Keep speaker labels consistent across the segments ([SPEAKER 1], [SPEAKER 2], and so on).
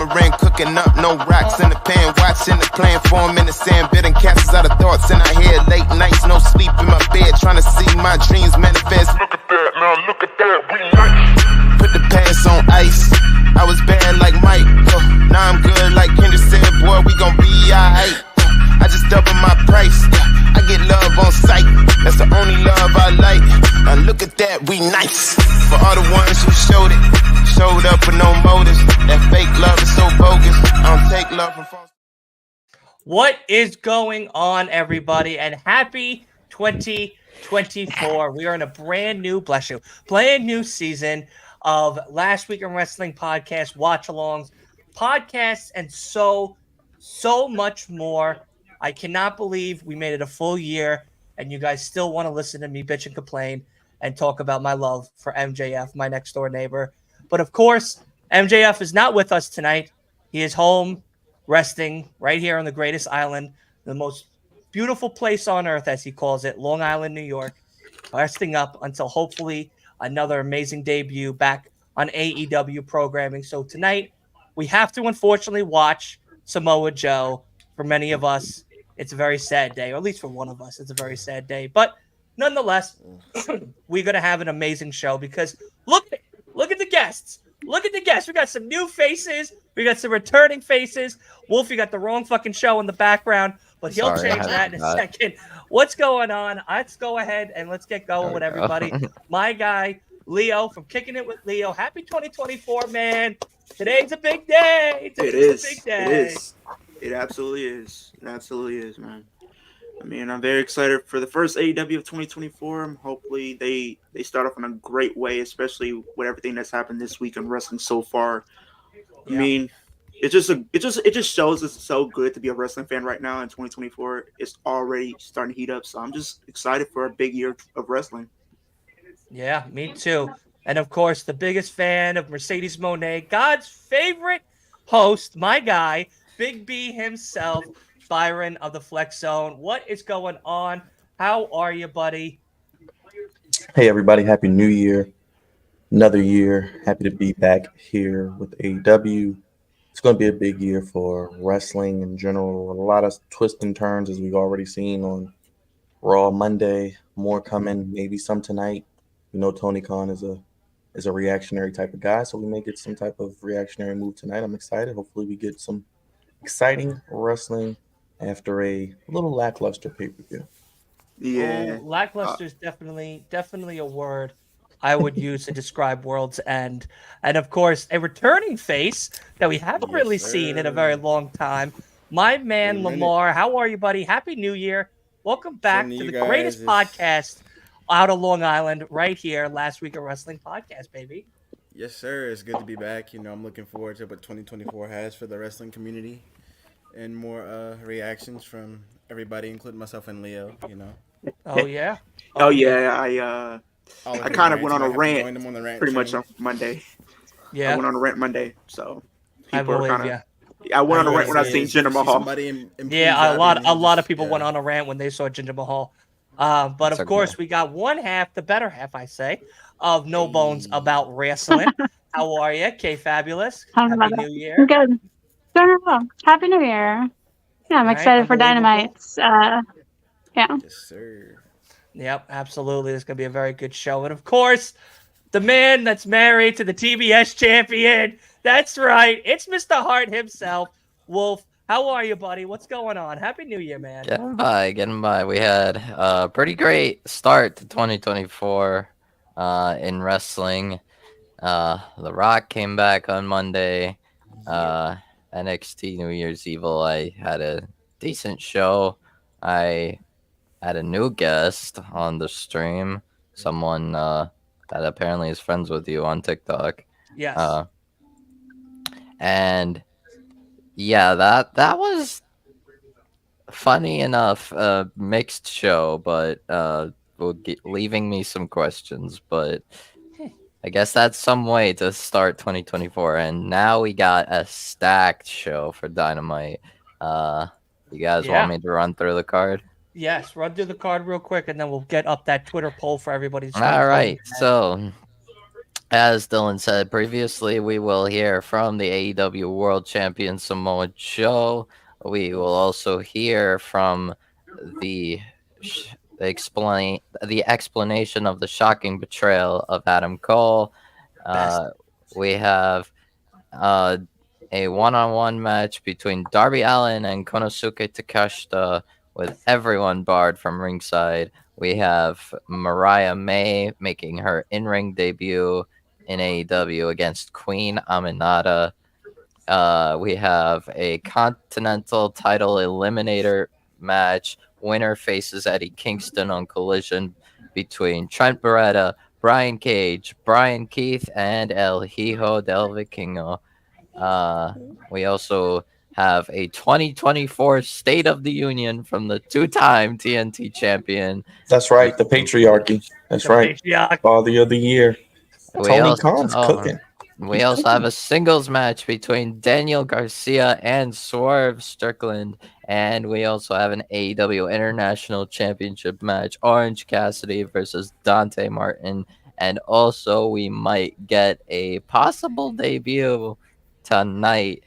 [SPEAKER 1] Submarine cooking up, no rocks in the pan. Watching the plane form in the sand. Bidding castles out of thoughts in our head. Late nights, no sleep in my bed. Trying to see my dreams manifest. Look at that, now look at that, we nice. Put the past on ice. I was bad like Mike. Now I'm good like Kendrick said, boy, we gon' be alright. I just double my price. I get love on sight. That's the only love I like. Now look at that, we nice. For all the ones who showed it, showed up with no motives. That fake love is so bogus. I don't take love from false.
[SPEAKER 2] What is going on, everybody? And happy 2024. We are in a brand new season of Last Week in Wrestling podcast, watch-alongs, podcasts, and so much more. I cannot believe we made it a full year, and you guys still want to listen to me bitch and complain and talk about my love for MJF, my next-door neighbor. But, of course, MJF is not with us tonight. He is home, resting right here on the greatest island, the most beautiful place on earth, as he calls it, Long Island, New York, resting up until hopefully another amazing debut back on AEW programming. So tonight, we have to unfortunately watch Samoa Joe. For many of us, it's a very sad day, or at least for one of us, it's a very sad day. But nonetheless, we're going to have an amazing show because look at the guests. Look at the guests. We got some new faces. We got some returning faces. Wolf, you got the wrong fucking show in the background, but he'll change that in a second. What's going on? Let's go ahead and let's get going with everybody. My guy, Leo from Kicking It with Leo. Happy 2024, man. Today's a big day.
[SPEAKER 3] It is. It absolutely is. It absolutely is, man. I mean, I'm very excited for the first AEW of 2024. Hopefully, they start off in a great way, especially with everything that's happened this week in wrestling so far. Yeah. I mean, it just shows it's so good to be a wrestling fan right now in 2024. It's already starting to heat up, so I'm just excited for a big year of wrestling.
[SPEAKER 2] Yeah, me too. And of course, the biggest fan of Mercedes Moné, God's favorite host, my guy, Big B himself, Byron of the Flex Zone. What is going on? How are you, buddy?
[SPEAKER 4] Hey, everybody. Happy New Year. Another year. Happy to be back here with AEW. It's going to be a big year for wrestling in general. A lot of twists and turns, as we've already seen on Raw Monday. More coming, maybe some tonight. You know, Tony Khan is a reactionary type of guy, so we may get some type of reactionary move tonight. I'm excited. Hopefully we get some exciting wrestling after a little lackluster pay-per-view.
[SPEAKER 3] Yeah.
[SPEAKER 2] Lackluster is definitely a word I would use to describe World's End. And of course, a returning face that we haven't really seen in a very long time. My man, Lamar. How are you, buddy? Happy New Year. Welcome back to the greatest podcast out of Long Island right here. Last Week of Wrestling podcast, baby.
[SPEAKER 5] Yes, sir. It's good to be back. You know, I'm looking forward to what 2024 has for the wrestling community and more reactions from everybody, including myself and Leo, you know.
[SPEAKER 2] Oh, yeah?
[SPEAKER 3] I kind of went on a rant pretty much on Monday.
[SPEAKER 2] Yeah.
[SPEAKER 3] I went on a rant Monday, so
[SPEAKER 2] people were kind of...
[SPEAKER 3] I went on a rant when I seen Jinder Mahal.
[SPEAKER 2] Yeah, a lot of people went on a rant when they saw Jinder Mahal. But of course, we got one half, the better half, I say, of No Bones About Wrestling. How are you, K Fabulous? Happy New Year.
[SPEAKER 6] I'm good. Doing well. Happy New Year. Yeah, I'm excited for Dynamite. Yeah.
[SPEAKER 5] Yes, sir.
[SPEAKER 2] Yep, absolutely. It's going to be a very good show. And of course, the man that's married to the TBS champion. That's right. It's Mr. Hart himself, Wolf. How are you, buddy? What's going on? Happy New Year, man.
[SPEAKER 7] Getting by. We had a pretty great start to 2024 in wrestling. The Rock came back on Monday. NXT New Year's Evil, I had a decent show. I had a new guest on the stream. Someone that apparently is friends with you on TikTok.
[SPEAKER 2] Yes.
[SPEAKER 7] And yeah, that was funny enough. Mixed show, but leaving me some questions. But I guess that's some way to start 2024. And now we got a stacked show for Dynamite. You guys want me to run through the card?
[SPEAKER 2] Yes, run through the card real quick, and then we'll get up that Twitter poll for everybody.
[SPEAKER 7] All right. So as Dylan said previously, we will hear from the AEW World Champion Samoa Joe. We will also hear from the the explanation of the shocking betrayal of Adam Cole.
[SPEAKER 2] Best.
[SPEAKER 7] We have uh, a one-on-one match between Darby Allin and Konosuke Takeshita, with everyone barred from ringside. We have Mariah May making her in-ring debut in AEW against Queen Aminata. We have a Continental title eliminator match. Winner faces Eddie Kingston on Collision between Trent Beretta, Brian Cage, Brian Keith, and El Hijo del Vikingo. Uh, we also have a 2024 State of the Union from the two-time TNT champion.
[SPEAKER 4] That's right, the patriarchy. That's
[SPEAKER 2] The
[SPEAKER 4] right.
[SPEAKER 2] patriarch.
[SPEAKER 4] Father of the year.
[SPEAKER 7] We
[SPEAKER 4] Tony
[SPEAKER 7] also
[SPEAKER 4] Khan's cooking.
[SPEAKER 7] we
[SPEAKER 4] He's
[SPEAKER 7] also have
[SPEAKER 4] cooking.
[SPEAKER 7] a singles match between Daniel Garcia and Swerve Strickland, and we also have an AEW International Championship match: Orange Cassidy versus Dante Martin, and also we might get a possible debut tonight,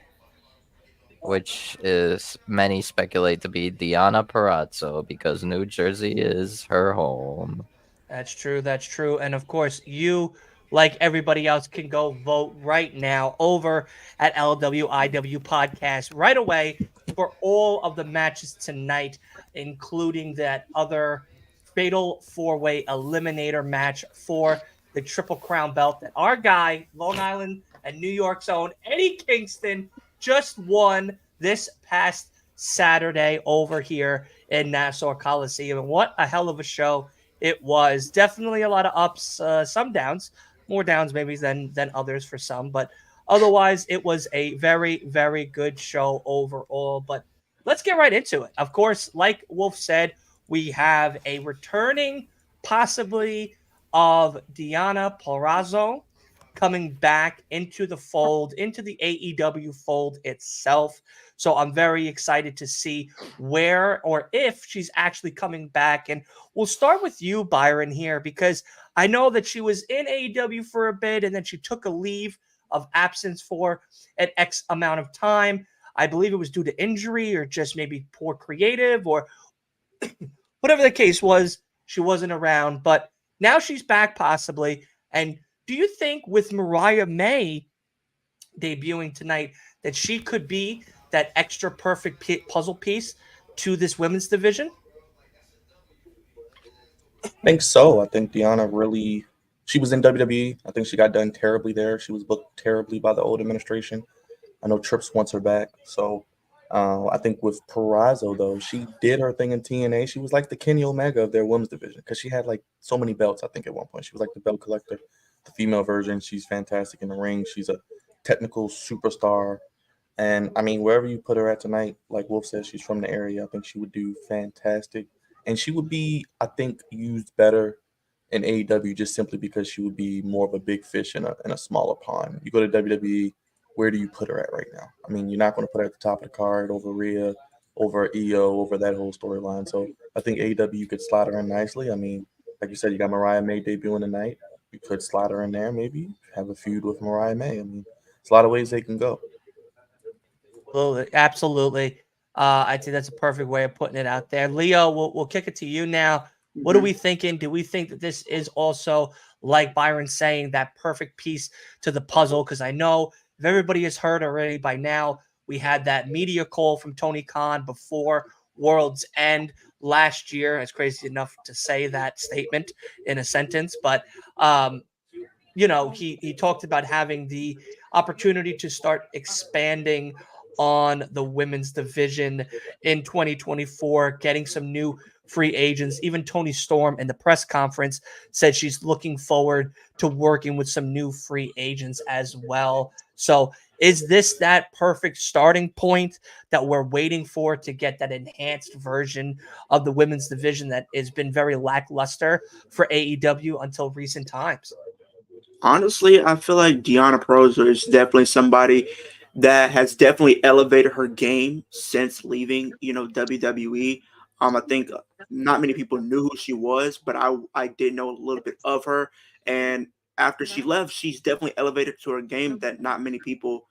[SPEAKER 7] which is many speculate to be Deanna Parazzo because New Jersey is her home.
[SPEAKER 2] That's true. That's true. And of course, you, like everybody else, can go vote right now over at LWIW Podcast right away for all of the matches tonight, including that other fatal four-way eliminator match for the Triple Crown belt that our guy, Long Island and New York's own Eddie Kingston, just won this past Saturday over here in Nassau Coliseum. And what a hell of a show it was. Definitely a lot of ups, some downs, more downs maybe than others for some, but otherwise it was a very, very good show overall. But let's get right into it. Of course, like Wolf said, we have a returning possibly of Deanna Purrazzo coming back into the fold, into the AEW fold itself. So I'm very excited to see where or if she's actually coming back. And we'll start with you, Byron, here, because I know that she was in AEW for a bit and then she took a leave of absence for an X amount of time. I believe it was due to injury or just maybe poor creative or whatever the case was, she wasn't around. But now she's back, possibly. And do you think with Mariah May debuting tonight that she could be that extra perfect puzzle piece to this women's division?
[SPEAKER 4] I think so. I think Deanna really, she was in WWE. I think she got done terribly there. She was booked terribly by the old administration. I know Trips wants her back. So I think with Purrazzo, though, she did her thing in TNA. She was like the Kenny Omega of their women's division because she had like so many belts, I think, at one point. She was like the belt collector, the female version. She's fantastic in the ring. She's a technical superstar. And I mean, wherever you put her at tonight, like Wolf says, she's from the area. I think she would do fantastic. And she would be, I think, used better in AEW just simply because she would be more of a big fish in a smaller pond. You go to WWE, where do you put her at right now? I mean, you're not going to put her at the top of the card over Rhea, over EO, over that whole storyline. So I think AEW could slot her in nicely. I mean, like you said, you got Mariah May debuting tonight. You could slot her in there, maybe have a feud with Mariah May. I mean, there's a lot of ways they can go.
[SPEAKER 2] Absolutely. Absolutely. I think that's a perfect way of putting it out there. Leo, we'll kick it to you now. What are we thinking? Do we think that this is also, like Byron saying, that perfect piece to the puzzle? Because I know if everybody has heard already by now, we had that media call from Tony Khan before World's End last year. It's crazy enough to say that statement in a sentence, but he talked about having the opportunity to start expanding on the women's division in 2024, getting some new free agents. Even Tony Storm in the press conference said she's looking forward to working with some new free agents as well. So is this that perfect starting point that we're waiting for to get that enhanced version of the women's division that has been very lackluster for AEW until recent times?
[SPEAKER 3] Honestly, I feel like Deanna Prozer is definitely somebody that has definitely elevated her game since leaving, WWE. I think not many people knew who she was, but I did know a little bit of her, and after she left, she's definitely elevated to a game that not many people,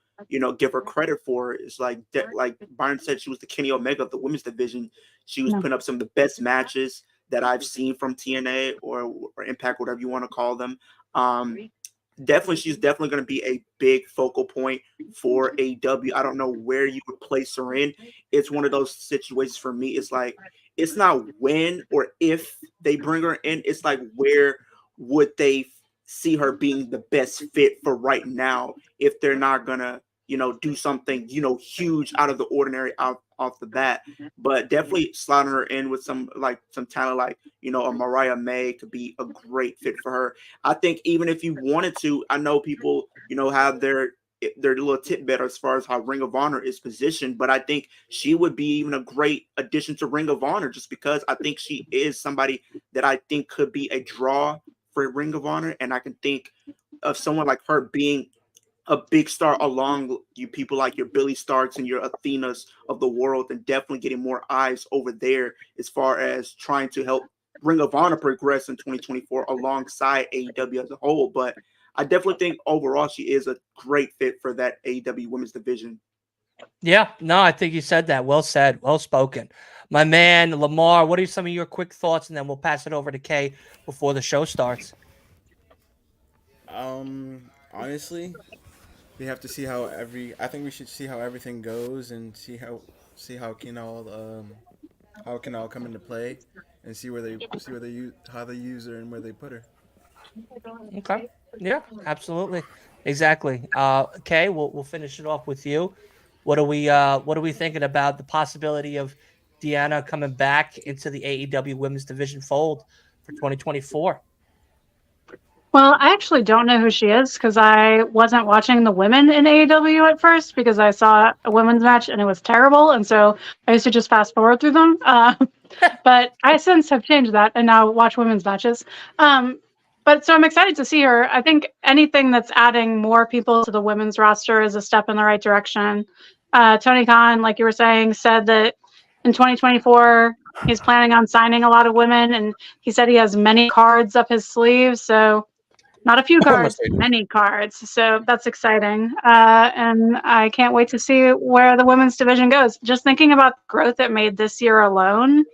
[SPEAKER 3] give her credit for. It's like Byron said, she was the Kenny Omega of the women's division. She was putting up some of the best matches that I've seen from TNA or Impact, whatever you want to call them. She's definitely going to be a big focal point for AEW. I don't know where you would place her in. It's one of those situations for me. It's like, it's not when or if they bring her in. It's like, where would they see her being the best fit for right now if they're not going to, do something, huge out of the ordinary off the bat. But definitely slotting her in with some talent like, a Mariah May could be a great fit for her. I think even if you wanted to, I know people, have their little tidbit as far as how Ring of Honor is positioned, but I think she would be even a great addition to Ring of Honor just because I think she is somebody that I think could be a draw for Ring of Honor, and I can think of someone like her being a big star along you people like your Billy Starks and your Athenas of the world, and definitely getting more eyes over there as far as trying to help Ring of Honor progress in 2024 alongside AEW as a whole. But I definitely think overall she is a great fit for that AEW women's division.
[SPEAKER 2] Yeah, no, I think you said that. Well said, well spoken. My man, Lamar, what are some of your quick thoughts? And then we'll pass it over to Kay before the show starts.
[SPEAKER 5] Honestly, we have to see I think we should see how everything goes and see how how it can all come into play and see how they use her and where they put her.
[SPEAKER 2] Okay. Yeah, absolutely. Exactly. Kay, we'll finish it off with you. What are we thinking about the possibility of Deanna coming back into the AEW women's division fold for 2024?
[SPEAKER 6] Well, I actually don't know who she is because I wasn't watching the women in AEW at first because I saw a women's match and it was terrible. And so I used to just fast forward through them. But I since have changed that and now watch women's matches. But so I'm excited to see her. I think anything that's adding more people to the women's roster is a step in the right direction. Tony Khan, like you were saying, said that in 2024, he's planning on signing a lot of women. And he said he has many cards up his sleeve. So not a few cards, many cards. So that's exciting. And I can't wait to see where the women's division goes. Just thinking about the growth it made this year alone,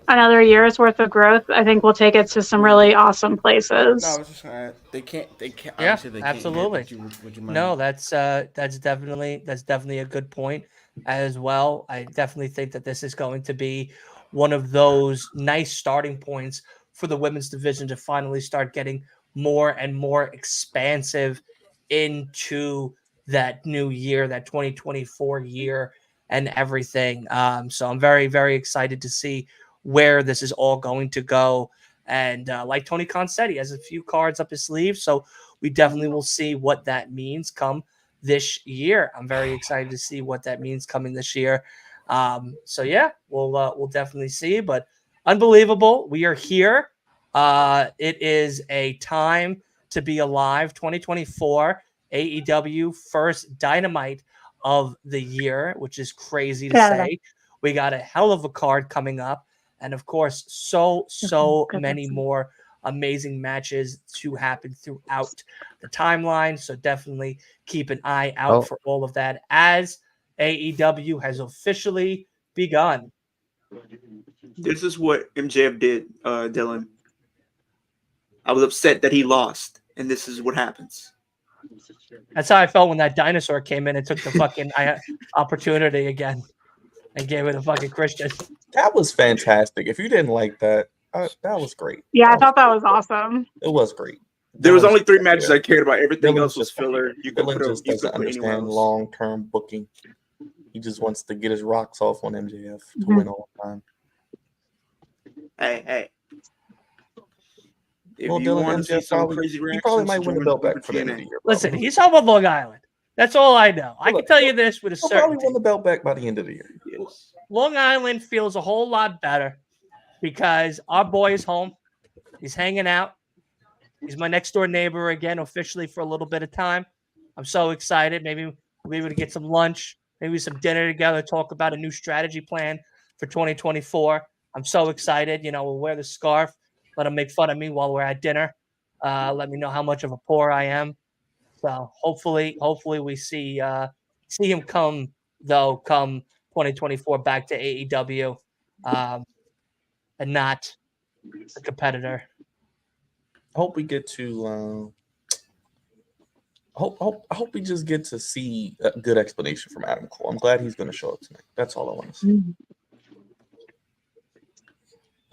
[SPEAKER 6] another year's worth of growth, I think will take it to some really awesome places.
[SPEAKER 5] No, I was just they can't.
[SPEAKER 2] Yeah,
[SPEAKER 5] obviously they
[SPEAKER 2] absolutely.
[SPEAKER 5] Can't would you mind?
[SPEAKER 2] No, that's definitely a good point as well. I definitely think that this is going to be one of those nice starting points for the women's division to finally start getting more and more expansive into that new year, that 2024 year and everything. So I'm very, very excited to see where this is all going to go. And like Tony Khan said, he has a few cards up his sleeve. So we definitely will see what that means come this year. I'm very excited to see what that means coming this year. So yeah, we'll definitely see. But unbelievable, we are here. It is a time to be alive. 2024 AEW first Dynamite of the year, which is crazy to say. We got a hell of a card coming up, and of course, so many more amazing matches to happen throughout the timeline. So definitely keep an eye out for all of that as AEW has officially begun.
[SPEAKER 3] This is what MJF did, Dylan. I was upset that he lost, and this is what happens.
[SPEAKER 2] That's how I felt when that dinosaur came in and took the fucking opportunity again and gave it a fucking Christian.
[SPEAKER 4] That was fantastic. If you didn't like that, that was great.
[SPEAKER 6] Yeah, I thought that was awesome.
[SPEAKER 4] It was great.
[SPEAKER 3] There was only 3 matches I cared about. Everything else was filler.
[SPEAKER 4] Dylan just doesn't understand long-term booking. He just wants to get his rocks off on MJF to win all the time.
[SPEAKER 3] Hey. If
[SPEAKER 4] well,
[SPEAKER 3] you
[SPEAKER 4] Dylan,
[SPEAKER 3] want to see some crazy reactions,
[SPEAKER 4] he probably might win the belt back for the end of the year.
[SPEAKER 2] Listen, he's home on Long Island. That's all I know. I can tell you this with a certainty.
[SPEAKER 4] He'll probably win the belt back by the end of the year.
[SPEAKER 3] Yes.
[SPEAKER 2] Long Island feels a whole lot better because our boy is home. He's hanging out. He's my next door neighbor again, officially for a little bit of time. I'm so excited. Maybe we'll be able to get some lunch, maybe some dinner together, talk about a new strategy plan for 2024. I'm so excited. We'll wear the scarf, let him make fun of me while we're at dinner. Let me know how much of a poor I am. So hopefully we see him come 2024 back to AEW, and not a competitor.
[SPEAKER 4] I hope we get to. I hope we just get to see a good explanation from Adam Cole. I'm glad he's going to show up tonight. That's all I want to see.
[SPEAKER 6] Mm-hmm.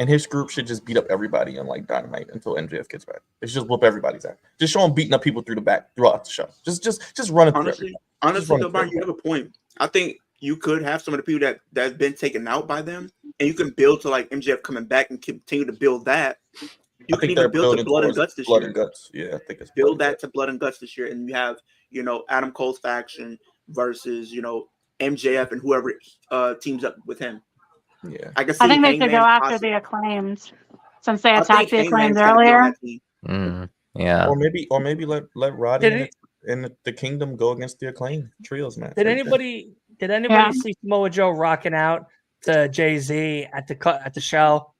[SPEAKER 4] And his group should just beat up everybody on like Dynamite until MJF gets back. They should just whoop everybody's ass. Just show him beating up people through the back throughout the show. Just run it through.
[SPEAKER 3] Honestly, though, Brian, you have a point. I think you could have some of the people that's been taken out by them, and you can build to like MJF coming back and continue to build that. You can even build to Blood and Guts this year.
[SPEAKER 4] Blood and Guts, yeah, I think it's
[SPEAKER 3] build that to Blood and Guts this year, and you have Adam Cole's faction versus MJF and whoever teams up with him.
[SPEAKER 4] Yeah,
[SPEAKER 3] I guess
[SPEAKER 6] I think they should go after the Acclaimed since they attacked the Acclaimed earlier.
[SPEAKER 7] Yeah,
[SPEAKER 4] or maybe let Roddy and the Kingdom go against the Acclaimed trios match.
[SPEAKER 2] Did anybody see Samoa Joe rocking out to Jay-Z at the show?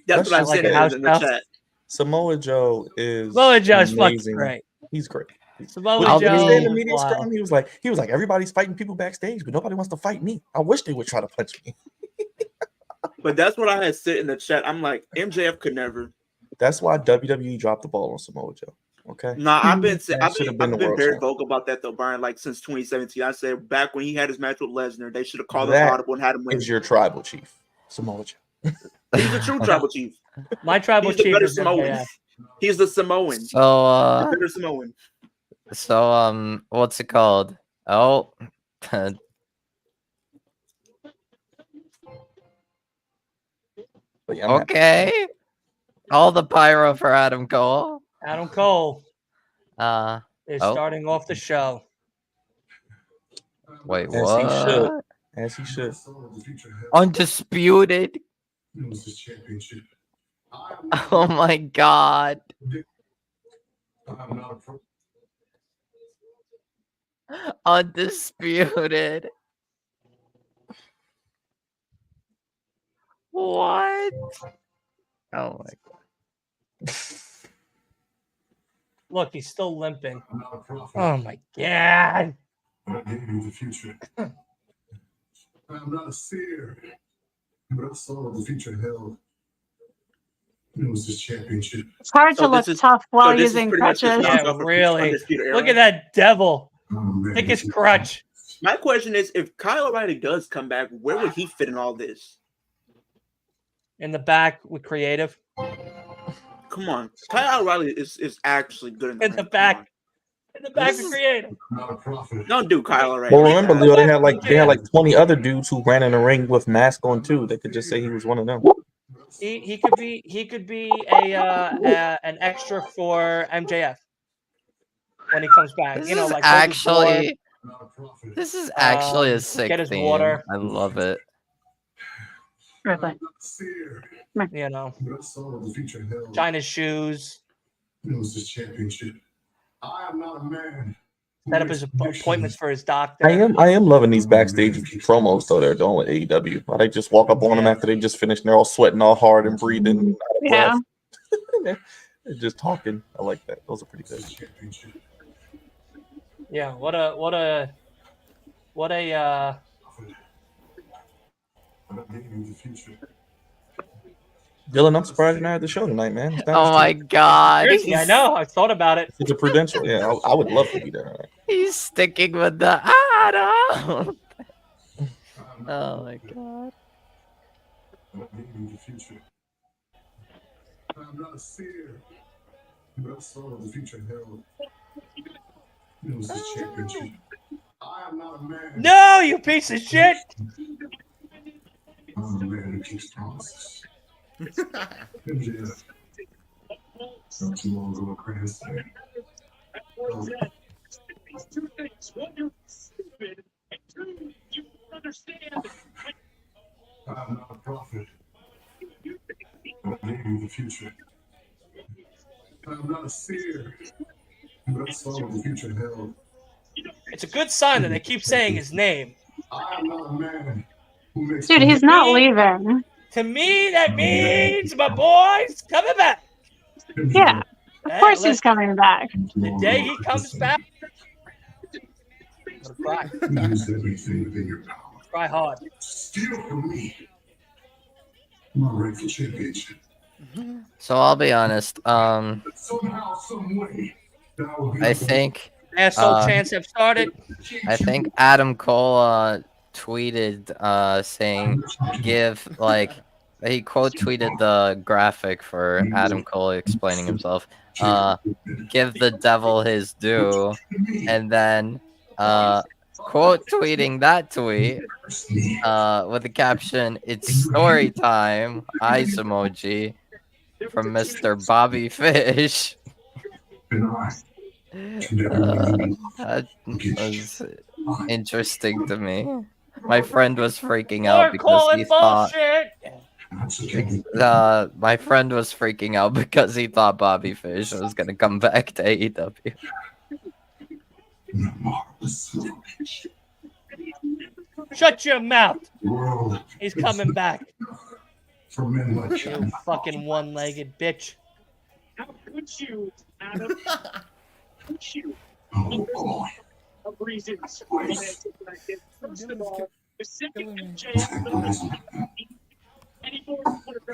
[SPEAKER 3] That's what I said in the chat.
[SPEAKER 4] Samoa Joe is
[SPEAKER 2] fucking great.
[SPEAKER 4] He's great.
[SPEAKER 2] Samoa Joe
[SPEAKER 4] in the media scrum, he was like everybody's fighting people backstage, but nobody wants to fight me. I wish they would try to punch me.
[SPEAKER 3] But that's what I had said in the chat. I'm like, MJF could never.
[SPEAKER 4] That's why WWE dropped the ball on Samoa Joe. Okay.
[SPEAKER 3] Nah, I've been very vocal about that though, Brian. Like since 2017, I said back when he had his match with Lesnar, they should have called him audible and had him win.
[SPEAKER 4] Is your tribal chief, Samoa Joe?
[SPEAKER 3] He's the true tribal chief.
[SPEAKER 2] My tribal chief is
[SPEAKER 3] Samoan. He's the Samoan.
[SPEAKER 7] So
[SPEAKER 3] the better Samoan.
[SPEAKER 7] So what's it called? Oh. Okay. All the pyro for Adam Cole.
[SPEAKER 2] Adam Cole is
[SPEAKER 7] Oh.
[SPEAKER 2] starting off the show.
[SPEAKER 7] Wait, what?
[SPEAKER 4] As he should.
[SPEAKER 7] Undisputed. Oh my god. Undisputed. What? Oh my god.
[SPEAKER 2] Look, he's still limping. Oh my god.
[SPEAKER 8] I gave you the future. I'm not a seer, but I saw what the future held. It was this championship.
[SPEAKER 6] It's hard to look tough while using crutches.
[SPEAKER 2] Yeah, really. Look at that devil. Take his crutch.
[SPEAKER 3] My question is, if Kyle O'Reilly does come back, where would he fit in all this?
[SPEAKER 2] In the back with creative.
[SPEAKER 3] Come on, Kyle O'Reilly is actually good
[SPEAKER 2] in the back. In the back with creative.
[SPEAKER 3] Don't do Kyle O'Reilly.
[SPEAKER 4] Well, remember, Leo, they had like 20 other dudes who ran in the ring with mask on too. They could just say he was one of them.
[SPEAKER 2] He could be an extra for MJF when he comes back.
[SPEAKER 7] This
[SPEAKER 2] you know,
[SPEAKER 7] is
[SPEAKER 2] like
[SPEAKER 7] actually this is actually a sick
[SPEAKER 2] get his
[SPEAKER 7] theme.
[SPEAKER 2] water.
[SPEAKER 7] I love it.
[SPEAKER 6] Really?
[SPEAKER 2] You know, China's shoes.
[SPEAKER 8] It was this championship. I am not a man.
[SPEAKER 2] Set up his appointments for his doctor.
[SPEAKER 4] I am loving these backstage promos though they're doing with AEW. They just walk up on them after they just finished and they're all sweating all hard and breathing.
[SPEAKER 6] Yeah.
[SPEAKER 4] They're just talking. I like that. Those are pretty good.
[SPEAKER 2] Yeah, what a
[SPEAKER 4] Dylan, I'm surprised you're not at the show tonight, man.
[SPEAKER 7] Oh my god.
[SPEAKER 2] Seriously, I know. I thought about it.
[SPEAKER 4] It's a Prudential. Yeah, I would love to be there. Right?
[SPEAKER 7] He's sticking with the Adam. Oh my god.
[SPEAKER 8] I'm not a seer, but I saw what the future held. It was this championship. I am not a man.
[SPEAKER 2] No, you piece of shit.
[SPEAKER 8] I'm a man who keeps promises. MJF. Not too long ago, a grandstand. I'm not a prophet. I gave you the future. I'm not a seer, but I saw what the future held.
[SPEAKER 2] It's a good sign that they keep saying his name.
[SPEAKER 8] I am not a man who makes.
[SPEAKER 6] Dude, he's not leaving.
[SPEAKER 2] To me, that means my boy's coming back.
[SPEAKER 6] Yeah. Of course he's coming back.
[SPEAKER 2] The day he comes back, I'm gonna cry.
[SPEAKER 8] Use everything within your power.
[SPEAKER 2] Cry hard.
[SPEAKER 8] Steal from me my rightful championship.
[SPEAKER 7] So I'll be honest.
[SPEAKER 8] Somehow, some way, that will be
[SPEAKER 7] I think
[SPEAKER 2] Asshole chants have started.
[SPEAKER 7] I think Adam Cole tweeted saying give he quote tweeted the graphic for Adam Cole explaining himself. Give the devil his due, and then quote tweeting that tweet with the caption, "It's story time." Eyes emoji from Mr. Bobby Fish. That was interesting to me. My friend was freaking out because he thought. My friend was freaking out because he thought Bobby Fish was gonna come back to AEW.
[SPEAKER 2] Shut your mouth. He's coming back. You fucking one-legged bitch.
[SPEAKER 9] How could you, Adam? Could you? Of reasons. First of all, the second MJF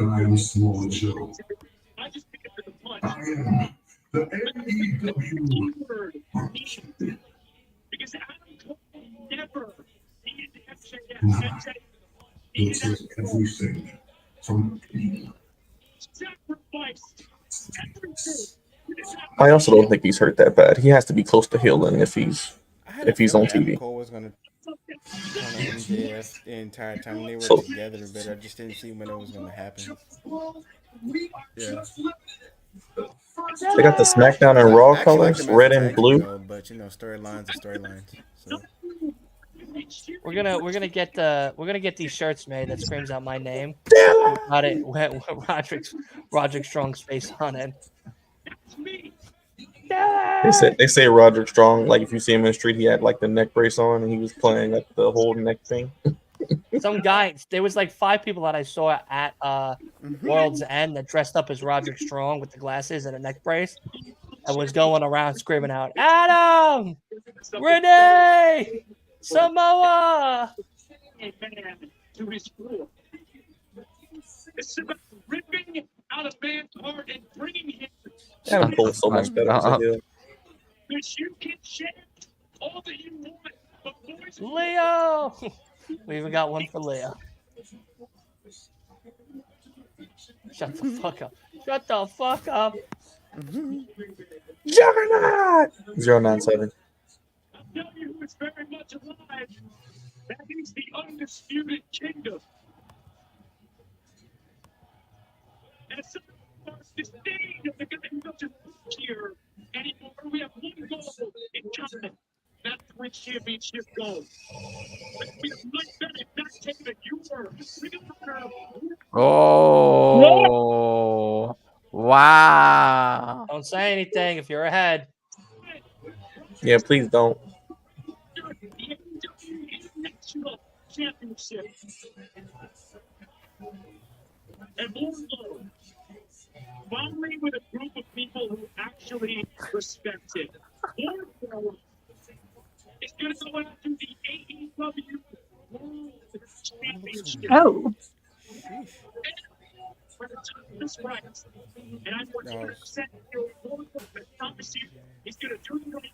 [SPEAKER 8] I am Samoa Joe.
[SPEAKER 9] I just picked up the punch.
[SPEAKER 8] I am the AEW.
[SPEAKER 9] Because Adam Cole never needed MJF.
[SPEAKER 8] He took everything from me.
[SPEAKER 9] Sacrificed everything.
[SPEAKER 4] I also don't think he's hurt that bad. He has to be close to healing if he's on TV.
[SPEAKER 5] Cole was gonna turn on MJF the entire time they were
[SPEAKER 4] So-
[SPEAKER 5] together, but I just didn't see when it was gonna happen. Yeah.
[SPEAKER 4] They got the SmackDown and Raw
[SPEAKER 5] I actually like
[SPEAKER 4] colors,
[SPEAKER 5] them as
[SPEAKER 4] red
[SPEAKER 5] a
[SPEAKER 4] and
[SPEAKER 5] tag team,
[SPEAKER 4] blue.
[SPEAKER 5] though, but storylines are storylines. So
[SPEAKER 2] We're gonna get these shirts made that screams out my name. Got it. Roderick Strong's face on it.
[SPEAKER 4] They say Roderick Strong. Like if you see him in the street, he had like the neck brace on and he was playing like the whole neck thing.
[SPEAKER 2] Some guy. There was like 5 people that I saw at World's End that dressed up as Roderick Strong with the glasses and a neck brace, and was going around screaming out, "Adam, Renee, Samoa."
[SPEAKER 9] To his floor. It's about ripping out a man's heart and bringing him
[SPEAKER 4] Adam Cole's so much better as a heel.
[SPEAKER 9] because you can chant all that you want, but boys,
[SPEAKER 2] Leo. We even got one for Leo. Shut the fuck up. Shut the fuck up.
[SPEAKER 4] Juggernaut 097.
[SPEAKER 9] I'll tell you who is very much alive. That is the undisputed kingdom. And some of us disdain of the guy who doesn't work here anymore. We have one goal in common. That's to win championship gold. But we have much better not taking it. You were.
[SPEAKER 7] Oh, wow.
[SPEAKER 2] Don't say anything if you're ahead.
[SPEAKER 4] Yeah, please don't.
[SPEAKER 9] National championship. And Wardlow, finally with a group of people who actually respect it. Wardlow is going to go after the AEW World Championship.
[SPEAKER 6] Oh.
[SPEAKER 9] For the toughest rights. And I'm 100% sure Wardlow, I promise you, he's going to do it right.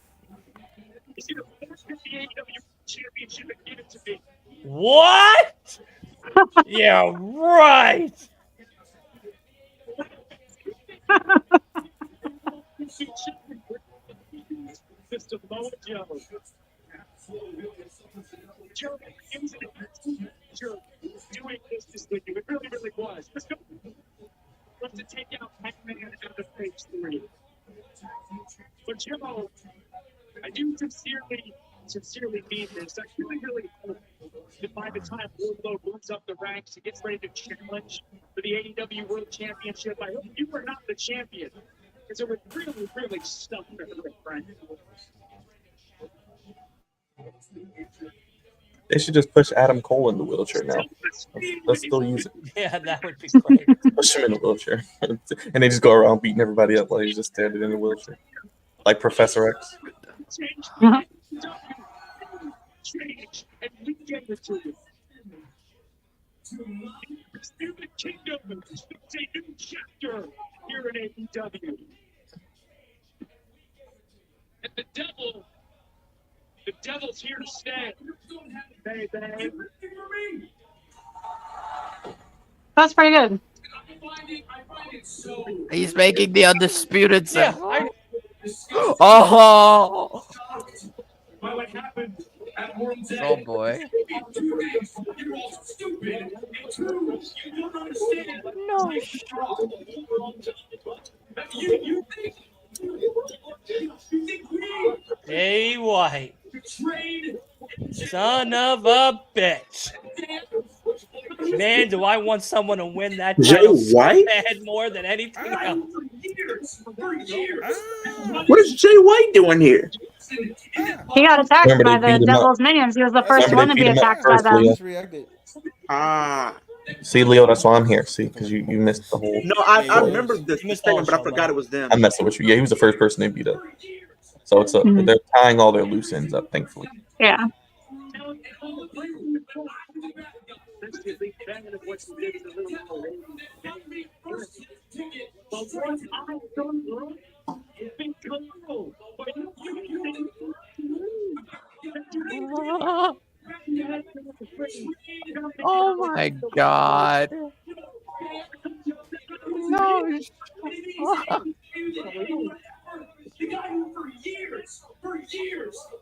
[SPEAKER 9] He's going to forfeit the AEW Championship and give it to me.
[SPEAKER 2] What? Yeah, right.
[SPEAKER 9] Mr. Samoa Joe. Joe, it was an absolute pleasure doing business with you. It really, really was. Let's go. Let's take out Pac-Man out of page 3. But Joe, I do sincerely mean this. I really, really hope that by the time Wardlow moves up the ranks and gets ready to challenge for the AEW World Championship, I hope you are not the champion. Because it would really, really suck for her, friend.
[SPEAKER 4] They should just push Adam Cole in the wheelchair now. Let's still use it.
[SPEAKER 2] Yeah, that would be great.
[SPEAKER 4] Push him in the wheelchair, and they just go around beating everybody up while he's just standing in the wheelchair, like Professor X.
[SPEAKER 9] Change, and we get it to you. Spirit Kingdom, it's a new chapter here in AEW. And the devil's here to stay. Baby.
[SPEAKER 6] That's pretty good.
[SPEAKER 7] He's making the undisputed
[SPEAKER 2] Yeah,
[SPEAKER 7] sound. Oh, oh boy. No.
[SPEAKER 2] Jay White, son of a bitch. Man, do I want someone to win that
[SPEAKER 3] Jay
[SPEAKER 2] title so
[SPEAKER 3] White?
[SPEAKER 2] bad more than anything else.
[SPEAKER 3] What is Jay White doing here?
[SPEAKER 6] He got attacked
[SPEAKER 4] Remember they
[SPEAKER 6] by the
[SPEAKER 4] beat him up.
[SPEAKER 6] Devil's minions. He was the first
[SPEAKER 4] Remember
[SPEAKER 6] one
[SPEAKER 4] they
[SPEAKER 6] to be
[SPEAKER 4] beat him up
[SPEAKER 6] attacked by
[SPEAKER 4] first,
[SPEAKER 6] them.
[SPEAKER 4] Leo?
[SPEAKER 5] Just reacted.
[SPEAKER 3] Ah.
[SPEAKER 4] See, Leo, that's why I'm here. See, because you missed the whole.
[SPEAKER 3] No, I remember this
[SPEAKER 2] You missed
[SPEAKER 3] segment, but I
[SPEAKER 2] all show,
[SPEAKER 3] forgot
[SPEAKER 2] though.
[SPEAKER 3] it was them.
[SPEAKER 4] I'm messing with you. Yeah, he was the first person they beat up. So it's
[SPEAKER 6] Mhm.
[SPEAKER 4] they're tying all their loose ends up, thankfully.
[SPEAKER 6] Yeah.
[SPEAKER 7] Oh my god. No.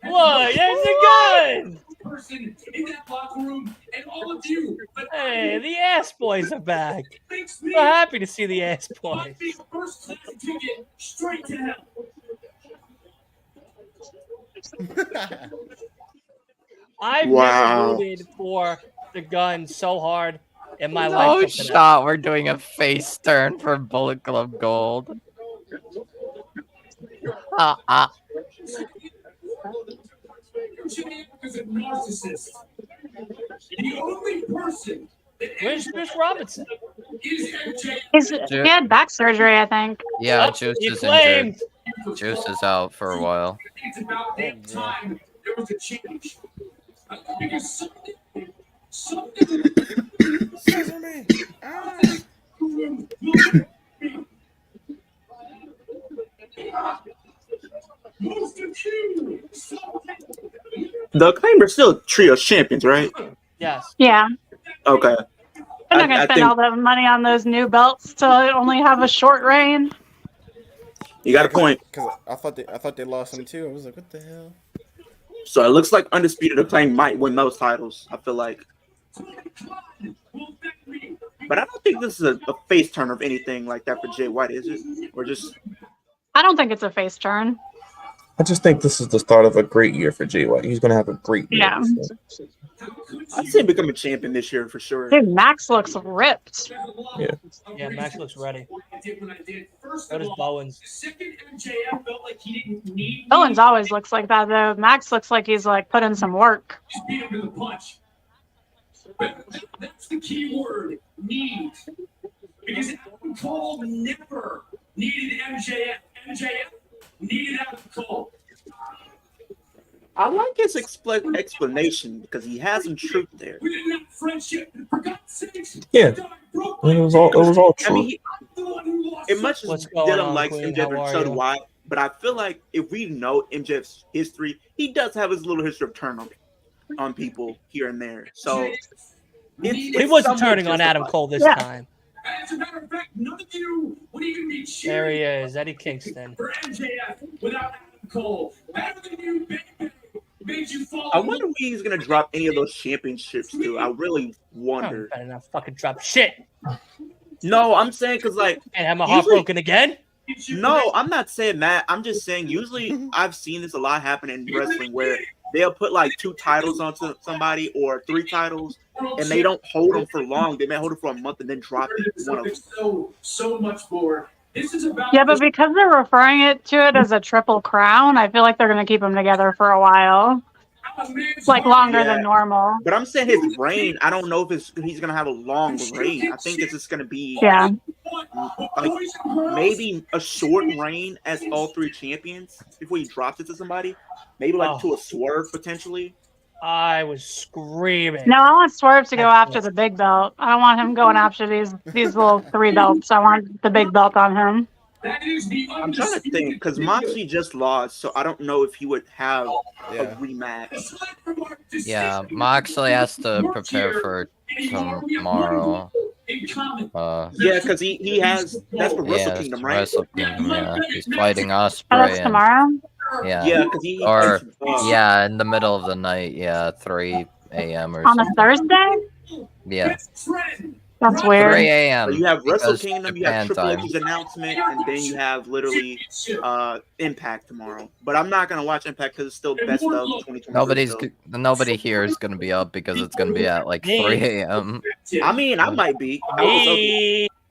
[SPEAKER 2] What? There's a gun! Hey, the ass boys are back. So happy to see the ass boys. I've
[SPEAKER 3] Wow.
[SPEAKER 2] never rooted for the gun so hard in my life.
[SPEAKER 7] No
[SPEAKER 2] till today.
[SPEAKER 7] shot. We're doing a face turn for Bullet Club Gold.
[SPEAKER 2] Where's Chris Robinson?
[SPEAKER 6] He had back surgery, I think.
[SPEAKER 7] Yeah,
[SPEAKER 2] Oh,
[SPEAKER 7] Juice
[SPEAKER 2] you
[SPEAKER 7] is
[SPEAKER 2] claimed.
[SPEAKER 7] injured. Juice is out for a while.
[SPEAKER 5] Sesame. Ah.
[SPEAKER 3] The Acclaim are still trio champions, right?
[SPEAKER 2] Yes.
[SPEAKER 6] Yeah.
[SPEAKER 3] Okay.
[SPEAKER 6] They're not going to
[SPEAKER 3] I
[SPEAKER 6] spend
[SPEAKER 3] think-
[SPEAKER 6] all that money on those new belts to only have a short reign.
[SPEAKER 3] You got a point.
[SPEAKER 5] Because I thought they lost them too. I was like, what the hell?
[SPEAKER 3] So it looks like Undisputed Acclaim might win those titles. I feel like. But I don't think this is a face turn of anything like that for Jay White, is it? Or just
[SPEAKER 6] I don't think it's a face turn.
[SPEAKER 4] I just think this is the start of a great year for Jay White. He's going to have a great year.
[SPEAKER 6] Yeah.
[SPEAKER 3] I'd say become a champion this year for sure.
[SPEAKER 6] Dude, Max looks ripped.
[SPEAKER 2] Yeah, Max looks ready. So does Bowens.
[SPEAKER 6] Owens always looks like that, though. Max looks like he's like put in some work.
[SPEAKER 9] That's the key word, need. Because Adam Cole never needed MJF. MJF needed Adam Cole.
[SPEAKER 3] I like his explanation because he has some truth there.
[SPEAKER 9] We didn't have friendship. For God's sakes.
[SPEAKER 4] Yeah. I mean, it was all
[SPEAKER 3] I
[SPEAKER 4] true.
[SPEAKER 3] mean, as much as
[SPEAKER 2] What's going
[SPEAKER 3] Dylan
[SPEAKER 2] on,
[SPEAKER 3] likes
[SPEAKER 2] Queen?
[SPEAKER 3] MJF
[SPEAKER 2] How
[SPEAKER 3] and
[SPEAKER 2] are
[SPEAKER 3] so do
[SPEAKER 2] you?
[SPEAKER 3] I, but I feel like if we know MJF's history, he does have his little history of turn on people here and there. So
[SPEAKER 2] He wasn't
[SPEAKER 3] somewhat
[SPEAKER 2] turning on Adam
[SPEAKER 3] justified.
[SPEAKER 2] Cole this
[SPEAKER 6] Yeah.
[SPEAKER 2] time.
[SPEAKER 9] As a matter of fact, none of you would even be
[SPEAKER 2] There he
[SPEAKER 9] cheering
[SPEAKER 2] is, Eddie Kingston.
[SPEAKER 9] for MJF without Adam Cole. Better than you, baby. Made you fall.
[SPEAKER 3] I wonder if he's gonna drop any of those championships too. I really
[SPEAKER 2] Oh,
[SPEAKER 3] wonder.
[SPEAKER 2] better not fucking drop shit.
[SPEAKER 3] No, I'm saying because like
[SPEAKER 2] And have my heart
[SPEAKER 3] Usually-
[SPEAKER 2] broken again?
[SPEAKER 3] no, I'm not saying that. I'm just saying usually I've seen this a lot happen in wrestling where they'll put like 2 titles onto somebody or 3 titles and they don't hold them for long. They may hold it for a month and then drop it. One of them.
[SPEAKER 9] So much more. This is about
[SPEAKER 6] Yeah, but because they're referring to it as a triple crown, I feel like they're going to keep them together for a while. like longer
[SPEAKER 3] Yeah.
[SPEAKER 6] than normal.
[SPEAKER 3] But I'm saying his reign. I don't know if he's gonna have a long reign. I think it's just gonna be
[SPEAKER 6] Yeah.
[SPEAKER 3] like maybe a short reign as all three champions before he drops it to somebody. Maybe like to a swerve potentially.
[SPEAKER 2] I was screaming.
[SPEAKER 6] No, I want Swerve to go
[SPEAKER 2] That's
[SPEAKER 6] after the big belt. I don't want him going after these little 3 belts. I want the big belt on him.
[SPEAKER 3] I'm trying to think because Moxley just lost, so I don't know if he would have a rematch.
[SPEAKER 7] Yeah, Moxley has to prepare for tomorrow.
[SPEAKER 3] Yeah, because he has that's for Wrestle Kingdom, right?
[SPEAKER 7] Wrestle Kingdom, yeah. He's fighting Osprey.
[SPEAKER 6] Oh, that's tomorrow?
[SPEAKER 7] Yeah.
[SPEAKER 3] Yeah, because he
[SPEAKER 7] or
[SPEAKER 3] fights,
[SPEAKER 7] yeah, in the middle of the night, yeah, 3 a.m. or
[SPEAKER 6] On
[SPEAKER 7] something.
[SPEAKER 6] a Thursday?
[SPEAKER 7] Yeah.
[SPEAKER 6] That's weird.
[SPEAKER 7] 3 a.m.
[SPEAKER 3] You have Wrestle
[SPEAKER 7] because
[SPEAKER 3] Kingdom, you
[SPEAKER 7] Japan
[SPEAKER 3] have Triple
[SPEAKER 7] time.
[SPEAKER 3] H's announcement, and then you have literally Impact tomorrow. But I'm not gonna watch Impact because it's still best of 2020.
[SPEAKER 7] Nobody here is gonna be up because it's gonna be at like 3 a.m.
[SPEAKER 3] I mean, I might be.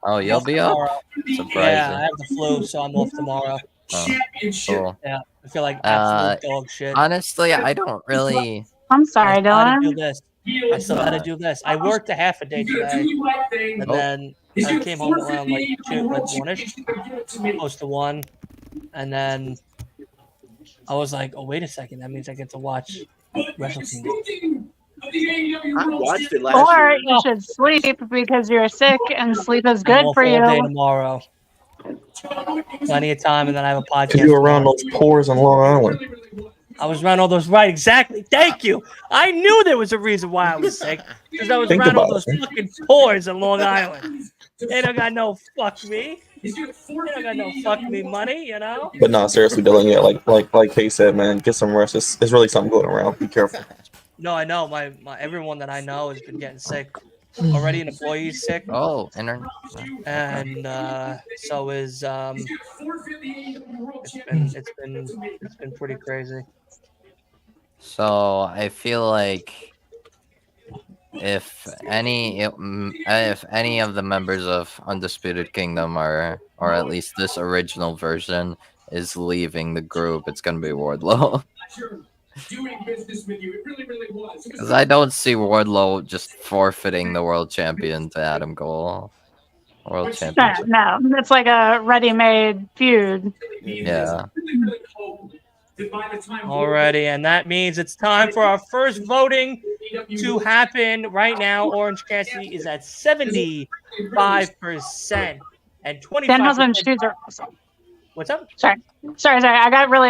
[SPEAKER 7] Oh, you'll be up? Surprising.
[SPEAKER 2] Yeah, I have the flu, so I'm off tomorrow.
[SPEAKER 7] Oh, cool.
[SPEAKER 2] Yeah, I feel like absolute dog shit.
[SPEAKER 7] Honestly, I don't really.
[SPEAKER 6] I'm sorry,
[SPEAKER 2] I still gotta do
[SPEAKER 6] Dylan.
[SPEAKER 2] this. I still gotta do this. I worked a half a day today, and then I came home around like 1-ish, close to 1, and then I was like, "Oh, wait a second! That means I get to watch Wrestle Kingdom."
[SPEAKER 3] I watched it last
[SPEAKER 6] Or
[SPEAKER 3] year.
[SPEAKER 6] you should sleep because you're sick and sleep is
[SPEAKER 2] I'm
[SPEAKER 6] good
[SPEAKER 2] off
[SPEAKER 6] for
[SPEAKER 2] all day
[SPEAKER 6] you.
[SPEAKER 2] tomorrow. Plenty of time, and then I have a podcast.
[SPEAKER 4] Because you were around those pores in Long Island.
[SPEAKER 2] I was around all those exactly. Thank you. I knew there was a reason why I was sick because I was
[SPEAKER 4] Think
[SPEAKER 2] around all
[SPEAKER 4] about
[SPEAKER 2] those
[SPEAKER 4] it.
[SPEAKER 2] fucking pores in Long Island. They don't got no fuck me. They don't got no fuck me money, you know.
[SPEAKER 4] But no, seriously, Dylan, yeah, like Kay said, man, get some rest. It's really something going around. Be careful.
[SPEAKER 2] No, I know. My everyone that I know has been getting sick. Already an employee's sick.
[SPEAKER 7] Oh,
[SPEAKER 2] and so is it's been pretty crazy.
[SPEAKER 7] So I feel like if any of the members of Undisputed Kingdom or at least this original version is leaving the group, it's gonna be Wardlow. Because I don't see Wardlow just forfeiting the world champion to Adam Cole. World championship.
[SPEAKER 6] No, it's like a ready-made feud.
[SPEAKER 7] Yeah.
[SPEAKER 2] Alrighty, and that means it's time for our first voting to happen right now. Orange Cassidy is at 75%, and 25%.
[SPEAKER 6] Danhausen's shoes are awesome.
[SPEAKER 2] What's up?
[SPEAKER 6] Sorry. I got really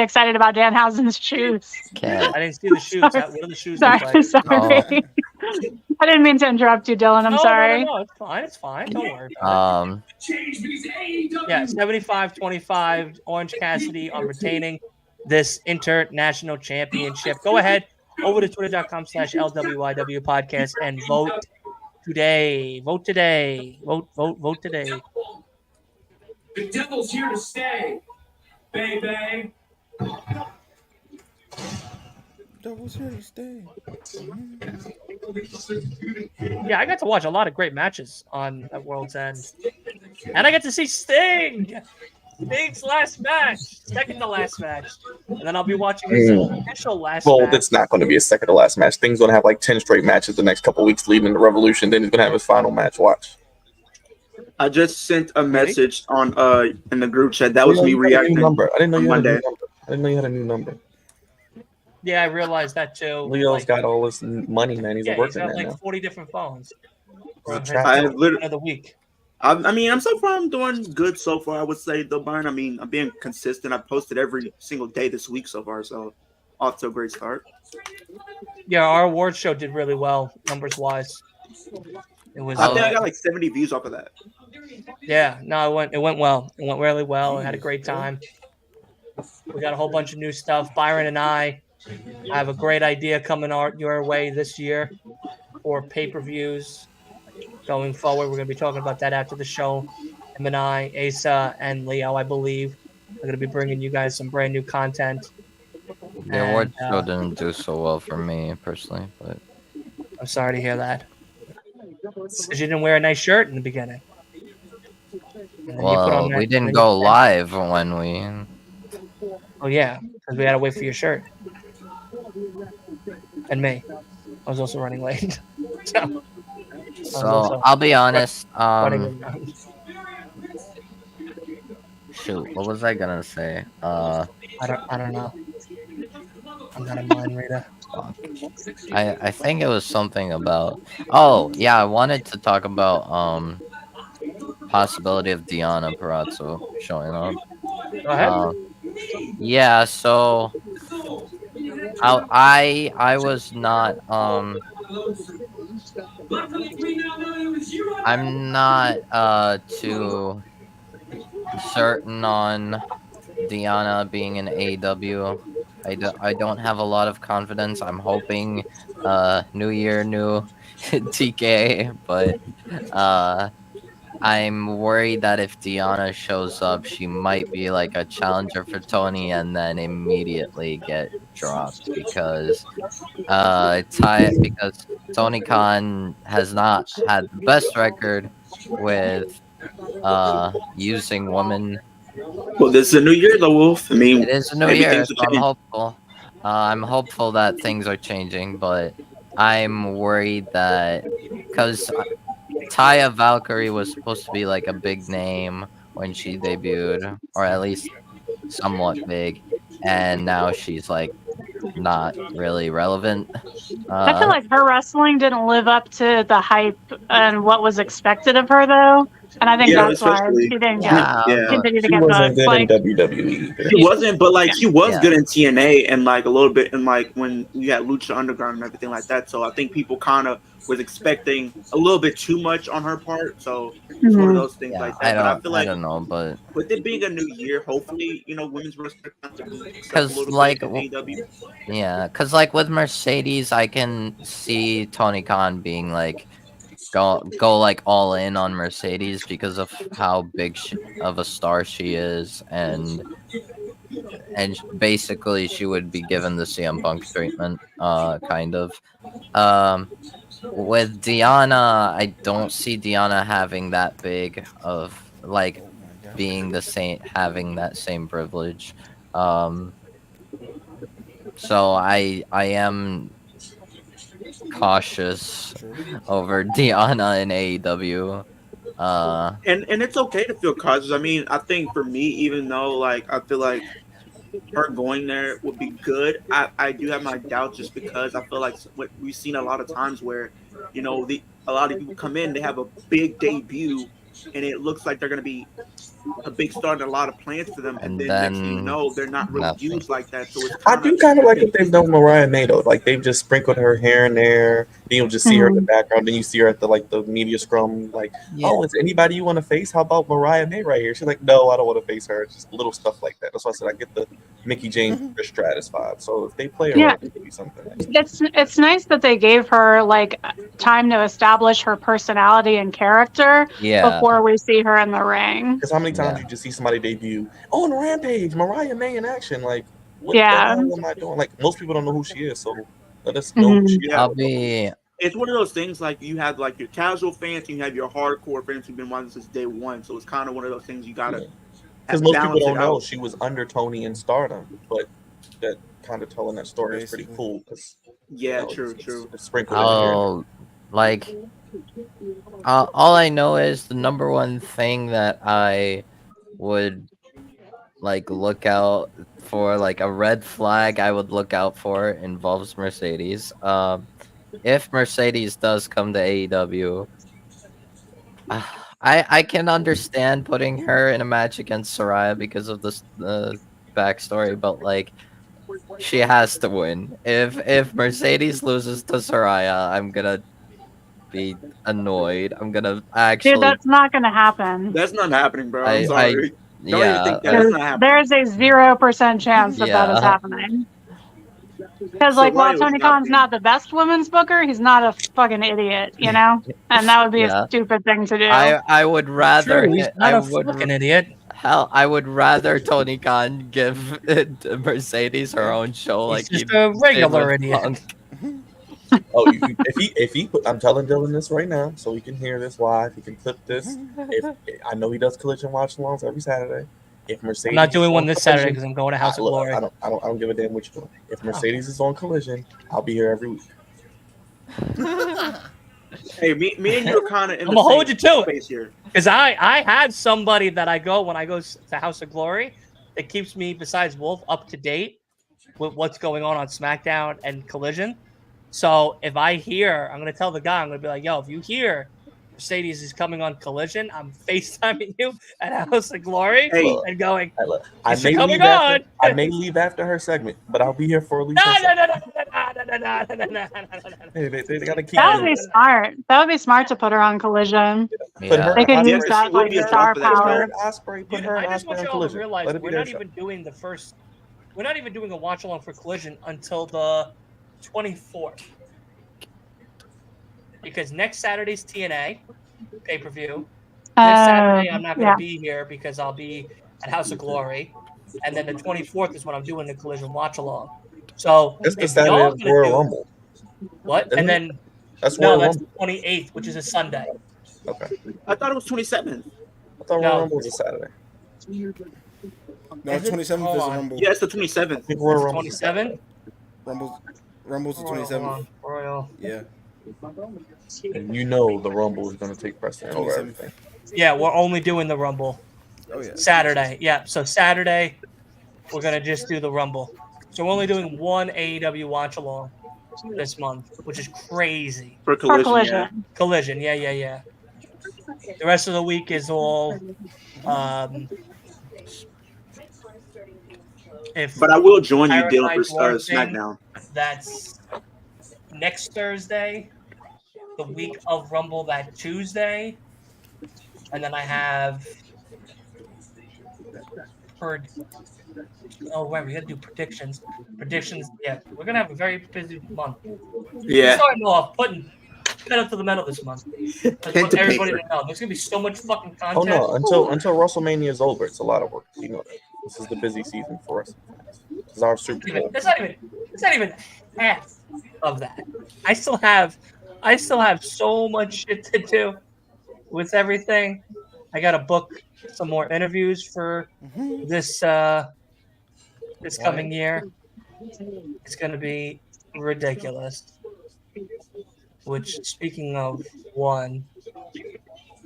[SPEAKER 6] excited about Danhausen's shoes.
[SPEAKER 2] I didn't see the shoes. What are the shoes look like?
[SPEAKER 6] Sorry. I didn't mean to interrupt you, Dylan. I'm sorry.
[SPEAKER 2] No, it's fine. It's fine. Don't worry. Yeah, 75-25. Orange Cassidy on retaining this international championship. Go ahead over to twitter.com/LWIW podcast and vote today. Vote today. Vote today.
[SPEAKER 9] The devil's here to stay, baby.
[SPEAKER 5] Devil's here to stay.
[SPEAKER 2] Yeah, I got to watch a lot of great matches at World's End. And I got to see Sting! Sting's last match. Second to last match. And then I'll be watching his official last match.
[SPEAKER 4] Well, it's not going to be a second to last match. Thing's going to have like 10 straight matches the next couple weeks leading into Revolution. Then he's going to have his final match. Watch.
[SPEAKER 3] I just sent a message on in the group chat. That was me reacting.
[SPEAKER 4] I didn't know you had a new
[SPEAKER 3] Monday.
[SPEAKER 4] number. I didn't know you had a new number.
[SPEAKER 2] Yeah, I realized that too.
[SPEAKER 4] Leo's got all this money, man. He's a
[SPEAKER 2] he's
[SPEAKER 4] working
[SPEAKER 2] got
[SPEAKER 4] man
[SPEAKER 2] like
[SPEAKER 4] now.
[SPEAKER 2] 40 different phones.
[SPEAKER 3] I literally
[SPEAKER 2] of the week.
[SPEAKER 3] I mean, I'm so far. I'm doing good so far. I would say though, Byron. I mean, I'm being consistent. I posted every single day this week so far, so off to a great start.
[SPEAKER 2] Yeah, our award show did really well, numbers wise. It was.
[SPEAKER 3] I think I got like 70 views off of that.
[SPEAKER 2] Yeah, no, it went well. It went really well. I had a great time. We got a whole bunch of new stuff. Byron and I have a great idea coming your way this year for pay-per-views. Going forward, we're going to be talking about that after the show. Him and I, Asa and Leo, I believe, are going to be bringing you guys some brand new content.
[SPEAKER 7] The award show didn't do so well for me personally, but
[SPEAKER 2] I'm sorry to hear that. Because you didn't wear a nice shirt in the beginning.
[SPEAKER 7] Well, we didn't go live when we.
[SPEAKER 2] Oh yeah, because we had to wait for your shirt. and me. I was also running late. So I was
[SPEAKER 7] So
[SPEAKER 2] also
[SPEAKER 7] I'll be
[SPEAKER 2] run-
[SPEAKER 7] honest.
[SPEAKER 2] running around.
[SPEAKER 7] Shoot, what was I gonna say?
[SPEAKER 2] I don't know. I'm not a mind reader.
[SPEAKER 7] Fuck. I think it was something about. Oh yeah, I wanted to talk about possibility of Deanna Parazzo showing up.
[SPEAKER 2] Go ahead.
[SPEAKER 7] Um, yeah. So I was not I'm not too certain on Deanna being in AEW. I don't have a lot of confidence. I'm hoping new year, new TK, but uh I'm worried that if Deanna shows up, she might be like a challenger for Tony and then immediately get dropped because Tony Khan has not had the best record with using women.
[SPEAKER 3] Well, this is a new year, though, Wolf. I
[SPEAKER 7] It
[SPEAKER 3] mean,
[SPEAKER 7] is a new
[SPEAKER 3] maybe
[SPEAKER 7] year,
[SPEAKER 3] things will
[SPEAKER 7] so I'm
[SPEAKER 3] change.
[SPEAKER 7] hopeful. I'm hopeful that things are changing, but I'm worried that because Taya Valkyrie was supposed to be like a big name when she debuted, or at least somewhat big, and now she's like not really relevant.
[SPEAKER 6] I feel
[SPEAKER 7] Uh,
[SPEAKER 6] like her wrestling didn't live up to the hype and what was expected of her, though. And I think
[SPEAKER 3] Yeah,
[SPEAKER 6] that's why
[SPEAKER 3] especially.
[SPEAKER 6] she didn't get
[SPEAKER 7] yeah,
[SPEAKER 3] Yeah.
[SPEAKER 7] but
[SPEAKER 6] continue to
[SPEAKER 4] She
[SPEAKER 6] get
[SPEAKER 4] wasn't
[SPEAKER 6] booked.
[SPEAKER 4] good in
[SPEAKER 6] Like,
[SPEAKER 4] WWE either.
[SPEAKER 3] She wasn't, but like
[SPEAKER 6] yeah.
[SPEAKER 3] she was
[SPEAKER 7] yeah,
[SPEAKER 3] good in TNA and like a little bit in like when we had Lucha Underground and everything like that. So I think people kind of was expecting a little bit too much on her part. So it's one of
[SPEAKER 6] Mhm.
[SPEAKER 3] those things
[SPEAKER 7] yeah.
[SPEAKER 3] like that. But I feel
[SPEAKER 7] I
[SPEAKER 3] like
[SPEAKER 7] don't know, but
[SPEAKER 3] with it being a new year, hopefully women's wrestling kind of picks up a
[SPEAKER 7] because
[SPEAKER 3] little bit in
[SPEAKER 7] like with Mercedes, I can see Tony Khan being like go like all in on Mercedes because of how of a star she is, and basically she would be given the CM Punk treatment, kind of. Um, with Diana, I don't see Diana having that big of like
[SPEAKER 5] Oh my god.
[SPEAKER 7] being the same, having that same privilege. Um, so I am cautious
[SPEAKER 5] True.
[SPEAKER 7] over Diana in AEW. Uh,
[SPEAKER 3] and it's okay to feel cautious. I mean, I think for me, even though like I feel like her going there would be good. I do have my doubts just because I feel like what we've seen a lot of times where, a lot of people come in, they have a big debut, and it looks like they're gonna be a big star and a lot of plans for them, and
[SPEAKER 7] and
[SPEAKER 3] then next thing you
[SPEAKER 7] then
[SPEAKER 3] know, they're not really
[SPEAKER 7] nothing.
[SPEAKER 3] used like that. So it's
[SPEAKER 4] I
[SPEAKER 3] kind
[SPEAKER 4] do
[SPEAKER 3] of
[SPEAKER 4] kind of like what they've done with Mariah May though. Like they've just sprinkled her here and there. Then you'll just see her in the
[SPEAKER 6] Mhm.
[SPEAKER 4] background. Then you see her at the media scrum. Like,
[SPEAKER 7] Yeah,
[SPEAKER 4] oh, is anybody you want to face? How about Mariah May right here? She's like, no, I don't want to face her. It's just little stuff like that. That's why I said I get the Mickey James Trish Stratus vibe. So if they play her
[SPEAKER 6] Yeah,
[SPEAKER 4] right, it could be something nice.
[SPEAKER 6] it's nice that they gave her like time to establish her personality and character
[SPEAKER 7] yeah,
[SPEAKER 6] before we see her in the ring.
[SPEAKER 4] Because how many times
[SPEAKER 7] yeah.
[SPEAKER 4] you just see somebody debut on Rampage, Mariah May in action? Like, what the
[SPEAKER 6] Yeah.
[SPEAKER 4] hell am I doing? Like, most people don't know who she is, so let us know who she
[SPEAKER 6] Mhm.
[SPEAKER 4] is.
[SPEAKER 3] yeah.
[SPEAKER 7] I'll be
[SPEAKER 3] It's one of those things like you have like your casual fans and you have your hardcore fans who've been watching since day one. So it's kind of one of those things you gotta
[SPEAKER 4] Because most people
[SPEAKER 3] balance it
[SPEAKER 4] don't know
[SPEAKER 3] out.
[SPEAKER 4] she was under Tony in Stardom, but that kind of telling that story is pretty
[SPEAKER 5] Basically.
[SPEAKER 4] cool because
[SPEAKER 3] Yeah,
[SPEAKER 4] it's,
[SPEAKER 3] true, true.
[SPEAKER 4] it's sprinkled in here and there.
[SPEAKER 7] I'll like all I know is the number one thing that I would like look out for, like a red flag I would look out for, involves Mercedes. If Mercedes does come to AEW, I can understand putting her in a match against Soraya because of the backstory, but like she has to win. If Mercedes loses to Soraya, I'm gonna be annoyed. I'm gonna
[SPEAKER 6] Dude,
[SPEAKER 7] actually
[SPEAKER 6] that's not going to happen.
[SPEAKER 3] That's not happening, bro. I'm
[SPEAKER 7] I
[SPEAKER 3] sorry. Don't even
[SPEAKER 7] yeah,
[SPEAKER 3] think that. That's not happening.
[SPEAKER 6] There's a 0% chance that that is
[SPEAKER 7] yeah.
[SPEAKER 6] happening. Because, like, while
[SPEAKER 3] Soraya was
[SPEAKER 6] Tony
[SPEAKER 3] not
[SPEAKER 6] Khan's
[SPEAKER 3] being.
[SPEAKER 6] not the best women's booker, he's not a fucking idiot, you know? And that would be a
[SPEAKER 7] Yeah.
[SPEAKER 6] stupid thing to do.
[SPEAKER 7] I would rather
[SPEAKER 2] True, he's not a fucking idiot.
[SPEAKER 7] hell, I would rather Tony Khan give Mercedes her own show
[SPEAKER 2] He's
[SPEAKER 7] like
[SPEAKER 2] just
[SPEAKER 7] he
[SPEAKER 2] a
[SPEAKER 7] did with
[SPEAKER 2] regular idiot.
[SPEAKER 7] Punk.
[SPEAKER 4] Oh, if he I'm telling Dylan this right now, so he can hear this live. He can clip this. If I know he does collision watch alongs every Saturday, If Mercedes,
[SPEAKER 2] I'm not doing
[SPEAKER 4] is
[SPEAKER 2] one
[SPEAKER 4] on
[SPEAKER 2] this Saturday
[SPEAKER 4] Collision,
[SPEAKER 2] because I'm going to House of
[SPEAKER 4] look,
[SPEAKER 2] Glory.
[SPEAKER 4] I don't give a damn what you're doing. If Mercedes is on Collision, I'll be here every week.
[SPEAKER 3] Hey, me and you are kind of in
[SPEAKER 2] I'm
[SPEAKER 3] the
[SPEAKER 2] gonna hold
[SPEAKER 3] same
[SPEAKER 2] you to
[SPEAKER 3] space here.
[SPEAKER 2] Because I have somebody that I go when I go to House of Glory that keeps me, besides Wolf, up to date with what's going on SmackDown and Collision. So if I hear, I'm gonna tell the guy, I'm gonna be like, yo, if you hear Mercedes is coming on Collision, I'm FaceTiming you at House of Glory
[SPEAKER 3] Hey,
[SPEAKER 2] and going,
[SPEAKER 4] I
[SPEAKER 2] is she
[SPEAKER 4] may
[SPEAKER 2] coming
[SPEAKER 4] leave after.
[SPEAKER 2] on?
[SPEAKER 4] I may leave after her segment, but I'll be here for at least
[SPEAKER 2] No,
[SPEAKER 4] her
[SPEAKER 2] no,
[SPEAKER 4] segment.
[SPEAKER 2] no.
[SPEAKER 4] Hey, they gotta keep
[SPEAKER 6] That
[SPEAKER 4] you.
[SPEAKER 6] would be smart. That would be smart to put her on Collision.
[SPEAKER 4] Put her
[SPEAKER 6] They could
[SPEAKER 4] and
[SPEAKER 6] use
[SPEAKER 3] because she
[SPEAKER 6] that
[SPEAKER 3] would
[SPEAKER 6] like
[SPEAKER 3] be a draw
[SPEAKER 6] star
[SPEAKER 3] for that
[SPEAKER 4] Put her
[SPEAKER 6] power.
[SPEAKER 4] and Osprey. Put her
[SPEAKER 2] I
[SPEAKER 4] and
[SPEAKER 2] just
[SPEAKER 4] Osprey
[SPEAKER 2] want
[SPEAKER 4] on
[SPEAKER 2] you all to
[SPEAKER 4] Collision.
[SPEAKER 2] realize
[SPEAKER 4] Let it be
[SPEAKER 2] we're
[SPEAKER 4] their
[SPEAKER 2] not
[SPEAKER 4] show.
[SPEAKER 2] even doing the first. We're not even doing a watch along for Collision until the 24th. Because next Saturday's TNA pay-per-view. This Saturday I'm not going to be here because I'll be at House of Glory, and then the 24th is when I'm doing the Collision watch along. So
[SPEAKER 4] That's the
[SPEAKER 2] if
[SPEAKER 4] Saturday
[SPEAKER 2] y'all
[SPEAKER 4] of
[SPEAKER 2] gonna
[SPEAKER 4] Royal
[SPEAKER 2] do
[SPEAKER 4] Rumble.
[SPEAKER 2] what,
[SPEAKER 4] Isn't
[SPEAKER 2] and
[SPEAKER 4] it?
[SPEAKER 2] then
[SPEAKER 4] That's
[SPEAKER 2] no,
[SPEAKER 4] Royal
[SPEAKER 2] that's
[SPEAKER 4] Rumble.
[SPEAKER 2] the 28th, which is a Sunday.
[SPEAKER 4] Okay.
[SPEAKER 3] I thought it was 27th.
[SPEAKER 4] I thought Royal
[SPEAKER 2] No.
[SPEAKER 4] Rumble was a Saturday.
[SPEAKER 5] No,
[SPEAKER 2] Is it?
[SPEAKER 5] 27th
[SPEAKER 2] Hold
[SPEAKER 5] is the
[SPEAKER 2] on.
[SPEAKER 5] Rumble.
[SPEAKER 3] Yeah, it's the
[SPEAKER 4] I
[SPEAKER 3] 27th.
[SPEAKER 4] think Royal
[SPEAKER 2] It's
[SPEAKER 4] Rumble is a Saturday.
[SPEAKER 2] 27.
[SPEAKER 5] Rumble's the 27th.
[SPEAKER 2] Royal.
[SPEAKER 5] Yeah,
[SPEAKER 4] And you know the Rumble is going to take precedent over
[SPEAKER 5] 27th.
[SPEAKER 4] everything.
[SPEAKER 2] Yeah, we're only doing the Rumble.
[SPEAKER 5] Oh yeah.
[SPEAKER 2] Saturday. Yeah, so Saturday we're gonna just do the Rumble. So we're only doing one AEW watch along this month, which is crazy.
[SPEAKER 3] For Collision, yeah.
[SPEAKER 2] Collision, yeah. The rest of the week is all if
[SPEAKER 3] But I will join you, Dylan,
[SPEAKER 2] Parasite
[SPEAKER 3] for
[SPEAKER 2] Dwarf thing,
[SPEAKER 3] SmackDown.
[SPEAKER 2] that's next Thursday, the week of Rumble that Tuesday, and then I have we gotta do predictions. Yeah, we're gonna have a very busy month.
[SPEAKER 3] Yeah.
[SPEAKER 2] We're starting off putting pedal to the metal this month. I
[SPEAKER 3] Pen
[SPEAKER 2] want
[SPEAKER 3] to
[SPEAKER 2] everybody
[SPEAKER 3] paper.
[SPEAKER 2] to know there's gonna be so much fucking
[SPEAKER 4] Oh
[SPEAKER 2] content.
[SPEAKER 4] no! Until WrestleMania is over, it's a lot of work. You know that. This is the busy season for us. This is our Super Bowl.
[SPEAKER 2] It's not even half of that. I still have so much shit to do with everything. I gotta book some more interviews for this coming year. It's gonna be ridiculous. Which, speaking of one,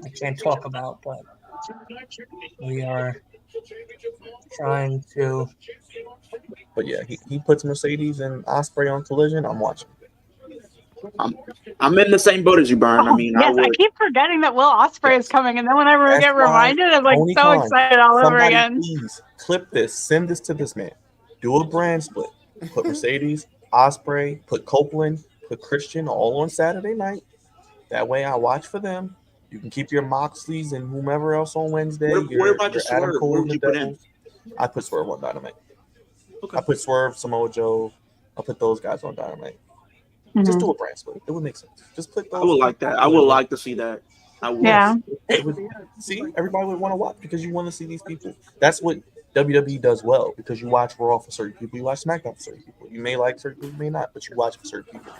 [SPEAKER 2] I can't talk about, but we are trying to.
[SPEAKER 4] But yeah, he puts Mercedes and Osprey on Collision. I'm watching.
[SPEAKER 3] I'm in the same boat as you, Byron. I mean,
[SPEAKER 6] Yes, I keep forgetting that Will Ospreay is coming, and then whenever we get reminded, I'm like
[SPEAKER 4] Tony
[SPEAKER 6] so
[SPEAKER 4] Khan,
[SPEAKER 6] excited all over
[SPEAKER 4] somebody
[SPEAKER 6] again.
[SPEAKER 4] please clip this. Send this to this man. Do a brand split. Put Mercedes, Osprey, put Copeland, put Christian all on Saturday night. That way I watch for them. You can keep your Moxleys and whomever else on Wednesday.
[SPEAKER 3] What about your
[SPEAKER 4] Adam
[SPEAKER 3] Swerve?
[SPEAKER 4] Cole
[SPEAKER 3] Where
[SPEAKER 4] and
[SPEAKER 3] would
[SPEAKER 4] the
[SPEAKER 3] you put in?
[SPEAKER 4] Devils. I put Swerve on Dynamite.
[SPEAKER 3] Okay.
[SPEAKER 4] I put Swerve, Samoa Joe. I put those guys on Dynamite. Just do a brand split. It would make sense. Just put those.
[SPEAKER 3] I would like that. I would like to see that. I would.
[SPEAKER 6] Yeah.
[SPEAKER 4] See, everybody would want to watch because you want to see these people. That's what WWE does well because you watch Raw for certain people, you watch SmackDown for certain people. You may like certain people, you may not, but you watch for certain people.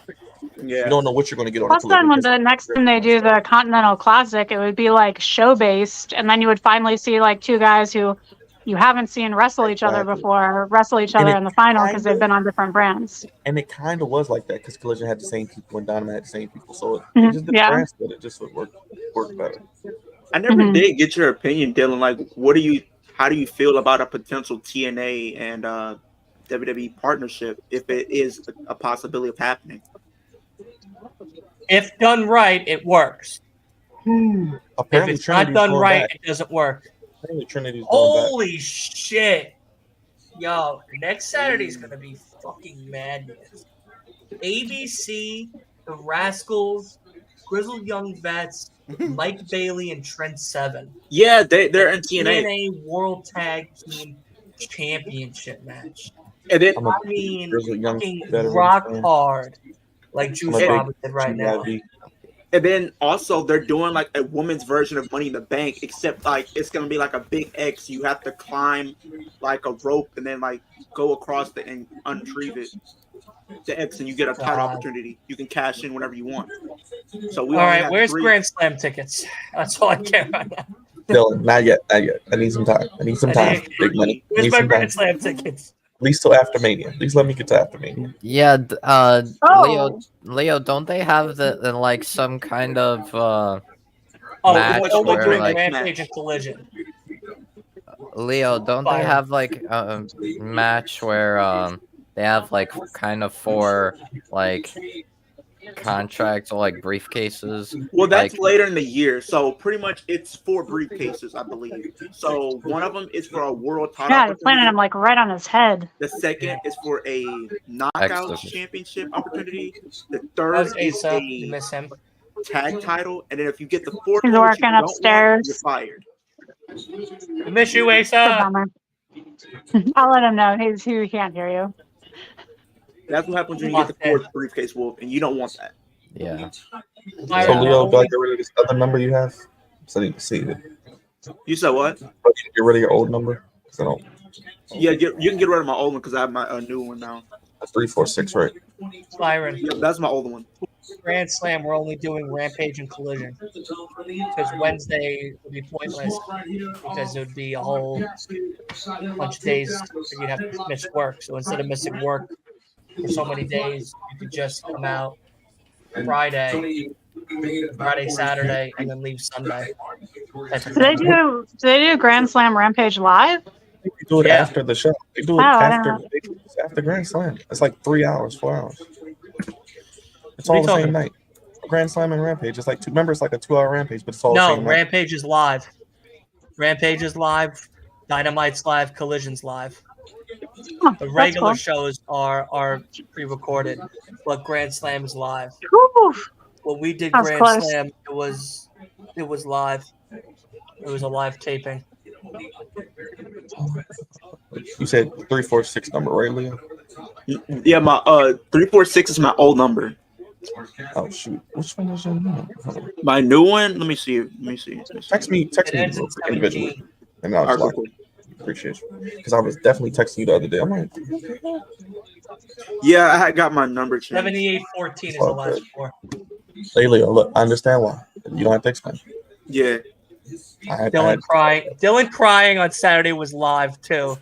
[SPEAKER 3] Yeah.
[SPEAKER 4] You don't know what you're going to get on.
[SPEAKER 6] Plus, then when the next time they do the Continental Classic, it would be like show based, and then you would finally see like two guys who you haven't seen wrestle each other before wrestle each other in the final because they've been on different brands.
[SPEAKER 4] And it kind of was like that because Collision had the same people and Dynamite had the same people, so it just did the brand split. It just would work better.
[SPEAKER 3] I never did get your opinion, Dylan. Like, how do you feel about a potential TNA and WWE partnership if it is a possibility of happening?
[SPEAKER 2] If done right, it works.
[SPEAKER 4] Apparently,
[SPEAKER 2] if it's not done right, it doesn't work.
[SPEAKER 4] Apparently, Trinity's
[SPEAKER 2] Holy shit. Yo, next Saturday's gonna be fucking madness. ABC, the Rascals, Grizzled Young Vets, Mike Bailey, and Trent Seven.
[SPEAKER 3] Yeah, they're in TNA.
[SPEAKER 2] TNA World Tag Team Championship match.
[SPEAKER 3] And then
[SPEAKER 2] fucking rock hard, like Juice Robinson did right now.
[SPEAKER 3] And then also they're doing like a woman's version of Money in the Bank, except like it's gonna be like a big X. You have to climb like a rope and then like go across and unretrieve it. The X, and you get a title opportunity. You can cash in whenever you want. So we
[SPEAKER 2] all right. Where's Grand Slam tickets? That's all I care about now.
[SPEAKER 4] Dylan, not yet. I need some time. Big money. I
[SPEAKER 2] Where's
[SPEAKER 4] need
[SPEAKER 2] my
[SPEAKER 4] some time.
[SPEAKER 2] Grand Slam tickets?
[SPEAKER 4] At least till after Mania. Please let me get to after Mania.
[SPEAKER 7] Yeah,
[SPEAKER 6] Oh.
[SPEAKER 7] Leo, don't they have the like some kind of
[SPEAKER 2] Oh,
[SPEAKER 7] match
[SPEAKER 2] it's only
[SPEAKER 7] where,
[SPEAKER 2] doing
[SPEAKER 7] like,
[SPEAKER 2] Rampage and Collision.
[SPEAKER 7] Leo, don't they have like a match where they have like kind of 4 like contracts or like briefcases?
[SPEAKER 3] Well, that's
[SPEAKER 7] like,
[SPEAKER 3] later in the year, so pretty much it's 4 briefcases, I believe. So one of them is for a world title.
[SPEAKER 6] Yeah, he's planting him like right on his head.
[SPEAKER 3] The second is for a knockout
[SPEAKER 7] X-Division.
[SPEAKER 3] championship opportunity. The
[SPEAKER 2] That
[SPEAKER 3] third
[SPEAKER 2] was
[SPEAKER 3] is
[SPEAKER 2] Asa.
[SPEAKER 3] a
[SPEAKER 2] You miss him.
[SPEAKER 3] tag title, and then if you get the 4th
[SPEAKER 6] He's
[SPEAKER 3] one, which you
[SPEAKER 6] working
[SPEAKER 3] don't
[SPEAKER 6] upstairs.
[SPEAKER 3] want, you're fired.
[SPEAKER 2] We miss you,
[SPEAKER 6] It's a
[SPEAKER 2] Asa.
[SPEAKER 6] bummer. I'll let him know. He can't hear you.
[SPEAKER 3] That's what happens when you get the 4th briefcase, Wolf, and you don't want that.
[SPEAKER 7] yeah.
[SPEAKER 4] So Leo, do I get rid of this other number you have? So I need to see it.
[SPEAKER 3] You said what?
[SPEAKER 4] Get rid of your old number. So I don't.
[SPEAKER 3] Yeah, you can get rid of my old one because I have my new one now.
[SPEAKER 4] 346, right?
[SPEAKER 2] Byron.
[SPEAKER 3] Yep, that's my old one.
[SPEAKER 2] Grand Slam, we're only doing Rampage and Collision. Because Wednesday would be pointless. Because it would be a whole bunch of days that you'd have to miss work. So instead of missing work for so many days, you could just come out Friday, Saturday, and then leave Sunday.
[SPEAKER 6] Do they do Grand Slam Rampage live?
[SPEAKER 4] They do it after the show. They do it after Grand Slam. It's like 3 hours, 4 hours. It's all the same night. Grand Slam and Rampage. It's like remember, it's like a 2-hour Rampage, but it's all the same night.
[SPEAKER 2] Rampage is live. Rampage is live. Dynamite's live. Collision's live.
[SPEAKER 6] Oh,
[SPEAKER 2] The regular
[SPEAKER 6] cool.
[SPEAKER 2] shows are pre-recorded, but Grand Slam is live.
[SPEAKER 6] Oof.
[SPEAKER 2] When we did
[SPEAKER 6] That's
[SPEAKER 2] Grand
[SPEAKER 6] close.
[SPEAKER 2] Slam, it was live. It was a live taping.
[SPEAKER 4] You said 346 number, right, Leo?
[SPEAKER 3] Yeah, my 346 is my old number.
[SPEAKER 4] Oh shoot, which one is your number?
[SPEAKER 3] My new one. Let me see.
[SPEAKER 4] Text me
[SPEAKER 2] ends in
[SPEAKER 4] individually,
[SPEAKER 2] 17.
[SPEAKER 4] and I'll just
[SPEAKER 3] Alright,
[SPEAKER 4] like appreciate you because I was definitely texting you the other day. I'm like,
[SPEAKER 3] yeah, I had got my number changed.
[SPEAKER 2] 7814 is the last 4.
[SPEAKER 4] hey Leo, look, I understand why you don't have to explain.
[SPEAKER 3] Yeah.
[SPEAKER 2] Dylan crying on Saturday was live too.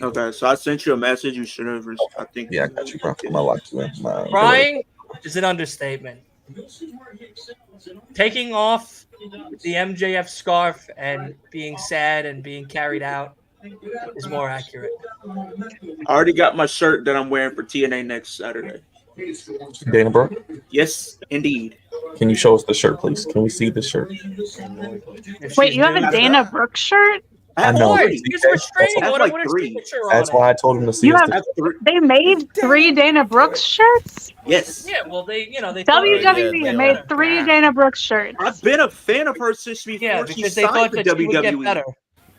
[SPEAKER 3] Okay, so I sent you a message. You should have. I think.
[SPEAKER 4] Yeah, I got you, bro. I'm gonna lock you in.
[SPEAKER 2] Crying is an understatement. Taking off the MJF scarf and being sad and being carried out is more accurate.
[SPEAKER 3] I already got my shirt that I'm wearing for TNA next Saturday.
[SPEAKER 4] Dana Brooke,
[SPEAKER 3] Yes, indeed.
[SPEAKER 4] can you show us the shirt, please? Can we see the shirt?
[SPEAKER 6] Wait, you have a Dana Brooke shirt?
[SPEAKER 4] I know.
[SPEAKER 2] It's restraining
[SPEAKER 3] That's
[SPEAKER 2] order
[SPEAKER 3] like
[SPEAKER 2] with a
[SPEAKER 3] 3.
[SPEAKER 2] signature on
[SPEAKER 4] That's
[SPEAKER 2] it.
[SPEAKER 4] why I told him to see
[SPEAKER 6] You
[SPEAKER 4] us.
[SPEAKER 6] have they made 3 Dana Brooks shirts?
[SPEAKER 3] Yes.
[SPEAKER 2] Yeah, well, they
[SPEAKER 6] WWE made 3 Dana Brooks shirts.
[SPEAKER 3] I've been a fan of her since before she
[SPEAKER 2] because they
[SPEAKER 3] signed
[SPEAKER 2] thought
[SPEAKER 3] for
[SPEAKER 2] that she would get
[SPEAKER 3] WWE.
[SPEAKER 2] better.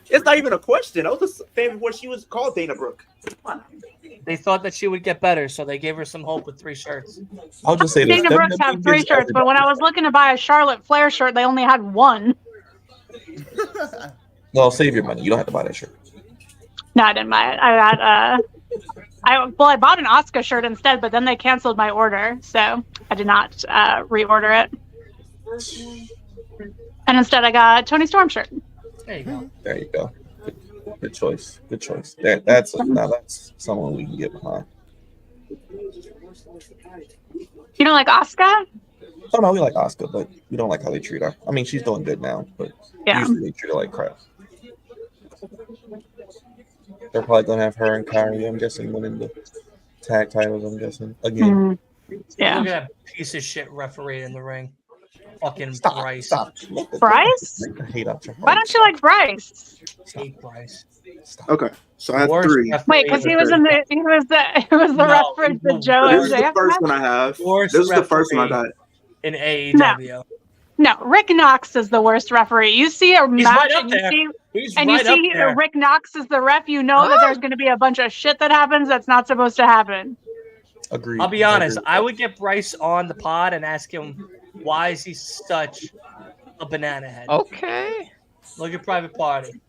[SPEAKER 3] It's not even a question. I was a fan before she was called Dana Brooke.
[SPEAKER 2] They thought that she would get better, so they gave her some hope with 3 shirts.
[SPEAKER 4] I'll just say this.
[SPEAKER 6] Dana Brooks have 3 shirts, but when I was looking to buy a Charlotte Flair shirt, they only had 1.
[SPEAKER 4] No, save your money. You don't have to buy that shirt.
[SPEAKER 6] No, I didn't buy it. I bought an Asuka shirt instead, but then they canceled my order, so I did not reorder it. And instead, I got a Tony Storm shirt.
[SPEAKER 2] There you go.
[SPEAKER 4] There you go. Good choice. Good choice. That's someone we can get behind.
[SPEAKER 6] You don't like Asuka?
[SPEAKER 4] Oh no, we like Asuka, but we don't like how they treat her. I mean, she's doing good now, but usually they treat her like crap. They're probably gonna have her and Kyrie, I'm guessing, winning the tag titles. I'm guessing again.
[SPEAKER 6] Yeah.
[SPEAKER 2] Look at that piece of shit referee in the ring. Fucking Bryce.
[SPEAKER 4] Stop.
[SPEAKER 6] Bryce?
[SPEAKER 4] Hate out your
[SPEAKER 6] Why don't you like Bryce?
[SPEAKER 2] Hate Bryce.
[SPEAKER 3] Okay, so I have
[SPEAKER 2] Worst
[SPEAKER 3] 3.
[SPEAKER 6] Wait, because he was the referee to Joe
[SPEAKER 3] This
[SPEAKER 6] and
[SPEAKER 3] is the
[SPEAKER 6] JF
[SPEAKER 3] first
[SPEAKER 6] match?
[SPEAKER 3] one I have.
[SPEAKER 2] Worst
[SPEAKER 3] This is the first one I got.
[SPEAKER 2] in AEW.
[SPEAKER 6] No, Rick Knox is the worst referee. You see a
[SPEAKER 2] He's
[SPEAKER 6] match
[SPEAKER 2] right up
[SPEAKER 6] and you
[SPEAKER 2] there.
[SPEAKER 6] see
[SPEAKER 2] He's
[SPEAKER 6] and
[SPEAKER 2] right
[SPEAKER 6] you see
[SPEAKER 2] up there.
[SPEAKER 6] Rick Knox is the ref, you know that there's going to be a bunch of shit that happens that's not supposed to happen.
[SPEAKER 4] Agreed.
[SPEAKER 2] I'll be honest. I would get Bryce on the pod and ask him why is he such a banana head.
[SPEAKER 7] Okay.
[SPEAKER 2] Look at Private Party.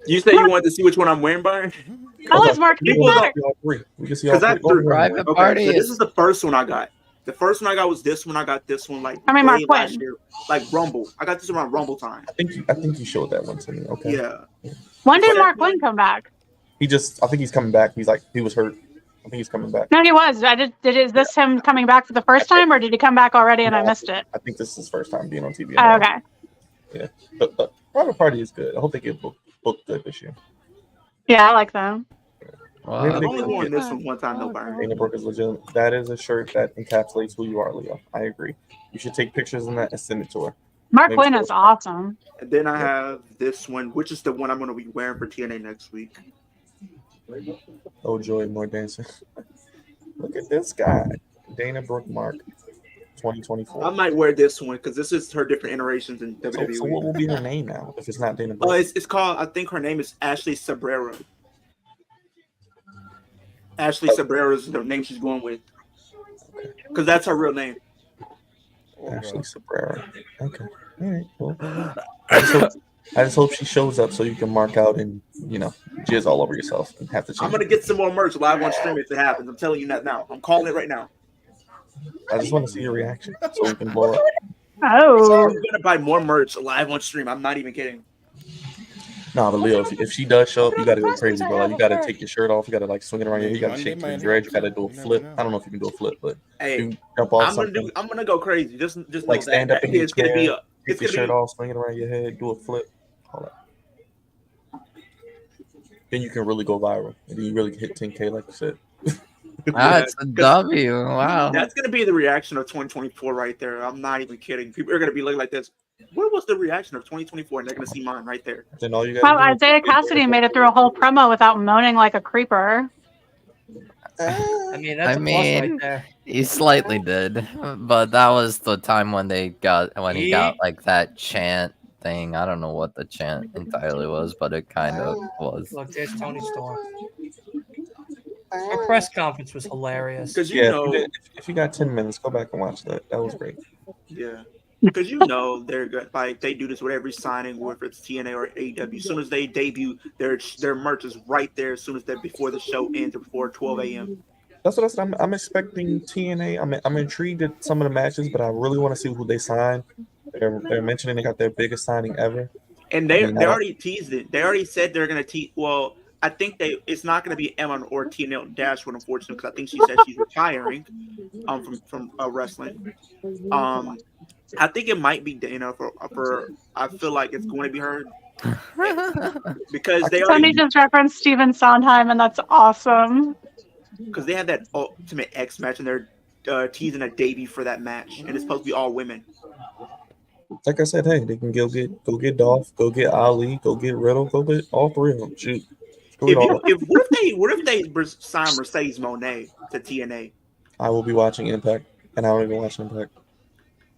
[SPEAKER 3] You said you wanted to see which one I'm wearing, Byron?
[SPEAKER 6] I like Mark
[SPEAKER 3] People
[SPEAKER 6] better.
[SPEAKER 4] We can see
[SPEAKER 3] Because
[SPEAKER 4] all
[SPEAKER 3] I
[SPEAKER 4] 3.
[SPEAKER 3] Private
[SPEAKER 7] Party
[SPEAKER 3] so
[SPEAKER 7] is-
[SPEAKER 3] this is the first one I got. The first one I got was this one. I got this one like
[SPEAKER 6] Mark
[SPEAKER 3] last
[SPEAKER 6] Quinn.
[SPEAKER 3] year, like Rumble. I got this around Rumble time.
[SPEAKER 4] I think you showed that one to me. Okay.
[SPEAKER 3] Yeah.
[SPEAKER 6] When did Mark Quinn come back?
[SPEAKER 4] I think he's coming back. He was hurt. I think he's coming back.
[SPEAKER 6] No, he was. Is this him coming back for the first time, or did he come back already and I missed it?
[SPEAKER 4] I think this is his first time being on TV.
[SPEAKER 6] Oh, okay.
[SPEAKER 4] Yeah. But Private Party is good. I hope they get booked good this year.
[SPEAKER 6] Yeah, I like them.
[SPEAKER 7] Wow.
[SPEAKER 3] I've only worn this one time though, Byron.
[SPEAKER 4] Dana Brooke is legit. That is a shirt that encapsulates who you are, Leo. I agree. You should take pictures in that and send it to her.
[SPEAKER 6] Mark Quinn is awesome.
[SPEAKER 3] And then I have this one, which is the one I'm going to be wearing for TNA next week.
[SPEAKER 4] Oh, joy, more dancing. Look at this guy. Dana Brooke Mark, 2024.
[SPEAKER 3] I might wear this one because this is her different iterations in WWE.
[SPEAKER 4] So what will be her name now if it's not Dana Brooke?
[SPEAKER 3] It's called, I think her name is Ashley Sabrera. Ashley Sabrera is the name she's going with. Because that's her real name.
[SPEAKER 4] Ashley Sabrera. Okay. All right. Well, I just hope she shows up so you can mark out and, jizz all over yourself and have to change.
[SPEAKER 3] I'm going to get some more merch live on stream if it happens. I'm telling you that now. I'm calling it right now.
[SPEAKER 4] I just want to see your reaction so we can blow up.
[SPEAKER 6] Oh.
[SPEAKER 3] I'm going to buy more merch live on stream. I'm not even kidding.
[SPEAKER 4] No, but Leo, if she does show up, you got to go crazy, bro. Like, you got to take your shirt off. You got to swing it around your head. You got to shake your dread. You got to do a flip. I don't know if you can do a flip, but
[SPEAKER 3] hey,
[SPEAKER 4] jump off
[SPEAKER 3] I'm gonna go crazy. Just
[SPEAKER 4] like stand up in your chair,
[SPEAKER 3] take
[SPEAKER 4] your shirt off, swing it around your head, do a flip. Hold on. Then you can really go viral, and then you really hit 10K, like you said.
[SPEAKER 7] That's a W. Wow.
[SPEAKER 3] That's gonna be the reaction of 2024 right there. I'm not even kidding. People are gonna be looking like this. What was the reaction of 2024? And they're gonna see mine right there.
[SPEAKER 4] Then all you
[SPEAKER 6] Isaiah Cassidy made it through a whole promo without moaning like a creeper.
[SPEAKER 2] I mean, that's a plus right there.
[SPEAKER 7] He slightly did, but that was the time when he got like that chant thing. I don't know what the chant entirely was, but it kind of was.
[SPEAKER 2] Look, there's Tony Storm. Her press conference was hilarious.
[SPEAKER 3] Because
[SPEAKER 4] if you got 10 minutes, go back and watch that. That was great.
[SPEAKER 3] Yeah. Because they're good. Like they do this with every signing, whether it's TNA or AEW. As soon as they debut, their merch is right there. As soon as before the show ends, or before 12 a.m.
[SPEAKER 4] That's what I said. I'm expecting TNA. I'm intrigued at some of the matches, but I really want to see who they sign. They're mentioning they got their biggest signing ever,
[SPEAKER 3] and they already teased it. They already said they're gonna tease. Well, I think it's not gonna be Emma or TNA Dashwood, unfortunately, because I think she said she's retiring from wrestling. I think it might be Dana for I feel like it's going to be her because
[SPEAKER 6] Somebody just referenced Steven Sondheim, and that's awesome.
[SPEAKER 3] Because they have that Ultimate X match, and they're teasing a debut for that match, and it's supposed to be all women.
[SPEAKER 4] Like I said, hey, they can go get Dolph, go get Ali, go get Riddle, go get all three of them. Shoot.
[SPEAKER 3] What if they sign Mercedes Moné to TNA?
[SPEAKER 4] I will be watching Impact, and I don't even watch Impact.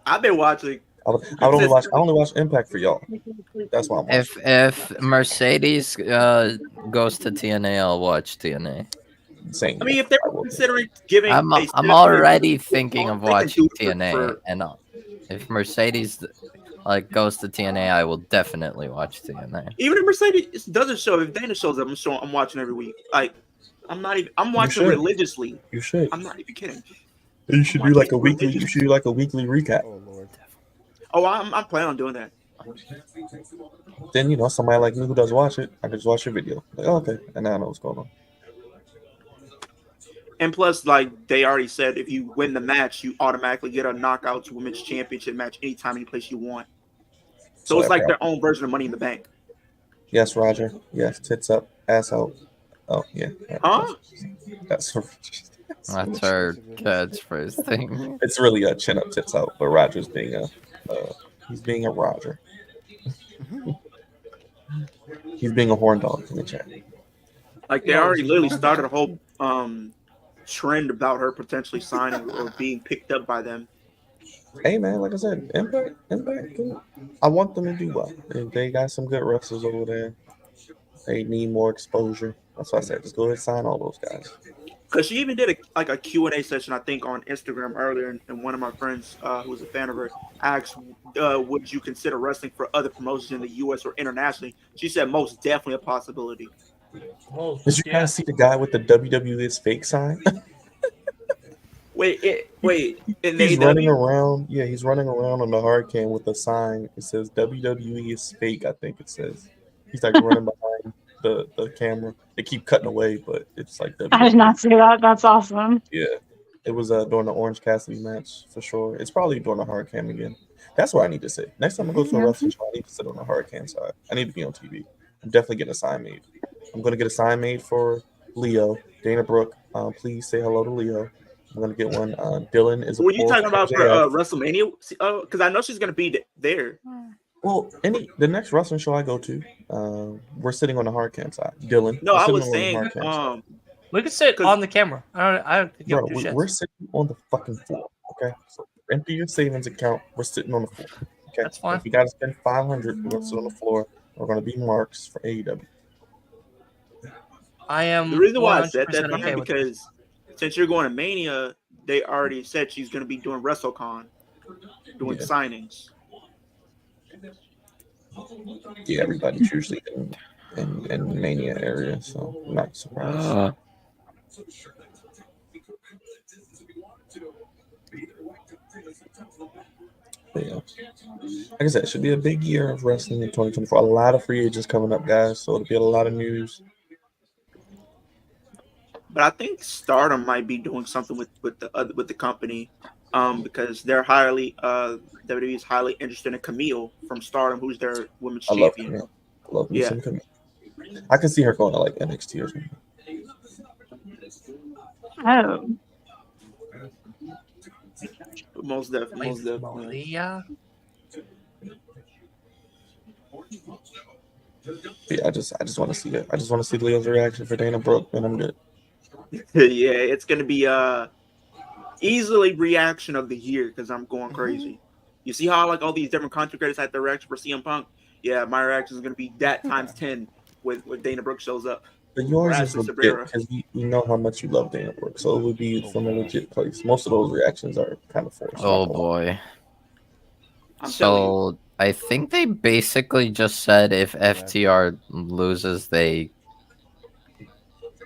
[SPEAKER 3] I've been watching.
[SPEAKER 4] I only watch Impact for y'all. That's why I'm watching.
[SPEAKER 7] If Mercedes goes to TNA, I'll watch TNA.
[SPEAKER 4] Same.
[SPEAKER 3] I mean, if they're considering giving,
[SPEAKER 7] I'm already thinking of watching TNA, and if Mercedes goes to TNA, I will definitely watch TNA.
[SPEAKER 3] Even if Mercedes doesn't show, if Dana shows up, I'm watching every week. I'm watching religiously.
[SPEAKER 4] You should.
[SPEAKER 3] I'm not even kidding.
[SPEAKER 4] You should do like a weekly. You should do like a weekly recap.
[SPEAKER 5] Oh Lord.
[SPEAKER 3] Oh, I'm planning on doing that.
[SPEAKER 4] Then somebody like me who does watch it, I can just watch your video. Like, oh, okay, and now I know what's going on.
[SPEAKER 3] And plus, they already said, if you win the match, you automatically get a Knockouts Women's Championship match anytime, any place you want. So it's like their own version of Money in the Bank.
[SPEAKER 4] Yes, Roger. Yes, tits up, ass out. Oh yeah.
[SPEAKER 3] Huh?
[SPEAKER 4] That's her
[SPEAKER 7] catchphrase thing.
[SPEAKER 4] It's really a chin up, tits out, but Roger's being a Roger. He's being a horn dog in the chat.
[SPEAKER 3] They already literally started a whole trend about her potentially signing or being picked up by them.
[SPEAKER 4] Hey man, like I said, Impact. I want them to do well. They got some good wrestlers over there. They need more exposure. That's why I said just go ahead and sign all those guys.
[SPEAKER 3] Because she even did a Q&A session, I think, on Instagram earlier, and one of my friends who was a fan of her asked, would you consider wrestling for other promotions in the U.S. or internationally? She said most definitely a possibility.
[SPEAKER 4] Did you guys see the guy with the WWE's fake sign?
[SPEAKER 3] Wait. In
[SPEAKER 4] He's running
[SPEAKER 3] AEW?
[SPEAKER 4] around. Yeah, he's running around on the hard cam with a sign. It says WWE is fake. I think it says. He's like running behind the camera. They keep cutting away, but it's like
[SPEAKER 6] I did
[SPEAKER 4] WWE.
[SPEAKER 6] not see that. That's awesome.
[SPEAKER 4] Yeah, it was during the Orange Cassidy match for sure. It's probably during the hard cam again. That's what I need to say. Next time I go to a wrestling show, I need to sit on the hard cam side. I need to be on TV. I'm definitely getting a sign made. I'm gonna get a sign made for Leo, Dana Brooke. Please say hello to Leo. I'm gonna get one. Dylan is a
[SPEAKER 3] Were you
[SPEAKER 4] poor
[SPEAKER 3] talking about for
[SPEAKER 4] MJF.
[SPEAKER 3] WrestleMania? Because I know she's gonna be there.
[SPEAKER 4] Well, the next wrestling show I go to, we're sitting on the hard cam side. Dylan,
[SPEAKER 3] No,
[SPEAKER 4] we're
[SPEAKER 3] I
[SPEAKER 4] sitting
[SPEAKER 3] was
[SPEAKER 4] on the
[SPEAKER 3] saying,
[SPEAKER 4] hard cam side.
[SPEAKER 2] We can sit
[SPEAKER 3] 'Cause-
[SPEAKER 2] on the camera. I don't give
[SPEAKER 4] Bro,
[SPEAKER 2] two shits.
[SPEAKER 4] we're sitting on the fucking floor. Okay, so empty your savings account. We're sitting on the floor. Okay,
[SPEAKER 2] That's fine.
[SPEAKER 4] If you got to spend $500, we're gonna sit on the floor. We're gonna be marks for AEW.
[SPEAKER 2] I am
[SPEAKER 3] the reason why I said
[SPEAKER 2] 100%
[SPEAKER 3] that,
[SPEAKER 2] okay with this.
[SPEAKER 3] because since you're going to Mania, they already said she's gonna be doing WrestleCon, doing
[SPEAKER 4] Yeah.
[SPEAKER 3] signings.
[SPEAKER 4] Yeah, everybody's usually in Mania area, so I'm not surprised. But yeah. Like I said, it should be a big year of wrestling in 2024. A lot of free agents coming up, guys, so it'll be a lot of news.
[SPEAKER 3] But I think Stardom might be doing something with the company, because they're WWE is highly interested in Camille from Stardom, who's their women's
[SPEAKER 4] I love
[SPEAKER 3] champion.
[SPEAKER 4] Camille. I love
[SPEAKER 3] Yeah.
[SPEAKER 4] Camille. I can see her going to like NXT or something.
[SPEAKER 6] Oh.
[SPEAKER 3] Most definitely.
[SPEAKER 2] Malia?
[SPEAKER 4] Yeah, I just want to see it. I just want to see Leo's reaction for Dana Brooke, and I'm good.
[SPEAKER 3] Yeah, it's gonna be easily reaction of the year because I'm going crazy. You see how like all these different content creators had their reaction for CM Punk? Yeah, my reaction is gonna be that times 10 when Dana Brooke shows up.
[SPEAKER 4] But yours
[SPEAKER 3] Or
[SPEAKER 4] is
[SPEAKER 3] Ashley
[SPEAKER 4] legit
[SPEAKER 3] Sabrera.
[SPEAKER 4] because we know how much you love Dana Brooke, so it would be from a legit place. Most of those reactions are kind of forced.
[SPEAKER 7] Oh boy.
[SPEAKER 3] I'm telling you.
[SPEAKER 7] So I think they basically just said if FTR loses, they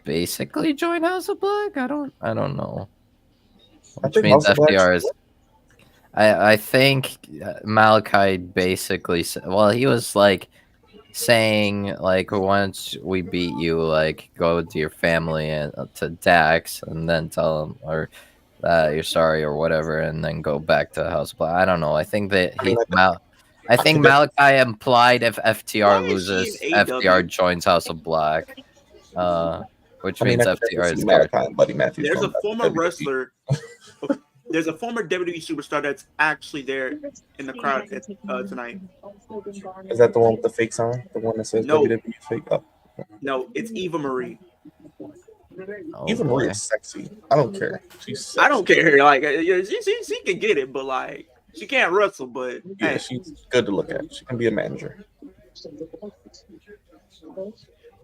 [SPEAKER 7] basically join House of Black. I don't know.
[SPEAKER 4] I
[SPEAKER 7] Which
[SPEAKER 4] think
[SPEAKER 7] means
[SPEAKER 4] House of Black
[SPEAKER 7] FTR is. I think Malachi basically said. Well, he was like saying like once we beat you, like go to your family and to Dax, and then tell him or you're sorry or whatever, and then go back to House of Black. I don't know. I think that I think Malachi implied if FTR
[SPEAKER 3] Why is she
[SPEAKER 7] loses,
[SPEAKER 3] in AEW?
[SPEAKER 7] FTR joins House of Black, which means
[SPEAKER 4] I could
[SPEAKER 7] FTR is
[SPEAKER 4] see
[SPEAKER 7] scared.
[SPEAKER 4] Malachi and Buddy Matthews.
[SPEAKER 3] There's a
[SPEAKER 4] going back to
[SPEAKER 3] former
[SPEAKER 4] WWE.
[SPEAKER 3] wrestler. There's a former WWE superstar that's actually there in the crowd tonight.
[SPEAKER 4] Is that the one with the fake sign? The one that says
[SPEAKER 3] No.
[SPEAKER 4] WWE fake? Oh.
[SPEAKER 3] No, it's Eva Marie.
[SPEAKER 7] Oh,
[SPEAKER 4] Eva Marie
[SPEAKER 7] boy.
[SPEAKER 4] is sexy. I don't care. She's sexy.
[SPEAKER 3] I don't care. Like she can get it, but like she can't wrestle. But
[SPEAKER 4] Yeah,
[SPEAKER 3] hey,
[SPEAKER 4] she's good to look at. She can be a manager.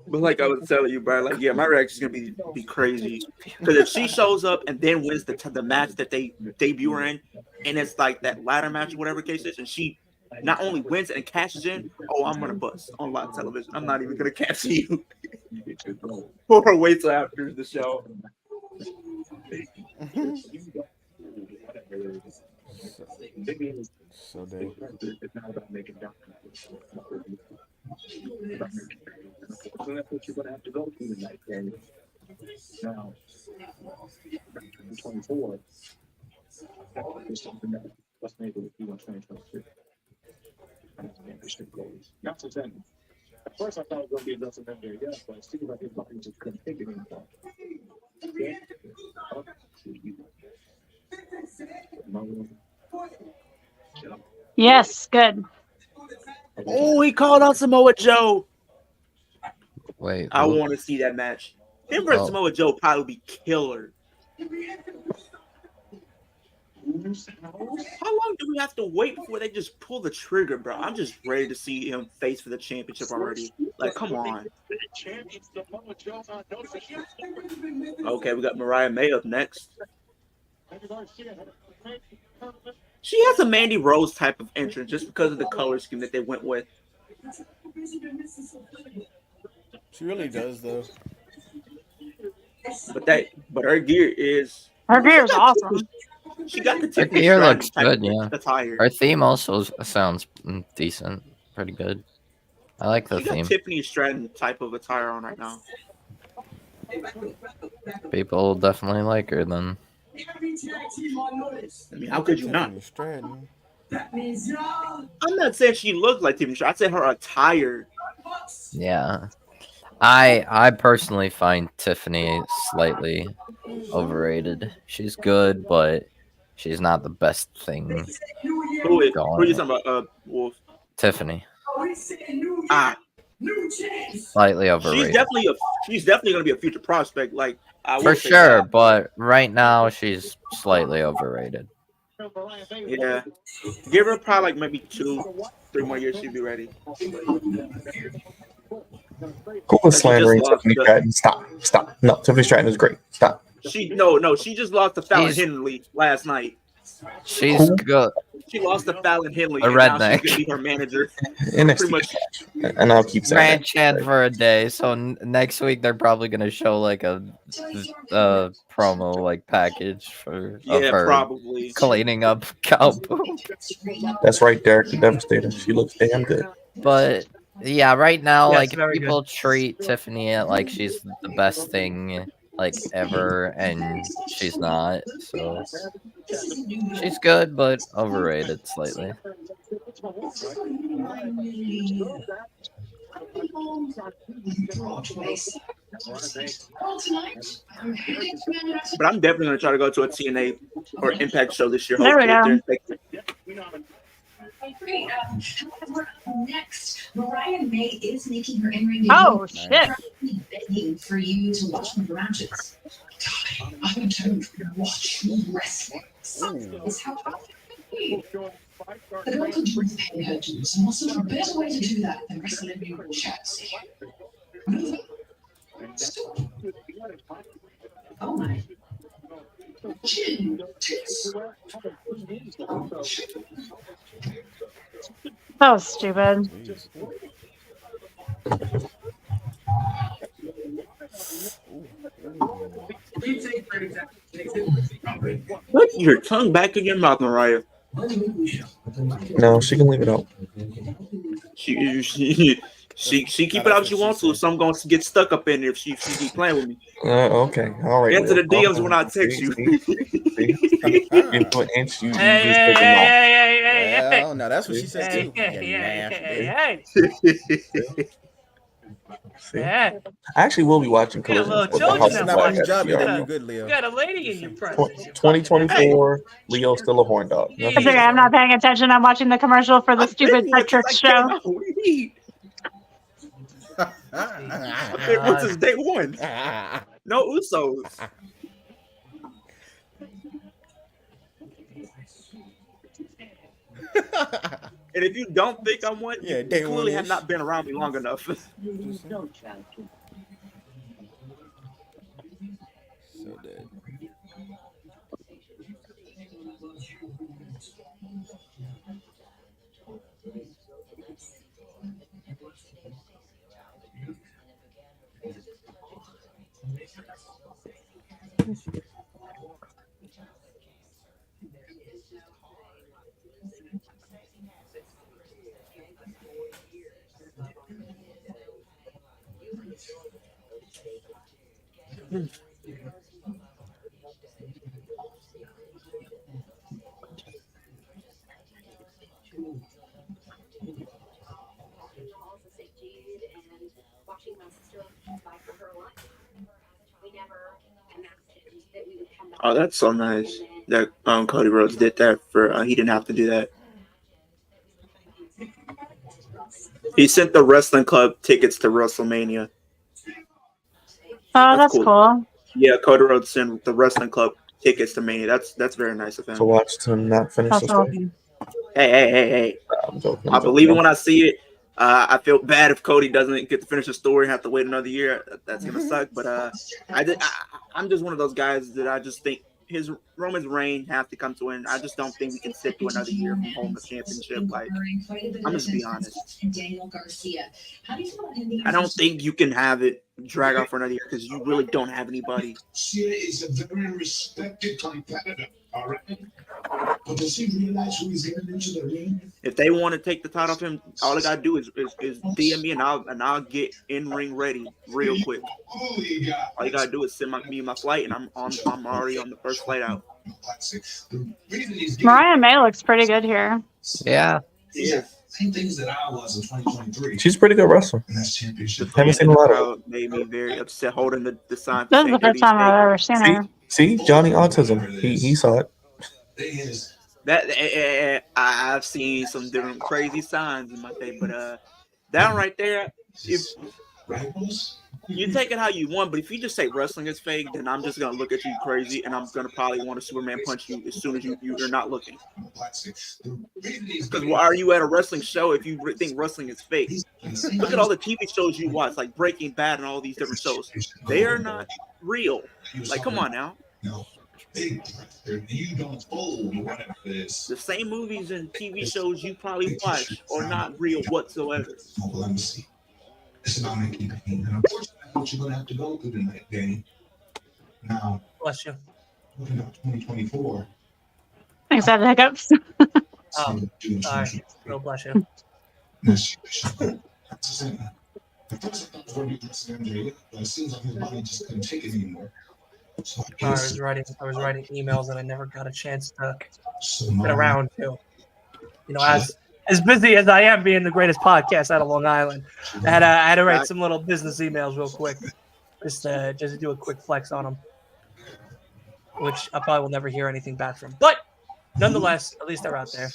[SPEAKER 3] but like I was telling you, bro, like yeah, my reaction is gonna be crazy because if she shows up and then wins the match that they debut her in, and it's like that ladder match or whatever case is, and she not only wins and cashes in, oh, I'm gonna bust on live television. I'm not even gonna catch you or wait till after the show.
[SPEAKER 5] So they.
[SPEAKER 9] So that's what you're going to have to go through tonight, Dave. Now, 24. There's something that was made with you in 2023. And it's championship goals. Not to 10. At first, I thought it was going to be nothing in there, yeah, but it seems like his body just couldn't take it anymore. Okay?
[SPEAKER 6] Yes, good.
[SPEAKER 3] Oh, he called out Samoa Joe.
[SPEAKER 7] Wait,
[SPEAKER 3] I
[SPEAKER 7] who?
[SPEAKER 3] want to see that match. Him versus
[SPEAKER 7] Oh.
[SPEAKER 3] Samoa Joe probably be killer. How long do we have to wait before they just pull the trigger, bro? I'm just ready to see him face for the championship already. Like, come on. Okay, we got Mariah May up next. She has a Mandy Rose type of entrance just because of the color scheme that they went with.
[SPEAKER 5] She really does, though.
[SPEAKER 3] But her gear is
[SPEAKER 6] Her gear is awesome.
[SPEAKER 3] She got the
[SPEAKER 7] Her
[SPEAKER 3] Tiffany
[SPEAKER 7] gear
[SPEAKER 3] Stratton
[SPEAKER 7] looks
[SPEAKER 3] type
[SPEAKER 7] good,
[SPEAKER 3] of
[SPEAKER 7] yeah.
[SPEAKER 3] attire.
[SPEAKER 7] Her theme also sounds decent, pretty good. I like the
[SPEAKER 3] She got
[SPEAKER 7] theme.
[SPEAKER 3] Tiffany Stratton type of attire on right now.
[SPEAKER 7] People definitely like her then.
[SPEAKER 3] I mean, how could you not?
[SPEAKER 5] Tiffany Stratton.
[SPEAKER 3] I'm not saying she looked like Tiffany Stratton. I said her attire.
[SPEAKER 7] Yeah. I personally find Tiffany slightly overrated. She's good, but she's not the best thing
[SPEAKER 3] Who are you
[SPEAKER 7] going.
[SPEAKER 3] talking about? Wolf.
[SPEAKER 7] Tiffany,
[SPEAKER 3] Ah,
[SPEAKER 7] slightly
[SPEAKER 3] she's
[SPEAKER 7] overrated.
[SPEAKER 3] definitely gonna be a future prospect. Like I will
[SPEAKER 7] For
[SPEAKER 3] say
[SPEAKER 7] sure,
[SPEAKER 3] that.
[SPEAKER 7] but right now she's slightly overrated.
[SPEAKER 3] Yeah, give her probably like maybe 2-3 more years. She'll be ready.
[SPEAKER 4] Who was
[SPEAKER 3] She just
[SPEAKER 4] slandering
[SPEAKER 3] lost
[SPEAKER 4] Tiffany Stratton? Stop. No, Tiffany Stratton is great. Stop.
[SPEAKER 3] She just lost to Fallon Henley last night.
[SPEAKER 7] She's good.
[SPEAKER 3] She lost to Fallon Henley,
[SPEAKER 7] A
[SPEAKER 3] and now she's
[SPEAKER 7] redneck.
[SPEAKER 3] gonna be her manager.
[SPEAKER 4] NXT
[SPEAKER 3] Pretty much.
[SPEAKER 4] and I'll keep saying
[SPEAKER 7] Rant
[SPEAKER 4] it.
[SPEAKER 7] chant for a day. So next week they're probably gonna show like a promo like package of
[SPEAKER 3] Yeah,
[SPEAKER 7] her
[SPEAKER 3] probably.
[SPEAKER 7] cleaning up cow poop.
[SPEAKER 4] That's right, Derek the Devastator. She looks damn good.
[SPEAKER 7] But yeah, right now,
[SPEAKER 2] Yes,
[SPEAKER 7] like
[SPEAKER 2] very
[SPEAKER 7] people treat Tiffany like she's the best thing like ever, and she's not. So she's good, but overrated slightly.
[SPEAKER 3] But I'm definitely gonna try to go to a TNA or Impact show this year.
[SPEAKER 6] There we
[SPEAKER 3] Hopefully,
[SPEAKER 10] Next, Mariah May is making her in-ring
[SPEAKER 6] Oh,
[SPEAKER 10] debut.
[SPEAKER 6] shit.
[SPEAKER 10] Probably begging for you to watch one of her matches. I've been told to watch wrestling. It's how I feel. The girl can do pay her dues, and what's a better way to do that than wrestle in your chats? Oh my.
[SPEAKER 6] That was stupid.
[SPEAKER 3] put your tongue back in your mouth, Mariah.
[SPEAKER 4] No, she can leave it out.
[SPEAKER 3] She keep it out if she wants to. So I'm gonna get stuck up in there if she keep playing with me.
[SPEAKER 4] Okay, all right.
[SPEAKER 3] Into the DMs when I text you.
[SPEAKER 4] You put inch, you just take them off.
[SPEAKER 5] Well, now that's what she said too. You nasty.
[SPEAKER 4] See? I actually will be watching Collision
[SPEAKER 2] little
[SPEAKER 4] for the
[SPEAKER 2] children
[SPEAKER 4] House
[SPEAKER 5] It's
[SPEAKER 4] of
[SPEAKER 5] not
[SPEAKER 4] Black
[SPEAKER 5] putting job
[SPEAKER 4] SDR.
[SPEAKER 5] then you good, Leo.
[SPEAKER 2] You got a lady in your presence.
[SPEAKER 4] 2024, Leo's still a horn dog.
[SPEAKER 6] It's okay. I'm not paying attention. I'm watching the commercial for the stupid Patrick show.
[SPEAKER 3] I've been with since day one. No Usos. And if you don't think I'm one, you clearly have not been around me long enough.
[SPEAKER 5] So dead.
[SPEAKER 3] Oh, that's so nice that Cody Rhodes did that for. He didn't have to do that. He sent the wrestling club tickets to WrestleMania.
[SPEAKER 6] Oh, that's cool.
[SPEAKER 3] Yeah, Cody Rhodes sent the wrestling club tickets to Mania. That's very nice of him.
[SPEAKER 4] To watch him not finish the story.
[SPEAKER 3] Hey. I believe it when I see it. I feel bad if Cody doesn't get to finish the story and have to wait another year. That's gonna suck. But I'm just one of those guys that I just think his Roman's reign has to come to an end. I just don't think we can sit through another year from holding the championship. Like, I'm just be honest. I don't think you can have it drag out for another year because you really don't have anybody.
[SPEAKER 8] Cena is a very respected competitor, all right? But does he realize who he's getting into the ring?
[SPEAKER 3] If they want to take the title off him, all they gotta do is DM me and I'll get in ring ready real quick. All you gotta do is send me my flight and I'm already on the first flight out.
[SPEAKER 6] Mariah May looks pretty good here.
[SPEAKER 7] Yeah.
[SPEAKER 3] Yeah.
[SPEAKER 8] Same things that I was in 2023.
[SPEAKER 4] She's a pretty good wrestler.
[SPEAKER 8] And that's championship.
[SPEAKER 3] The
[SPEAKER 4] Haven't
[SPEAKER 3] fans
[SPEAKER 4] seen
[SPEAKER 3] in
[SPEAKER 4] a
[SPEAKER 3] the
[SPEAKER 4] lot of
[SPEAKER 3] crowd made me very upset holding the sign.
[SPEAKER 6] This is the first time I've ever seen her.
[SPEAKER 4] See, Johnny Autism. He saw it.
[SPEAKER 3] That I've seen some different crazy signs in my day, but that right there, if you take it how you want, but if you just say wrestling is fake, then I'm just gonna look at you crazy, and I'm gonna probably want to Superman punch you as soon as you're not looking. Because why are you at a wrestling show if you think wrestling is fake? Look at all the TV shows you watch, like Breaking Bad and all these different shows. They are not real. Like, come on now.
[SPEAKER 8] You don't fold whatever it is.
[SPEAKER 3] The same movies and TV shows you probably watch are not real whatsoever.
[SPEAKER 8] It's about making pain. And unfortunately, that's what you're going to have to go through tonight, Danny. Now,
[SPEAKER 2] Bless you.
[SPEAKER 8] looking at 2024.
[SPEAKER 6] Thanks, I had hiccups.
[SPEAKER 2] Oh, sorry. No, bless you.
[SPEAKER 8] That's the same. At first, I thought it was going to be Chris Andre, but it seems like his body just couldn't take it anymore. So I
[SPEAKER 2] I
[SPEAKER 8] guess
[SPEAKER 2] was writing emails and I never got a chance to
[SPEAKER 8] so
[SPEAKER 2] get around to. You know, as busy as I am being the greatest podcast out of Long Island, I had to write some little business emails real quick, just to do a quick flex on them, which I probably will never hear anything back from. But nonetheless, at least they're out there.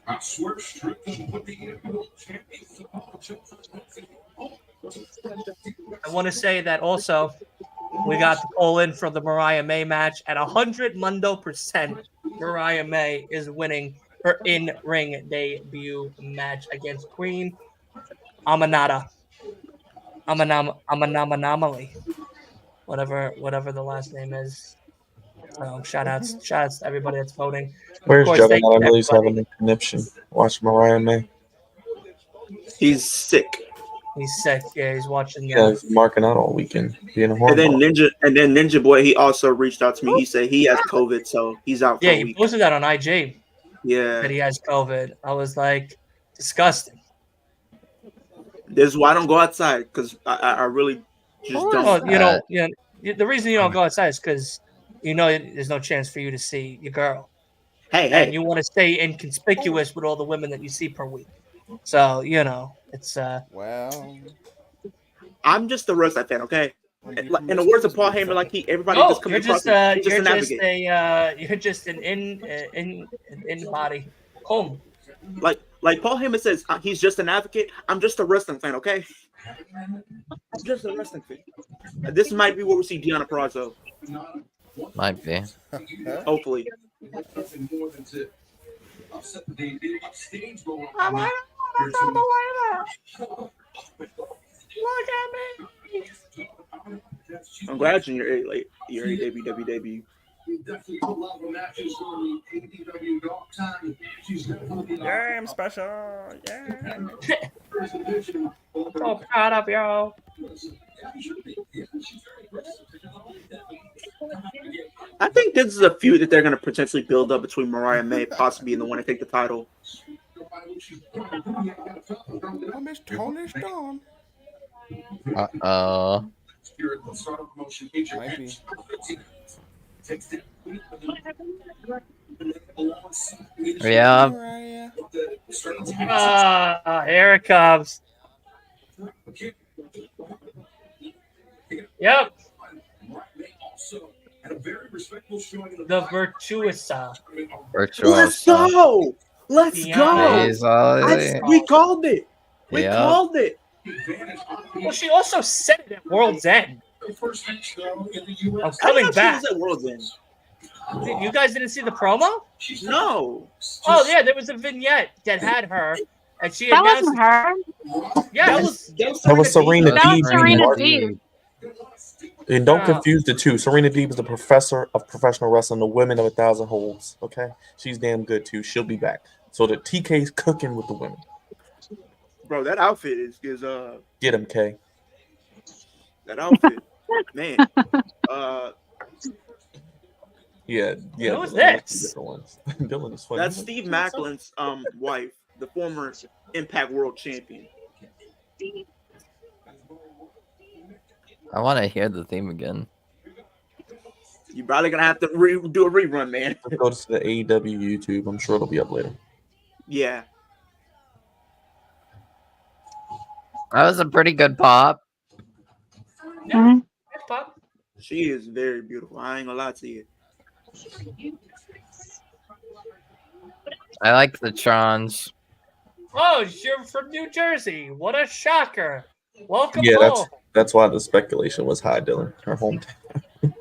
[SPEAKER 8] I swear, strictly
[SPEAKER 2] I want to say that also we got the call in for the Mariah May match at 100% Mariah May is winning her in-ring debut match against Queen Aminata. Anomaly. Whatever the last name is. Shout outs to everybody that's voting.
[SPEAKER 4] Where's
[SPEAKER 2] Of course, thank
[SPEAKER 4] Juggernaut?
[SPEAKER 2] you
[SPEAKER 4] I know he's
[SPEAKER 2] everybody.
[SPEAKER 4] having a conniption. Watch Mariah May.
[SPEAKER 3] He's sick.
[SPEAKER 2] He's sick. Yeah, he's watching.
[SPEAKER 4] Yeah, he's marking out all weekend. Being a
[SPEAKER 3] And then
[SPEAKER 4] horrible.
[SPEAKER 3] Ninja Boy, he also reached out to me. He said he has COVID, so he's out for
[SPEAKER 2] Yeah,
[SPEAKER 3] a
[SPEAKER 2] he
[SPEAKER 3] week.
[SPEAKER 2] posted that on IG
[SPEAKER 3] Yeah,
[SPEAKER 2] that he has COVID. I was like, disgusting.
[SPEAKER 3] this is why I don't go outside because I really just don't.
[SPEAKER 2] Well, the reason you don't go outside is because there's no chance for you to see your girl. And you want to stay inconspicuous with all the women that you see per week. So, it's
[SPEAKER 5] Well,
[SPEAKER 3] I'm just a wrestling fan, okay? In the words of Paul Heyman, like everybody just comes across.
[SPEAKER 2] You're just an in body. Home.
[SPEAKER 3] Like Paul Heyman says, he's just an advocate. I'm just a wrestling fan, okay? I'm just a wrestling fan. This might be where we see Deonna Purrazzo.
[SPEAKER 7] Might be.
[SPEAKER 3] Hopefully.
[SPEAKER 2] Look at me.
[SPEAKER 3] I'm glad your AEW debut.
[SPEAKER 5] yeah, I'm special. Yeah.
[SPEAKER 2] So proud of you.
[SPEAKER 3] I think this is a feud that they're going to potentially build up between Mariah May possibly being the one to take the title.
[SPEAKER 5] I miss Tony Storm.
[SPEAKER 7] Uh-oh.
[SPEAKER 5] Might be.
[SPEAKER 7] Yeah.
[SPEAKER 5] Mariah.
[SPEAKER 2] Here it comes. Yep. The Virtuosa.
[SPEAKER 3] Let's go! Let's go! We called it. We called it.
[SPEAKER 2] Well, she also said it at World's End. I'm coming back.
[SPEAKER 3] At World's End.
[SPEAKER 2] You guys didn't see the promo?
[SPEAKER 3] No.
[SPEAKER 2] Oh yeah, there was a vignette that had her, and she
[SPEAKER 6] That
[SPEAKER 2] announced.
[SPEAKER 6] wasn't her.
[SPEAKER 2] Yes,
[SPEAKER 4] That was Serena
[SPEAKER 6] That
[SPEAKER 4] Deeb.
[SPEAKER 6] was Serena Deeb.
[SPEAKER 4] And don't confuse the two. Serena Deeb is the professor of professional wrestling, the women of 1,000 holds. Okay, she's damn good too. She'll be back. So the TK's cooking with the women.
[SPEAKER 3] Bro, that outfit is
[SPEAKER 4] Get him, K.
[SPEAKER 3] that outfit, man.
[SPEAKER 4] Yeah.
[SPEAKER 2] Who is
[SPEAKER 4] Dylan, you have two
[SPEAKER 2] this?
[SPEAKER 4] different ones. Dylan is funny.
[SPEAKER 3] That's Steve Macklin's wife, the former Impact World Champion.
[SPEAKER 7] I want to hear the theme again.
[SPEAKER 3] You're probably gonna have to do a rerun, man.
[SPEAKER 4] Let's go to the AEW YouTube. I'm sure it'll be up later.
[SPEAKER 3] Yeah.
[SPEAKER 7] That was a pretty good pop.
[SPEAKER 6] Mhm.
[SPEAKER 2] Pop.
[SPEAKER 3] She is very beautiful. I ain't gonna lie to you.
[SPEAKER 7] I like the Trons.
[SPEAKER 2] Oh, you're from New Jersey. What a shocker. Welcome
[SPEAKER 4] Yeah,
[SPEAKER 2] home.
[SPEAKER 4] that's why the speculation was high, Dylan. Her hometown.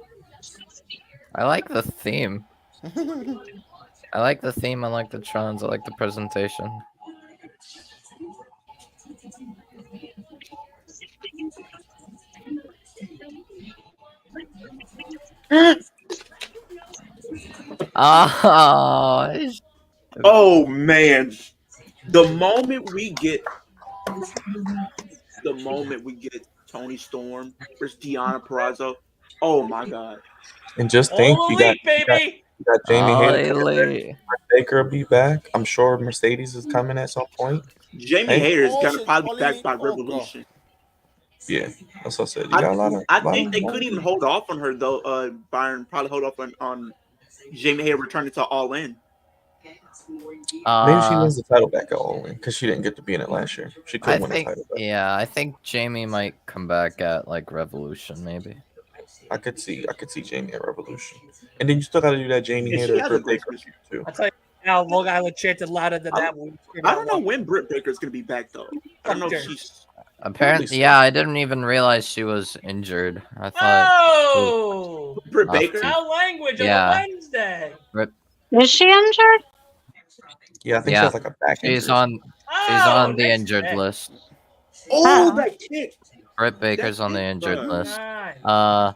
[SPEAKER 7] I like the theme. I like the theme. I like the Trons. I like the presentation. Oh,
[SPEAKER 3] Oh man. The moment we get Tony Storm versus Deonna Purrazzo, oh my god.
[SPEAKER 4] And just think,
[SPEAKER 2] All
[SPEAKER 4] you got,
[SPEAKER 2] elite, baby.
[SPEAKER 4] you got Jamie Hayter.
[SPEAKER 7] Ollie.
[SPEAKER 4] Baker will be back. I'm sure Mercedes is coming at some point.
[SPEAKER 3] Jamie
[SPEAKER 4] Hey.
[SPEAKER 3] Hayter is
[SPEAKER 5] Oh,
[SPEAKER 3] gonna
[SPEAKER 5] shit.
[SPEAKER 3] probably be
[SPEAKER 5] All
[SPEAKER 3] back
[SPEAKER 5] elite.
[SPEAKER 3] by
[SPEAKER 5] Oh, God.
[SPEAKER 3] Revolution.
[SPEAKER 4] Yeah, that's what I said. You got a lot of.
[SPEAKER 3] I think they could even hold off on her though. Byron probably hold off on Jamie Hayter returning to All In.
[SPEAKER 4] Maybe she wins the title back at All In because she didn't get to be in it last year. She could
[SPEAKER 7] I
[SPEAKER 4] win
[SPEAKER 7] think,
[SPEAKER 4] the title back.
[SPEAKER 7] yeah, I think Jamie might come back at like Revolution, maybe.
[SPEAKER 4] I could see Jamie at Revolution, and then you still got to do that Jamie
[SPEAKER 3] Yeah, she
[SPEAKER 4] Hayter
[SPEAKER 3] has
[SPEAKER 4] Britt
[SPEAKER 3] a great
[SPEAKER 4] Baker
[SPEAKER 3] finish.
[SPEAKER 4] too.
[SPEAKER 2] I'll tell you now, Long Island chanted louder than that.
[SPEAKER 3] I don't know when Britt Baker's gonna be back though. I don't know if she's
[SPEAKER 7] Apparently, yeah, I didn't even realize she was injured. I thought.
[SPEAKER 2] Oh!
[SPEAKER 3] Britt Baker.
[SPEAKER 2] Foul language
[SPEAKER 7] Yeah.
[SPEAKER 2] on a Wednesday.
[SPEAKER 6] Is she injured?
[SPEAKER 4] Yeah, I think she
[SPEAKER 7] Yeah,
[SPEAKER 4] has like a back injury.
[SPEAKER 7] she's on
[SPEAKER 2] Oh,
[SPEAKER 7] the
[SPEAKER 2] nice
[SPEAKER 7] injured
[SPEAKER 2] pick.
[SPEAKER 7] list.
[SPEAKER 3] Oh, that kick.
[SPEAKER 7] Britt Baker's on the
[SPEAKER 3] kick,
[SPEAKER 7] injured
[SPEAKER 3] bro.
[SPEAKER 7] list.
[SPEAKER 2] Nice.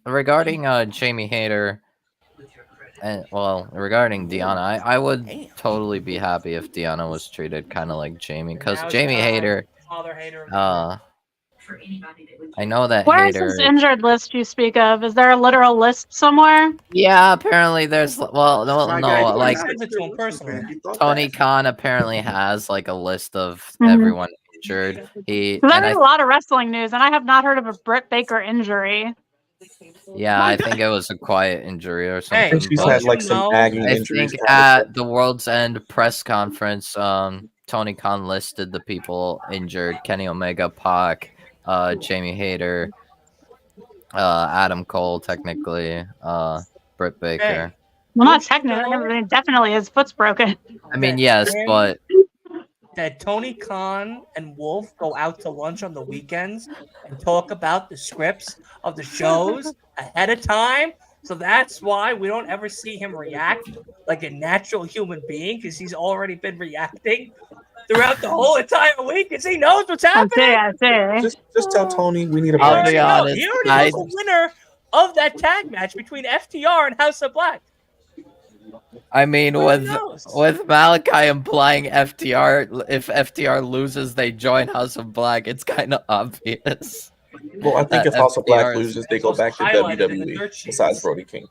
[SPEAKER 7] Regarding Jamie Hayter, and regarding Deonna, I would totally be happy if Deonna was treated kind of like Jamie, because
[SPEAKER 2] Now
[SPEAKER 7] Jamie
[SPEAKER 2] it's
[SPEAKER 7] Hayter,
[SPEAKER 2] Father Hater.
[SPEAKER 7] I know that
[SPEAKER 6] Where is
[SPEAKER 7] Hayter.
[SPEAKER 6] this injured list you speak of? Is there a literal list somewhere?
[SPEAKER 7] Yeah, apparently there's no,
[SPEAKER 3] My guy, you
[SPEAKER 7] like
[SPEAKER 3] might
[SPEAKER 2] sends it to him
[SPEAKER 3] have
[SPEAKER 2] personally.
[SPEAKER 3] you thought
[SPEAKER 7] Tony
[SPEAKER 3] that.
[SPEAKER 7] Khan apparently has like a list of
[SPEAKER 6] Mhm.
[SPEAKER 7] everyone injured.
[SPEAKER 6] Because I read a lot of wrestling news, and I have not heard of a Britt Baker injury.
[SPEAKER 7] Yeah, I think it was a quiet injury or something.
[SPEAKER 4] I think she's
[SPEAKER 7] but
[SPEAKER 4] had like some nagging
[SPEAKER 7] I
[SPEAKER 4] injuries.
[SPEAKER 7] think at the World's End press conference, Tony Khan listed the people injured: Kenny Omega, Pac, Jamie Hayter, Adam Cole, technically, Britt Baker.
[SPEAKER 6] Well, not technically. Definitely, his foot's broken.
[SPEAKER 7] I mean, yes, but
[SPEAKER 2] that Tony Khan and Wolf go out to lunch on the weekends and talk about the scripts of the shows ahead of time. So that's why we don't ever see him react like a natural human being, because he's already been reacting throughout the whole entire week because he knows what's happening.
[SPEAKER 6] I see.
[SPEAKER 4] Just tell Tony we need a
[SPEAKER 7] I'll
[SPEAKER 4] break.
[SPEAKER 7] be honest.
[SPEAKER 2] He already knows the winner of that tag match between FTR and House of Black.
[SPEAKER 7] I mean, with Malachi implying FTR, if FTR loses, they join House of Black. It's kind of obvious.
[SPEAKER 4] Well, I think
[SPEAKER 7] that
[SPEAKER 4] if House of Black
[SPEAKER 7] FTR is-
[SPEAKER 4] loses, they go back to
[SPEAKER 2] highlighted in the
[SPEAKER 4] WWE.
[SPEAKER 2] dirt sheets.
[SPEAKER 4] Besides Brody King,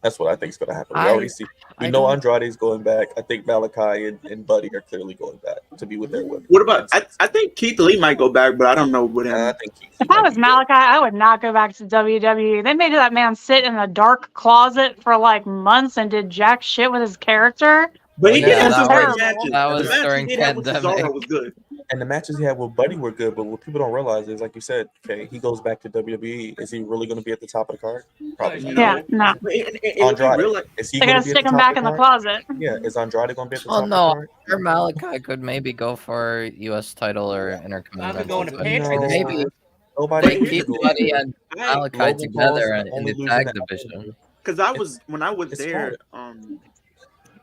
[SPEAKER 4] that's what I think is going to happen. We
[SPEAKER 7] I-
[SPEAKER 4] already see. We
[SPEAKER 7] I
[SPEAKER 4] know
[SPEAKER 7] don't-
[SPEAKER 4] Andrade's going back. I think Malachi and Buddy are clearly going back to be with their women.
[SPEAKER 3] What about? I think Keith Lee might go back, but I don't know what him.
[SPEAKER 4] I think
[SPEAKER 6] If I was Malachi, I would not go back to WWE. They made that man sit in a dark closet for like months and did jack shit with his character.
[SPEAKER 3] But he
[SPEAKER 7] Yeah,
[SPEAKER 3] did have some
[SPEAKER 7] that
[SPEAKER 3] great
[SPEAKER 7] was-
[SPEAKER 3] matches.
[SPEAKER 7] that
[SPEAKER 3] The
[SPEAKER 7] was
[SPEAKER 3] matches
[SPEAKER 7] during
[SPEAKER 3] he did have with
[SPEAKER 7] pandemic.
[SPEAKER 3] Cesaro was good.
[SPEAKER 4] And the matches he had with Buddy were good, but what people don't realize is, like you said, okay, he goes back to WWE. Is he really going to be at the top of the card? Probably not.
[SPEAKER 6] Yeah, no.
[SPEAKER 3] But
[SPEAKER 4] Andrade, is he
[SPEAKER 6] They're
[SPEAKER 4] going
[SPEAKER 6] gonna
[SPEAKER 4] to be
[SPEAKER 6] stick
[SPEAKER 4] at the
[SPEAKER 6] him
[SPEAKER 4] top
[SPEAKER 6] back
[SPEAKER 4] of
[SPEAKER 6] in
[SPEAKER 4] the
[SPEAKER 6] the
[SPEAKER 4] card?
[SPEAKER 6] closet.
[SPEAKER 4] Yeah, is Andrade going to be at the
[SPEAKER 7] Oh
[SPEAKER 4] top
[SPEAKER 7] no,
[SPEAKER 4] of the card?
[SPEAKER 7] or Malachi could maybe go for U.S. title or Intercontinental.
[SPEAKER 2] going to
[SPEAKER 7] but
[SPEAKER 2] Patriots.
[SPEAKER 7] maybe
[SPEAKER 4] Nobody
[SPEAKER 7] they keep Buddy and Malachi
[SPEAKER 4] Logan
[SPEAKER 7] together
[SPEAKER 4] Paul's
[SPEAKER 7] in
[SPEAKER 4] only
[SPEAKER 7] the
[SPEAKER 4] losing
[SPEAKER 7] tag
[SPEAKER 4] that-
[SPEAKER 7] division.
[SPEAKER 3] Because I was when I was
[SPEAKER 4] it's
[SPEAKER 3] there,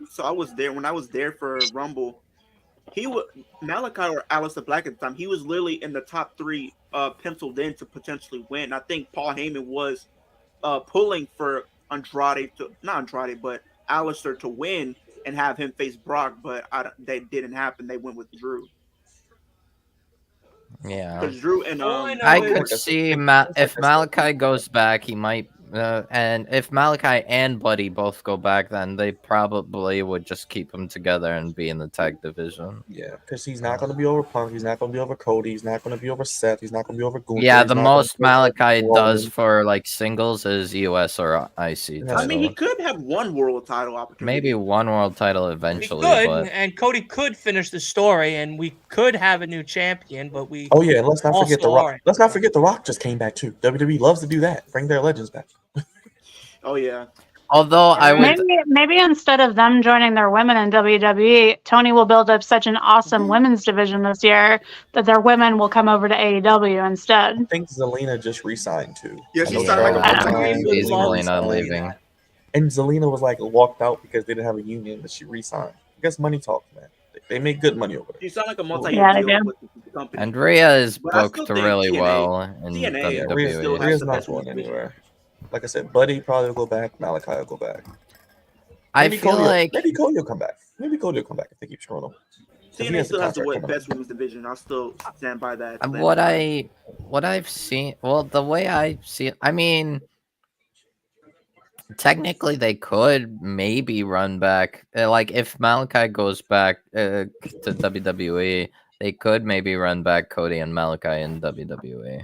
[SPEAKER 3] so I was there when I was there for Rumble. He was Malachi or Aleister Black at the time. He was literally in the top 3 penciled in to potentially win. I think Paul Heyman was pulling for Andrade to not Andrade, but Aleister to win and have him face Brock, but that didn't happen. They went with Drew.
[SPEAKER 7] Yeah.
[SPEAKER 3] Because Drew and
[SPEAKER 2] All I know
[SPEAKER 7] I
[SPEAKER 2] is-
[SPEAKER 7] could see if Malachi goes back, he might. And if Malachi and Buddy both go back, then they probably would just keep them together and be in the tag division.
[SPEAKER 4] Yeah, because he's not going to be over Punk. He's not going to be over Cody. He's not going to be over Seth. He's not going to be over Gunther.
[SPEAKER 7] Yeah,
[SPEAKER 4] he's
[SPEAKER 7] the
[SPEAKER 4] not gonna
[SPEAKER 7] most
[SPEAKER 4] be over
[SPEAKER 7] Malachi does
[SPEAKER 4] Roman.
[SPEAKER 7] for like singles is US or IC.
[SPEAKER 4] Yeah,
[SPEAKER 3] I mean, he
[SPEAKER 7] title.
[SPEAKER 3] could have one world title opportunity.
[SPEAKER 7] Maybe one world title
[SPEAKER 2] We
[SPEAKER 7] eventually,
[SPEAKER 2] could,
[SPEAKER 7] but
[SPEAKER 2] and Cody could finish the story, and we could have a new champion, but we.
[SPEAKER 4] Oh yeah, and let's not forget
[SPEAKER 2] Also
[SPEAKER 4] the Rock.
[SPEAKER 2] are.
[SPEAKER 4] Let's not forget the Rock just came back too. WWE loves to do that. Bring their legends back.
[SPEAKER 3] Oh yeah.
[SPEAKER 7] although I would
[SPEAKER 6] Maybe instead of them joining their women in WWE, Tony will build up such an awesome women's division this year that their women will come over to AEW instead.
[SPEAKER 4] I think Zelina just re-signed too.
[SPEAKER 3] Yeah,
[SPEAKER 4] I
[SPEAKER 3] she
[SPEAKER 4] know
[SPEAKER 3] signed like a
[SPEAKER 4] Charlotte
[SPEAKER 3] multi-year
[SPEAKER 4] resigned.
[SPEAKER 3] deal.
[SPEAKER 7] he's
[SPEAKER 2] love
[SPEAKER 7] really not
[SPEAKER 2] Zelina.
[SPEAKER 7] leaving.
[SPEAKER 4] And Zelina was like walked out because they didn't have a union, but she re-signed. I guess money talks, man. They make good money over there.
[SPEAKER 3] She signed like a multi-year
[SPEAKER 6] Yeah, they
[SPEAKER 3] deal
[SPEAKER 6] do.
[SPEAKER 3] with the company.
[SPEAKER 7] And Rhea is
[SPEAKER 3] But I still
[SPEAKER 7] booked
[SPEAKER 3] think
[SPEAKER 7] really
[SPEAKER 3] TNA
[SPEAKER 7] well in
[SPEAKER 3] TNA
[SPEAKER 4] Yeah,
[SPEAKER 7] WWE.
[SPEAKER 3] still has
[SPEAKER 4] Rhea's
[SPEAKER 3] the
[SPEAKER 4] not
[SPEAKER 3] best
[SPEAKER 4] going
[SPEAKER 3] division.
[SPEAKER 4] anywhere. Like I said, Buddy probably will go back. Malachi will go back.
[SPEAKER 7] I
[SPEAKER 4] Maybe
[SPEAKER 7] feel
[SPEAKER 4] Cody,
[SPEAKER 7] like
[SPEAKER 4] maybe Cody will come back. Maybe Cody will come back if they keep screwing him. 'Cause he
[SPEAKER 3] TNA
[SPEAKER 4] has the
[SPEAKER 3] still has the
[SPEAKER 4] contract coming
[SPEAKER 3] best women's division. I'll still stand by that.
[SPEAKER 7] what I've seen. Well, the way I see it, I mean, technically they could maybe run back. Like if Malachi goes back to WWE, they could maybe run back Cody and Malachi in WWE.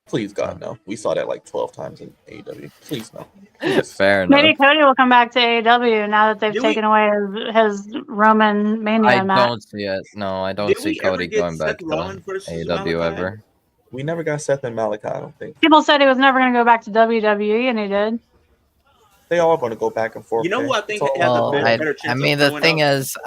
[SPEAKER 4] Please, God, no. We saw that like 12 times in AEW. Please, no. Please.
[SPEAKER 7] Fair enough.
[SPEAKER 6] Maybe Cody will come back to AEW now that they've
[SPEAKER 3] Did we-
[SPEAKER 6] taken away his Roman Mania
[SPEAKER 7] I
[SPEAKER 6] match.
[SPEAKER 7] don't see it. No, I don't
[SPEAKER 3] Did
[SPEAKER 7] see
[SPEAKER 3] we ever
[SPEAKER 7] Cody
[SPEAKER 3] get
[SPEAKER 7] going back
[SPEAKER 3] Seth
[SPEAKER 7] to
[SPEAKER 3] Rollins versus
[SPEAKER 7] AEW
[SPEAKER 3] Malachi?
[SPEAKER 7] ever.
[SPEAKER 4] We never got Seth and Malachi, I don't think.
[SPEAKER 6] People said he was never going to go back to WWE, and he did.
[SPEAKER 4] They all going to go back and forth.
[SPEAKER 3] You know who
[SPEAKER 4] there.
[SPEAKER 3] I think
[SPEAKER 4] It's all-
[SPEAKER 3] has a
[SPEAKER 7] Well,
[SPEAKER 3] better
[SPEAKER 7] I
[SPEAKER 3] chance
[SPEAKER 7] mean,
[SPEAKER 3] of
[SPEAKER 7] the
[SPEAKER 3] going
[SPEAKER 7] thing
[SPEAKER 3] up?
[SPEAKER 7] is,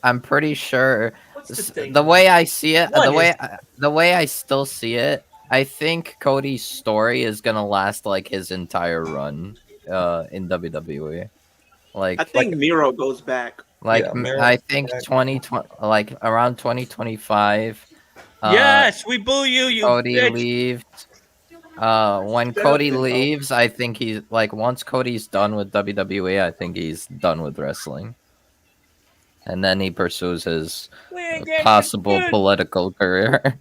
[SPEAKER 7] I'm pretty sure
[SPEAKER 2] What's the thing?
[SPEAKER 7] the way I see it,
[SPEAKER 2] What
[SPEAKER 7] the way I still see it, I think Cody's story is gonna last like his entire run in WWE.
[SPEAKER 3] I think Miro goes back.
[SPEAKER 4] Yeah, Miro
[SPEAKER 7] I
[SPEAKER 4] goes
[SPEAKER 7] think
[SPEAKER 4] back.
[SPEAKER 7] 2020, like around 2025.
[SPEAKER 2] Yes, we boo you, you
[SPEAKER 7] Cody
[SPEAKER 2] bitch.
[SPEAKER 7] leaves. When Cody leaves, I think he's like once Cody's done with WWE, I think he's done with wrestling, and then he pursues his
[SPEAKER 2] We ain't getting
[SPEAKER 7] possible
[SPEAKER 2] good.
[SPEAKER 7] political career.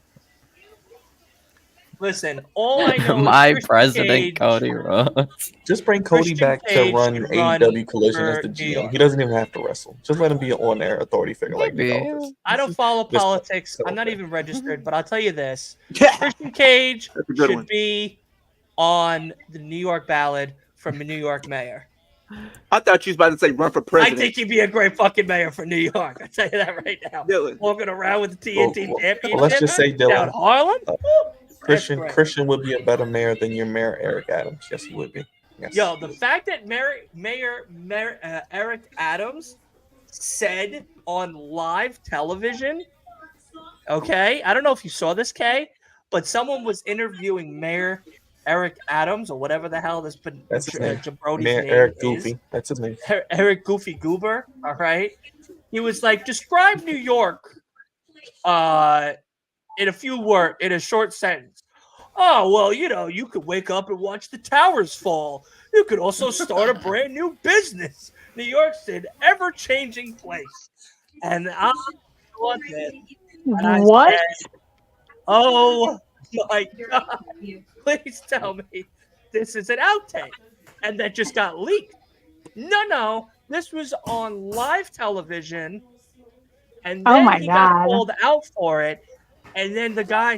[SPEAKER 2] Listen, all I know
[SPEAKER 7] My
[SPEAKER 2] is Christian
[SPEAKER 7] president,
[SPEAKER 2] Cage,
[SPEAKER 7] Cody Rhodes.
[SPEAKER 4] Just bring Cody
[SPEAKER 2] Christian
[SPEAKER 4] back to
[SPEAKER 2] Cage
[SPEAKER 4] run
[SPEAKER 2] should
[SPEAKER 4] AEW Collision as
[SPEAKER 2] for
[SPEAKER 4] the
[SPEAKER 2] New
[SPEAKER 4] GM.
[SPEAKER 2] York.
[SPEAKER 4] He doesn't even have to wrestle. Just let him be an on-air authority figure like Nick
[SPEAKER 7] Maybe.
[SPEAKER 4] Aldis.
[SPEAKER 2] I don't follow
[SPEAKER 4] This-
[SPEAKER 2] politics. I'm not even registered, but I'll tell you this:
[SPEAKER 3] Yeah.
[SPEAKER 2] Christian Cage
[SPEAKER 3] That's a good
[SPEAKER 2] should
[SPEAKER 3] one.
[SPEAKER 2] be on the New York ballot from a New York mayor.
[SPEAKER 3] I thought you was about to say run for
[SPEAKER 2] I
[SPEAKER 3] president.
[SPEAKER 2] think he'd be a great fucking mayor for New York. I tell you that right now.
[SPEAKER 3] Dylan.
[SPEAKER 2] Walking around with the TNT championship.
[SPEAKER 4] Well, let's just say
[SPEAKER 2] down
[SPEAKER 4] Dylan.
[SPEAKER 2] Harlem. Woo,
[SPEAKER 4] Christian
[SPEAKER 2] that's great.
[SPEAKER 4] Christian would be a better mayor than your mayor Eric Adams. Yes, he would be. Yes.
[SPEAKER 2] Yo, the fact that Mayor Eric Adams said on live television, okay, I don't know if you saw this, Kay, but someone was interviewing Mayor Eric Adams or whatever the hell this
[SPEAKER 4] That's his name.
[SPEAKER 2] jabroti's
[SPEAKER 4] Mayor
[SPEAKER 2] name
[SPEAKER 4] Eric
[SPEAKER 2] is.
[SPEAKER 4] Goofy. That's his name.
[SPEAKER 2] Eric Goofy Goober, all right? He was like, describe New York in a short sentence. Oh, well, you could wake up and watch the towers fall. You could also start a brand new business. New York's an ever-changing place. And I loved it. And I
[SPEAKER 6] What?
[SPEAKER 2] said, oh, my God. Please tell me this is an outtake. And that just got leaked. No. This was on live television. And
[SPEAKER 6] Oh
[SPEAKER 2] then
[SPEAKER 6] my
[SPEAKER 2] he got
[SPEAKER 6] God.
[SPEAKER 2] called out for it. And then the guy,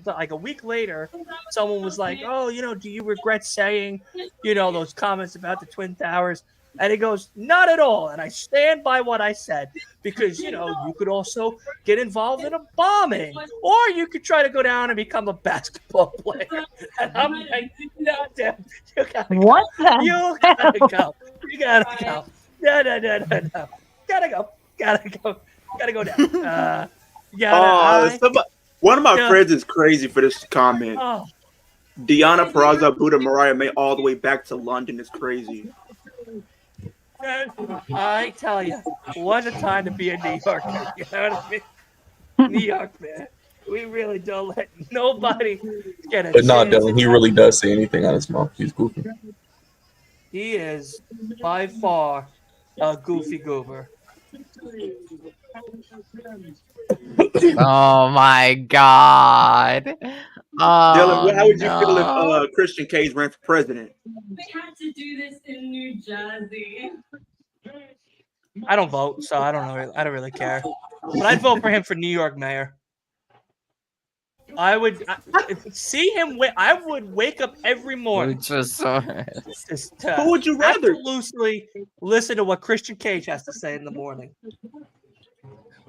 [SPEAKER 2] like a week later, someone was like, oh, do you regret saying, those comments about the Twin Towers? And he goes, not at all. And I stand by what I said because, you could also get involved in a bombing or you could try to go down and become a basketball player. And I'm like, no, damn, you gotta go.
[SPEAKER 6] What the
[SPEAKER 2] You gotta go. You gotta go. No. Gotta go down.
[SPEAKER 3] One of my
[SPEAKER 2] Yeah.
[SPEAKER 3] friends is crazy for this comment.
[SPEAKER 2] Oh,
[SPEAKER 3] Deanna Peraza, Buddha, Mariah May, all the way back to London is crazy.
[SPEAKER 2] man, I tell you, what a time to be a New Yorker. You know what I mean? New York, man. We really don't let nobody get a
[SPEAKER 4] But not
[SPEAKER 2] chance.
[SPEAKER 4] Dylan. He really does say anything on his mouth. He's goofy.
[SPEAKER 2] He is by far Goofy Goober.
[SPEAKER 7] Oh my god.
[SPEAKER 3] Dylan, how would you feel
[SPEAKER 7] no.
[SPEAKER 3] if Christian Cage ran for president?
[SPEAKER 10] We had to do this in New Jersey.
[SPEAKER 2] I don't vote, so I don't know. I don't really care. But I'd vote for him for New York mayor. I would see him. I would wake up every morning. Just
[SPEAKER 3] Who would you rather?
[SPEAKER 2] Loosely listen to what Christian Cage has to say in the morning.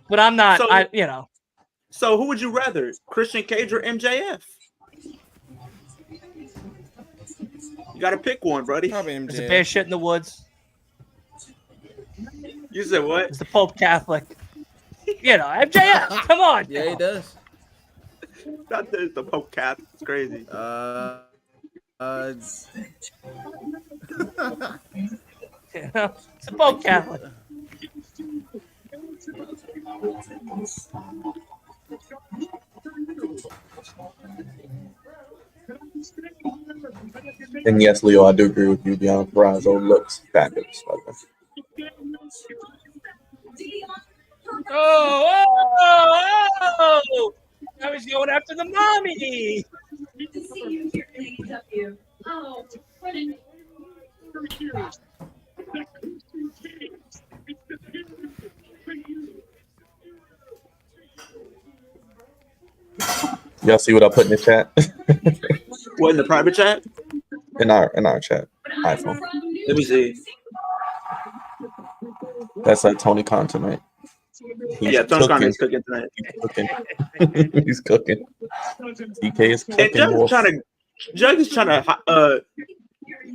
[SPEAKER 2] But I'm not.
[SPEAKER 3] So, So who would you rather, Christian Cage or MJF? You got to pick one, buddy.
[SPEAKER 5] Probably MJF.
[SPEAKER 2] There's a bear shit in the woods.
[SPEAKER 3] You said what?
[SPEAKER 2] It's the Pope Catholic. MJF. Come on.
[SPEAKER 5] Yeah, he does.
[SPEAKER 3] Not the Pope Catholic. It's crazy.
[SPEAKER 2] It's the Pope Catholic.
[SPEAKER 4] And yes, Leo, I do agree with you. Deanna Purrazzo looks fabulous.
[SPEAKER 2] Oh! I was going after the mommy.
[SPEAKER 10] Good to see you here in AEW. Oh, what an
[SPEAKER 4] Y'all see what I put in the chat?
[SPEAKER 3] What, in the private chat?
[SPEAKER 4] In our chat. iPhone.
[SPEAKER 3] Let me see.
[SPEAKER 4] That's Tony Khan tonight.
[SPEAKER 3] Yeah, Tony Khan is cooking tonight.
[SPEAKER 4] He's cooking. He's cooking. DK is cooking.
[SPEAKER 3] And Jug is trying to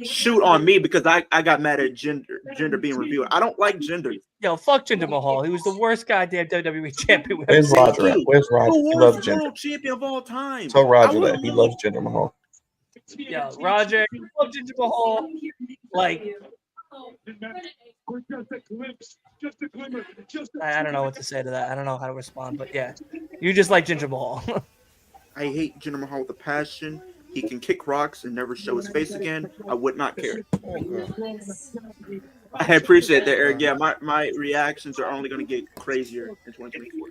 [SPEAKER 3] shoot on me because I got mad at gender being reviewed. I don't like gender.
[SPEAKER 2] Yo, fuck Jinder Mahal. He was the worst goddamn WWE champion.
[SPEAKER 4] Where's Roger at? Where's Roger? He loves Jinder.
[SPEAKER 3] World champion of all time.
[SPEAKER 4] Tell Roger that he loves Jinder Mahal.
[SPEAKER 2] Yo, Roger, you love Jinder Mahal. Like, I don't know what to say to that. I don't know how to respond, but yeah, you just like Jinder Mahal.
[SPEAKER 3] I hate Jinder Mahal with a passion. He can kick rocks and never show his face again. I would not care. I appreciate that, Eric. Yeah, my reactions are only going to get crazier in 2024.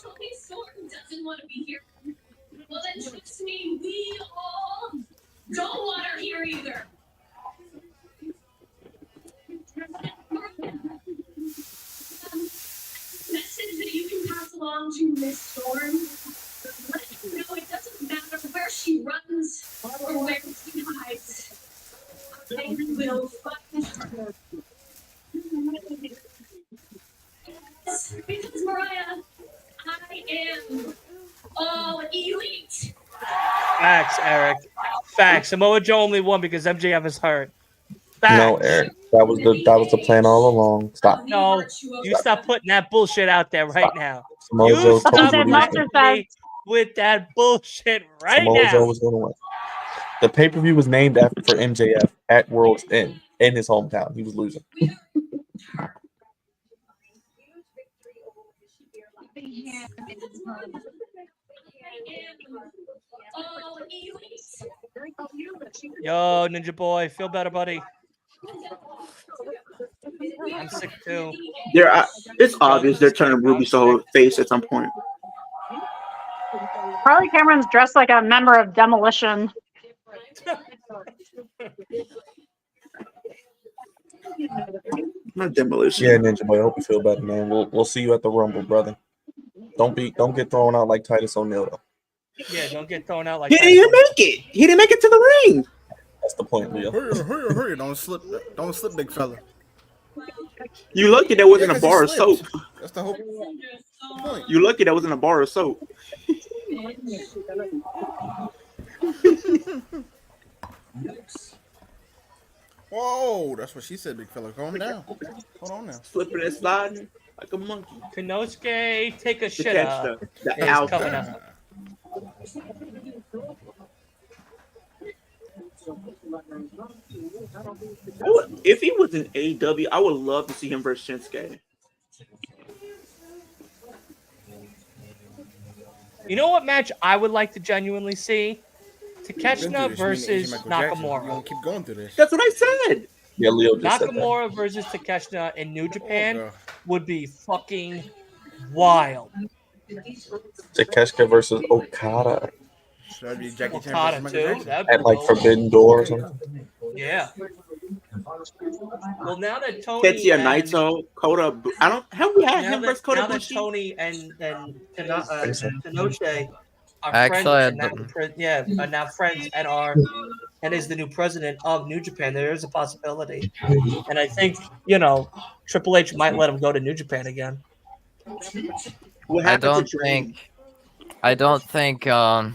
[SPEAKER 10] Tony Storm doesn't want to be here. Well, then trust me, we all don't want her here either. Message that you can pass along to Miss Storm. No, it doesn't matter where she runs or where she hides. I will find her. Because Mariah, I am all elite.
[SPEAKER 2] Facts, Eric. Facts. Samoa Joe only won because MJF is hurt. Facts.
[SPEAKER 4] No, Eric. That was the plan all along. Stop.
[SPEAKER 2] No, you stop putting that bullshit out there right now.
[SPEAKER 4] Samoa
[SPEAKER 2] You
[SPEAKER 4] Joe
[SPEAKER 2] stop
[SPEAKER 4] told you
[SPEAKER 2] me with that bullshit right
[SPEAKER 4] Samoa
[SPEAKER 2] now.
[SPEAKER 4] Joe was going to win. The pay-per-view was named after for MJF at World's End in his hometown. He was losing.
[SPEAKER 2] Yo, Ninja Boy, feel better, buddy. I'm sick too.
[SPEAKER 3] It's obvious they're turning Ruby Soho face at some point.
[SPEAKER 6] Harley Cameron's dressed like a member of Demolition.
[SPEAKER 3] Not Demolition.
[SPEAKER 4] Yeah, Ninja Boy. I hope you feel better, man. We'll see you at the Rumble, brother. Don't get thrown out like Titus O'Neil, though.
[SPEAKER 2] Yeah, don't get thrown out like
[SPEAKER 3] He didn't make it. He didn't make it to the ring.
[SPEAKER 4] That's the point, Leo.
[SPEAKER 5] Hurry. Don't slip, big fella.
[SPEAKER 3] You lucky that wasn't a bar of soap.
[SPEAKER 5] That's the whole point.
[SPEAKER 3] You lucky that wasn't a bar of soap.
[SPEAKER 5] Whoa, that's what she said, big fella. Calm down. Hold on now.
[SPEAKER 3] Slipping and sliding like a monkey.
[SPEAKER 2] Konosuke, take a shit
[SPEAKER 3] catch
[SPEAKER 2] up.
[SPEAKER 3] the
[SPEAKER 2] He's
[SPEAKER 3] alpha.
[SPEAKER 2] coming up.
[SPEAKER 3] If he was in AEW, I would love to see him versus Shinsuke.
[SPEAKER 2] You know what match I would like to genuinely see? Takeshita versus Nakamura.
[SPEAKER 5] You don't keep going through this.
[SPEAKER 3] That's what I said.
[SPEAKER 4] Yeah, Leo just said that.
[SPEAKER 2] Nakamura versus Takeshita in New Japan
[SPEAKER 5] bro.
[SPEAKER 2] would be fucking wild.
[SPEAKER 4] Takeshita versus Okada
[SPEAKER 5] Should that be Jackie Chan
[SPEAKER 2] Okada
[SPEAKER 5] versus Michael
[SPEAKER 2] too.
[SPEAKER 5] Jackson?
[SPEAKER 2] That'd be
[SPEAKER 4] at like
[SPEAKER 2] dope.
[SPEAKER 4] Forbidden Door or something.
[SPEAKER 2] Yeah. Well, now that Tony
[SPEAKER 3] Tetsuya
[SPEAKER 2] and
[SPEAKER 3] Naito, Kota. I don't. Have we had
[SPEAKER 2] now
[SPEAKER 3] him versus
[SPEAKER 2] that,
[SPEAKER 3] Kota
[SPEAKER 2] now that
[SPEAKER 3] Bushi?
[SPEAKER 2] Tony and Tenoche are
[SPEAKER 7] Actually,
[SPEAKER 2] friends and now, are now friends and is the new president of New Japan, there is a possibility. And I think, Triple H might let him go to New Japan again.
[SPEAKER 3] What
[SPEAKER 7] I
[SPEAKER 3] happened
[SPEAKER 7] don't
[SPEAKER 3] to Dream?
[SPEAKER 7] I don't think we're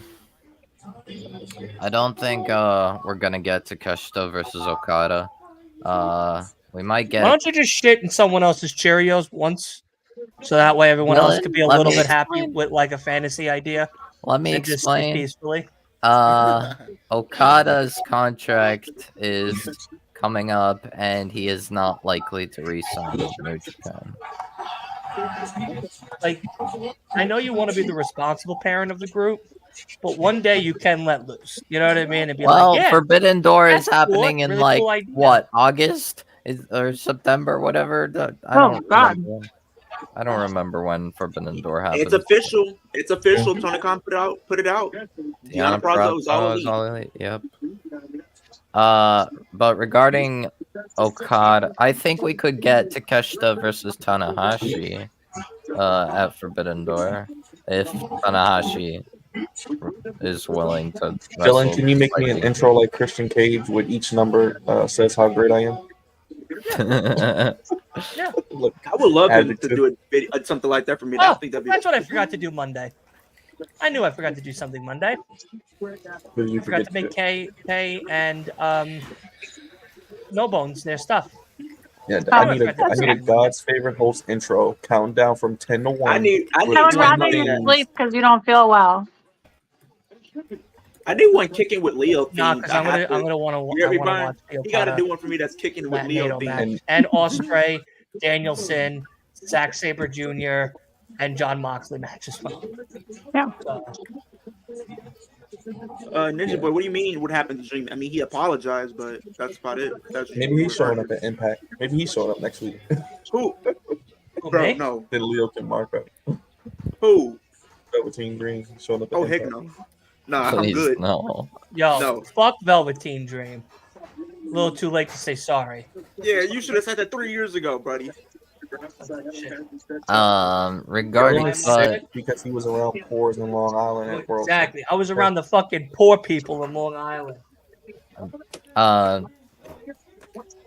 [SPEAKER 7] gonna get Takeshita versus Okada. We might
[SPEAKER 2] Why
[SPEAKER 7] get.
[SPEAKER 2] don't you just shit in someone else's Cheerios once, so that way everyone else could be a
[SPEAKER 7] Let
[SPEAKER 2] little
[SPEAKER 7] me
[SPEAKER 2] bit happy
[SPEAKER 7] explain.
[SPEAKER 2] with like a fantasy idea
[SPEAKER 7] Let me
[SPEAKER 2] and just sit
[SPEAKER 7] explain.
[SPEAKER 2] peacefully.
[SPEAKER 7] Okada's contract is coming up, and he is not likely to re-sign with New Japan.
[SPEAKER 2] Like, I know you want to be the responsible parent of the group, but one day you can let loose. You know what I mean? And be
[SPEAKER 7] Well,
[SPEAKER 2] like, yeah,
[SPEAKER 7] Forbidden Door is
[SPEAKER 2] that's cool,
[SPEAKER 7] happening in
[SPEAKER 2] really cool idea.
[SPEAKER 7] what, August or September, whatever.
[SPEAKER 6] God.
[SPEAKER 7] I don't remember when Forbidden Door happens.
[SPEAKER 3] It's official. It's official. Tony Khan put it out. Deanna Prazo is all elite.
[SPEAKER 7] Yep. But regarding Okada, I think we could get Takeshita versus Tanahashi at Forbidden Door if Tanahashi is willing to wrestle.
[SPEAKER 4] Dylan, can you make me an intro like Christian Cage with each number says how great I am?
[SPEAKER 2] Yeah.
[SPEAKER 4] Look,
[SPEAKER 3] I would love him to
[SPEAKER 4] adjective.
[SPEAKER 3] do something like that for me.
[SPEAKER 2] Oh,
[SPEAKER 3] I think that'd be
[SPEAKER 2] that's what I forgot to do Monday. I knew I forgot to do something Monday.
[SPEAKER 4] What did you
[SPEAKER 2] I forgot to make Kay and No Bones their stuff.
[SPEAKER 4] Yeah, I need a God's favorite host intro. Countdown from 10 to 1.
[SPEAKER 3] I need
[SPEAKER 6] I would rather you sleep because you don't feel well.
[SPEAKER 3] I need one kicking with Leo themed.
[SPEAKER 2] Nah, because I'm gonna want to watch the
[SPEAKER 3] You got to
[SPEAKER 2] Okada
[SPEAKER 3] do one for me that's kicking with Leo
[SPEAKER 2] NATO
[SPEAKER 3] themed.
[SPEAKER 2] match. And Ospreay, Danielson, Zack Sabre Jr., and John Moxley match as well.
[SPEAKER 6] Yeah.
[SPEAKER 3] Ninja Boy, what do you mean? What happened to Dream? I mean, he apologized, but that's about it.
[SPEAKER 4] Maybe he's showing up at Impact. Maybe he's showing up next week.
[SPEAKER 3] Who?
[SPEAKER 2] Who,
[SPEAKER 3] Bro,
[SPEAKER 2] me?
[SPEAKER 3] no.
[SPEAKER 4] Then Leo can mark up.
[SPEAKER 3] Who?
[SPEAKER 4] Velveteen Dream showing up at
[SPEAKER 3] Oh,
[SPEAKER 4] Impact.
[SPEAKER 3] heck no. Nah, I'm
[SPEAKER 7] Please,
[SPEAKER 3] good.
[SPEAKER 7] no.
[SPEAKER 2] Yo,
[SPEAKER 3] No.
[SPEAKER 2] fuck Velveteen Dream. A little too late to say sorry.
[SPEAKER 3] Yeah, you should have said that 3 years ago, buddy.
[SPEAKER 7] Regarding
[SPEAKER 4] because he was around poors in Long Island at World.
[SPEAKER 2] Exactly. I was around the fucking poor people in Long Island.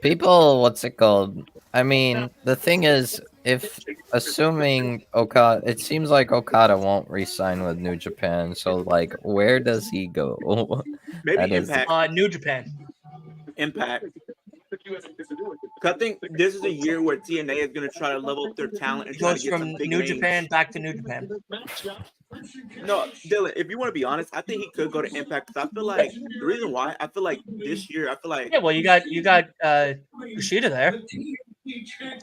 [SPEAKER 7] people, what's it called? I mean, the thing is, if assuming Okada, it seems like Okada won't re-sign with New Japan. So, like, where does he go?
[SPEAKER 3] Maybe
[SPEAKER 7] That is-
[SPEAKER 3] Impact.
[SPEAKER 2] New Japan.
[SPEAKER 3] Impact. 'Cause I think this is a year where TNA is going to try to level up their talent and try
[SPEAKER 2] Goes
[SPEAKER 3] to get
[SPEAKER 2] from
[SPEAKER 3] some big
[SPEAKER 2] New
[SPEAKER 3] names.
[SPEAKER 2] Japan back to New Japan.
[SPEAKER 3] No, Dylan, if you want to be honest, I think he could go to Impact because I feel like the reason why I feel like this year I feel like
[SPEAKER 2] Yeah, well, you got Kushida there.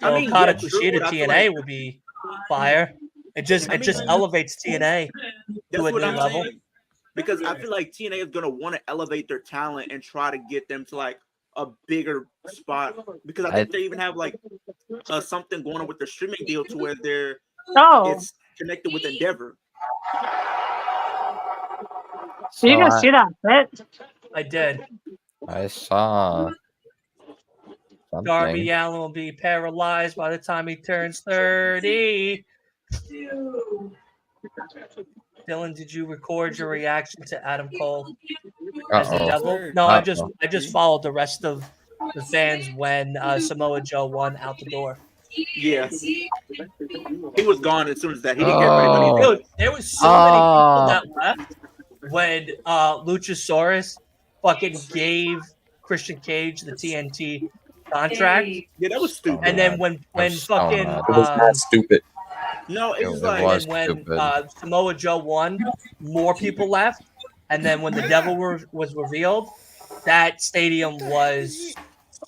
[SPEAKER 3] I mean,
[SPEAKER 2] Okada
[SPEAKER 3] yeah, true,
[SPEAKER 2] Kushida
[SPEAKER 3] but I feel
[SPEAKER 2] TNA
[SPEAKER 3] like-
[SPEAKER 2] would be fire. It just elevates TNA
[SPEAKER 3] that's
[SPEAKER 2] to a
[SPEAKER 3] what
[SPEAKER 2] new
[SPEAKER 3] I'm
[SPEAKER 2] level.
[SPEAKER 3] saying. Because I feel like TNA is going to want to elevate their talent and try to get them to like a bigger spot. Because I think they even have like something going on with their streaming deal to where it's connected with Endeavor.
[SPEAKER 6] Did you guys see that bit?
[SPEAKER 2] I did.
[SPEAKER 7] I saw
[SPEAKER 2] Darby
[SPEAKER 7] something.
[SPEAKER 2] Allin will be paralyzed by the time he turns 30. Dylan, did you record your reaction to Adam Cole as the
[SPEAKER 7] Uh-oh.
[SPEAKER 2] devil? No, I
[SPEAKER 7] Uh-oh.
[SPEAKER 2] just followed the rest of the fans when Samoa Joe won out the door.
[SPEAKER 3] Yeah. He was gone as soon as that. He didn't
[SPEAKER 7] Oh.
[SPEAKER 3] get
[SPEAKER 2] Dude, there was so many people that left when Luchasaurus fucking gave Christian Cage the TNT contract.
[SPEAKER 3] Yeah, that was stupid.
[SPEAKER 2] And then when fucking
[SPEAKER 4] It was not stupid.
[SPEAKER 3] No, it was
[SPEAKER 7] It
[SPEAKER 3] like
[SPEAKER 7] was
[SPEAKER 2] when
[SPEAKER 7] stupid.
[SPEAKER 2] Samoa Joe won, more people left. And then when the devil was revealed, that stadium was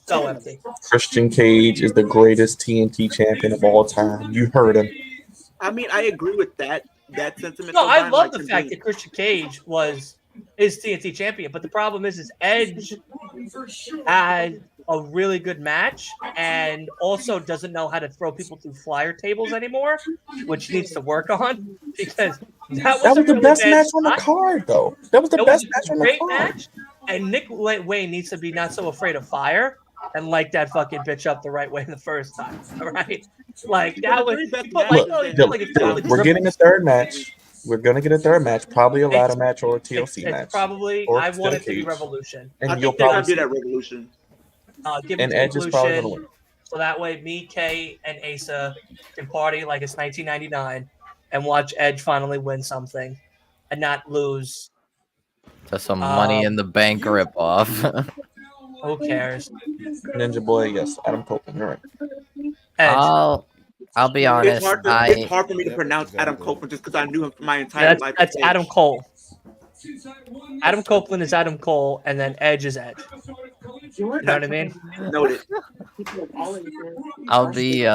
[SPEAKER 2] so empty.
[SPEAKER 4] Christian Cage is the greatest TNT champion of all time. You heard him.
[SPEAKER 3] I mean, I agree with that sentiment.
[SPEAKER 2] No,
[SPEAKER 3] though,
[SPEAKER 2] I
[SPEAKER 3] Brian,
[SPEAKER 2] love
[SPEAKER 3] like,
[SPEAKER 2] the
[SPEAKER 3] him
[SPEAKER 2] fact
[SPEAKER 3] being-
[SPEAKER 2] that Christian Cage was is TNT champion. But the problem is Edge had a really good match and also doesn't know how to throw people through flyer tables anymore, which he needs to work on because that was
[SPEAKER 4] the
[SPEAKER 2] really
[SPEAKER 4] best
[SPEAKER 2] bad
[SPEAKER 4] match on the
[SPEAKER 2] spot.
[SPEAKER 4] card, though. That was the
[SPEAKER 2] It
[SPEAKER 4] best
[SPEAKER 2] was
[SPEAKER 4] match
[SPEAKER 2] a
[SPEAKER 4] on the
[SPEAKER 2] great
[SPEAKER 4] card.
[SPEAKER 2] match, and Nick Wayne needs to be not so afraid of fire and light that fucking bitch up the right way the first time. All right, like that was. But like,
[SPEAKER 4] We're getting a third match. We're gonna get a third match, probably a ladder match or a TLC match.
[SPEAKER 2] It's probably.
[SPEAKER 4] Or
[SPEAKER 2] I want it to be
[SPEAKER 4] cage.
[SPEAKER 2] Revolution.
[SPEAKER 4] And
[SPEAKER 3] I
[SPEAKER 4] you'll
[SPEAKER 3] think they're gonna
[SPEAKER 4] probably
[SPEAKER 3] do that Revolution.
[SPEAKER 2] Give it
[SPEAKER 4] and
[SPEAKER 2] to
[SPEAKER 4] Edge is probably gonna
[SPEAKER 2] Revolution,
[SPEAKER 4] win.
[SPEAKER 2] so that way me, Kay, and Asa can party like it's 1999 and watch Edge finally win something and not lose.
[SPEAKER 7] To some Money in the Bank ripoff.
[SPEAKER 2] Who cares?
[SPEAKER 4] Ninja Boy, yes, Adam Copeland, you're right.
[SPEAKER 2] Edge.
[SPEAKER 7] I'll be honest.
[SPEAKER 3] It's hard for me to pronounce Adam Copeland just because I knew him for my entire life.
[SPEAKER 2] That's Adam Cole. Adam Copeland is Adam Cole, and then Edge is Edge. You know what I mean?
[SPEAKER 3] Noted.
[SPEAKER 7] I'll be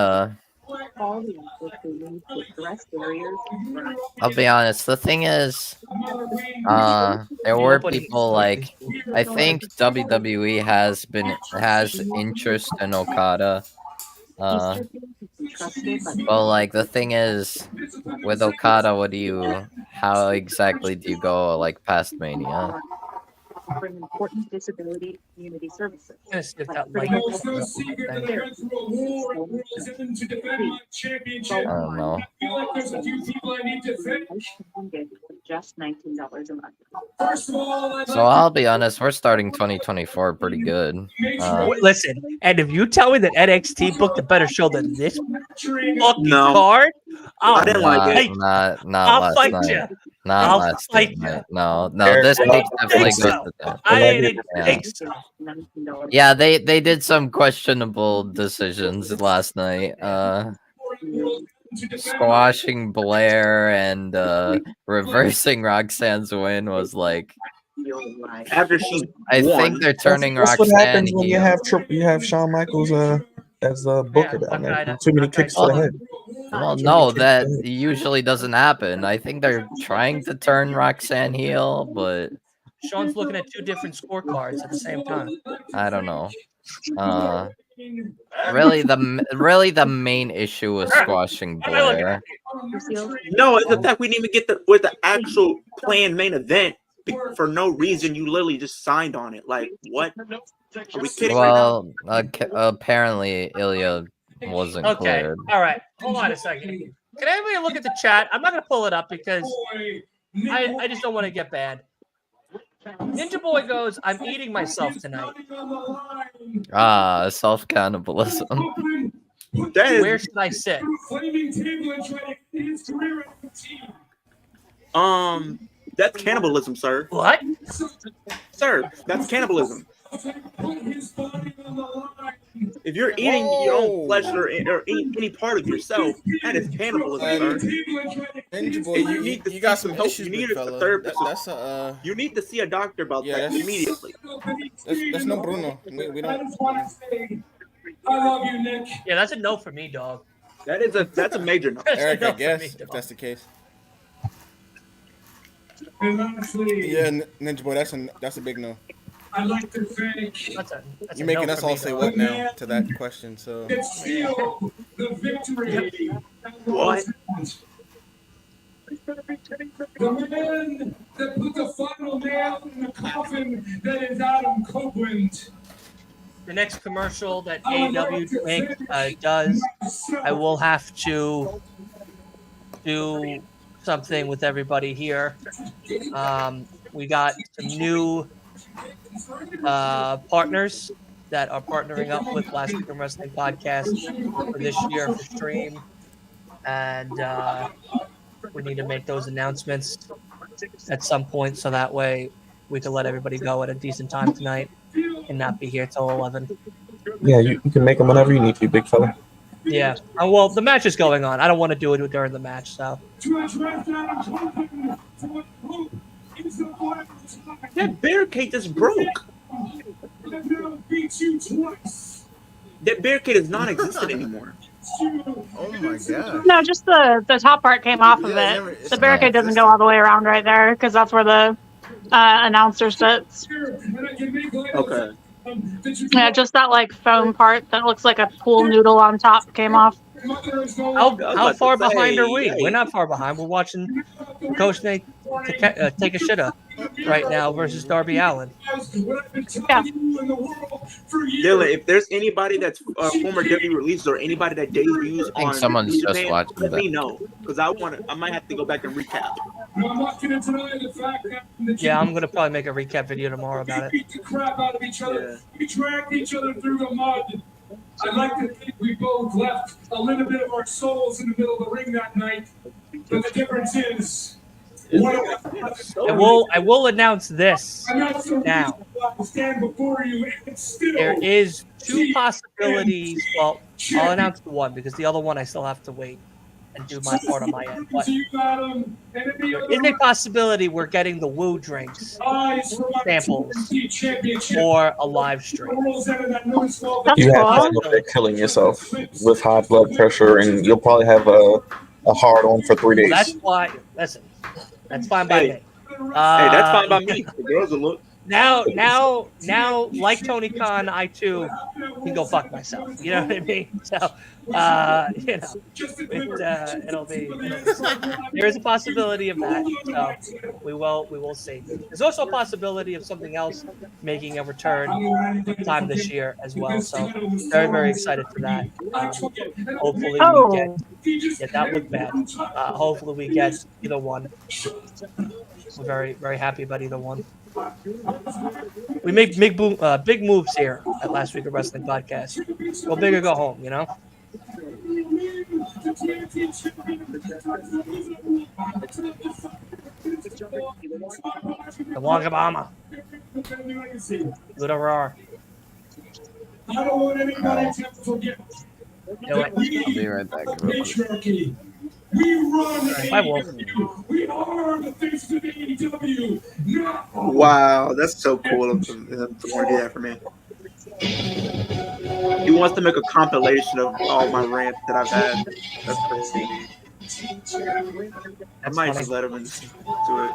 [SPEAKER 7] honest. The thing is, there were people like I think WWE has interest in Okada. But like the thing is, with Okada, how exactly do you go like past Mania?
[SPEAKER 11] Offering important disability community services.
[SPEAKER 7] I don't know.
[SPEAKER 11] Just $19 a month.
[SPEAKER 7] So I'll be honest, we're starting 2024 pretty good.
[SPEAKER 2] Listen, and if you tell me that NXT booked a better show than this fucking card,
[SPEAKER 3] I didn't like it.
[SPEAKER 7] Not
[SPEAKER 2] I'll
[SPEAKER 7] last
[SPEAKER 2] fight
[SPEAKER 7] night.
[SPEAKER 2] you.
[SPEAKER 7] Not
[SPEAKER 2] I'll
[SPEAKER 7] last
[SPEAKER 2] fight
[SPEAKER 7] night. No, this week definitely goes to that.
[SPEAKER 2] I didn't think so.
[SPEAKER 7] Yeah, they did some questionable decisions last night. Squashing Blair and reversing Roxanne's win was like.
[SPEAKER 3] After she
[SPEAKER 7] I think they're turning
[SPEAKER 4] That's
[SPEAKER 7] Roxanne.
[SPEAKER 4] what happens when you have Shawn Michaels as a booker down there. Too many kicks to the head.
[SPEAKER 7] Well, no, that usually doesn't happen. I think they're trying to turn Roxanne heel, but
[SPEAKER 2] Sean's looking at two different scorecards at the same time.
[SPEAKER 7] I don't know. Really, the main issue was squashing Blair.
[SPEAKER 3] No, it's the fact we didn't even get the actual planned main event for no reason. You literally just signed on it. Like what? Are we kidding?
[SPEAKER 7] Well, apparently Ilya wasn't
[SPEAKER 2] Okay.
[SPEAKER 7] cleared.
[SPEAKER 2] All right. Hold on a second. Can everybody look at the chat? I'm not going to pull it up because I just don't want to get banned. Ninja Boy goes, I'm eating myself tonight.
[SPEAKER 7] Self-cannibalism.
[SPEAKER 2] Where should I sit?
[SPEAKER 3] That's cannibalism, sir.
[SPEAKER 2] What?
[SPEAKER 3] Sir, that's cannibalism. If you're eating your own flesh or any part of yourself, that is cannibalism, sir.
[SPEAKER 5] Ninja Boy, you got some issues,
[SPEAKER 3] you need
[SPEAKER 5] fella.
[SPEAKER 3] a therapist.
[SPEAKER 5] You
[SPEAKER 3] need to see a doctor about that immediately.
[SPEAKER 5] That's no Bruno. We don't.
[SPEAKER 8] I love you, Nick.
[SPEAKER 2] Yeah, that's a no for me, dog.
[SPEAKER 3] That's a major no.
[SPEAKER 5] Eric, I guess if that's the case. Yeah, Ninja Boy, that's a big no.
[SPEAKER 8] I'd like to thank.
[SPEAKER 5] You're making us all say what now to that question, so.
[SPEAKER 8] Seal the victory.
[SPEAKER 3] What?
[SPEAKER 8] The man that put the final nail in the coffin that is Adam Copeland.
[SPEAKER 2] The next commercial that AEW does, I will have to do something with everybody here. We got some new partners that are partnering up with Last Week in Wrestling Podcast for this year for stream, and we need to make those announcements at some point so that way we can let everybody go at a decent time tonight and not be here till 11.
[SPEAKER 4] Yeah, you can make them whenever you need to, big fella.
[SPEAKER 2] Yeah. Well, the match is going on. I don't want to do it during the match, so.
[SPEAKER 3] That barricade just broke. That barricade is non-existent anymore.
[SPEAKER 5] Oh my god.
[SPEAKER 6] No, just the top part came off of it. The barricade doesn't go all the way around right there because that's where the announcer sits.
[SPEAKER 3] Okay.
[SPEAKER 6] Yeah, just that like foam part that looks like a pool noodle on top came off.
[SPEAKER 2] How far behind are we? We're
[SPEAKER 3] Hey,
[SPEAKER 2] not far behind. We're watching Coach Nate take a shitter right now versus Darby Allin.
[SPEAKER 6] Yeah.
[SPEAKER 3] Dylan, if there's anybody that's former WWE releases or anybody that debuts
[SPEAKER 7] I think
[SPEAKER 3] on
[SPEAKER 7] someone's
[SPEAKER 3] New
[SPEAKER 7] just
[SPEAKER 3] Japan,
[SPEAKER 7] watching
[SPEAKER 3] let
[SPEAKER 7] that.
[SPEAKER 3] me know because I might have to go back and recap.
[SPEAKER 2] Yeah, I'm gonna probably make a recap video tomorrow about it.
[SPEAKER 8] Beat the crap out of each other.
[SPEAKER 3] Yeah.
[SPEAKER 8] We dragged each other through the mud. I'd like to think we both left a little bit of our souls in the middle of the ring that night. But the difference is,
[SPEAKER 2] I will announce this now.
[SPEAKER 8] stand before you and still
[SPEAKER 2] There is two possibilities. Well, I'll announce the one because the other one I still have to wait and do my part on my end. But there is a possibility we're getting the Woo drinks samples for a live stream.
[SPEAKER 4] You have time over there killing yourself with high blood pressure, and you'll probably have a hard on for 3 days.
[SPEAKER 2] That's why. Listen, that's fine by me.
[SPEAKER 3] Hey, that's fine by me. The girls will look.
[SPEAKER 2] Now, like Tony Khan, I too can go fuck myself. You know what I mean? So, it'll be. There is a possibility of that. So we will see. There's also a possibility of something else making a return sometime this year as well. So very, very excited for that. Hopefully we get that look bad. Hopefully we get either one. We're very, very happy about either one. We make big moves here at Last Week of Wrestling Podcast. Go big or go home, you know? The Wongabama. Good roar.
[SPEAKER 8] I don't want anybody to forget.
[SPEAKER 7] I'll be right back. Real quick.
[SPEAKER 8] We run
[SPEAKER 2] Bye, Wolf.
[SPEAKER 8] We are the face of AEW.
[SPEAKER 3] Wow, that's so cool of him to want to do that for me. He wants to make a compilation of all my rants that I've had. That's crazy. I might just let him into it.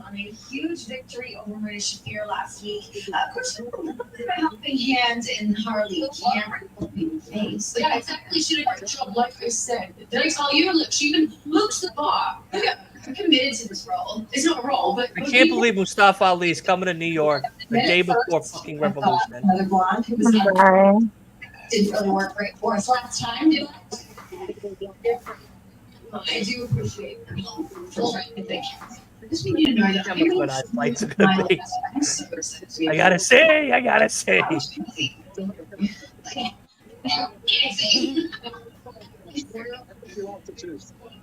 [SPEAKER 10] On a huge victory over Maria Shafir last week. Of course, a little bit of a helping hand in Harley Cameron face. Yeah, exactly. She did a great job, like I said. Did I tell you? Look, she even looks the bar. Yeah, I'm committed to this role. It's not a role, but
[SPEAKER 2] I can't believe Mustafa Ali is coming to New York the day before fucking Revolution.
[SPEAKER 10] Another blonde who was didn't really work great for us last time, did it? I do appreciate your help. Thank you. I just need you to know that
[SPEAKER 2] Tell me what I'd like to be. I gotta say.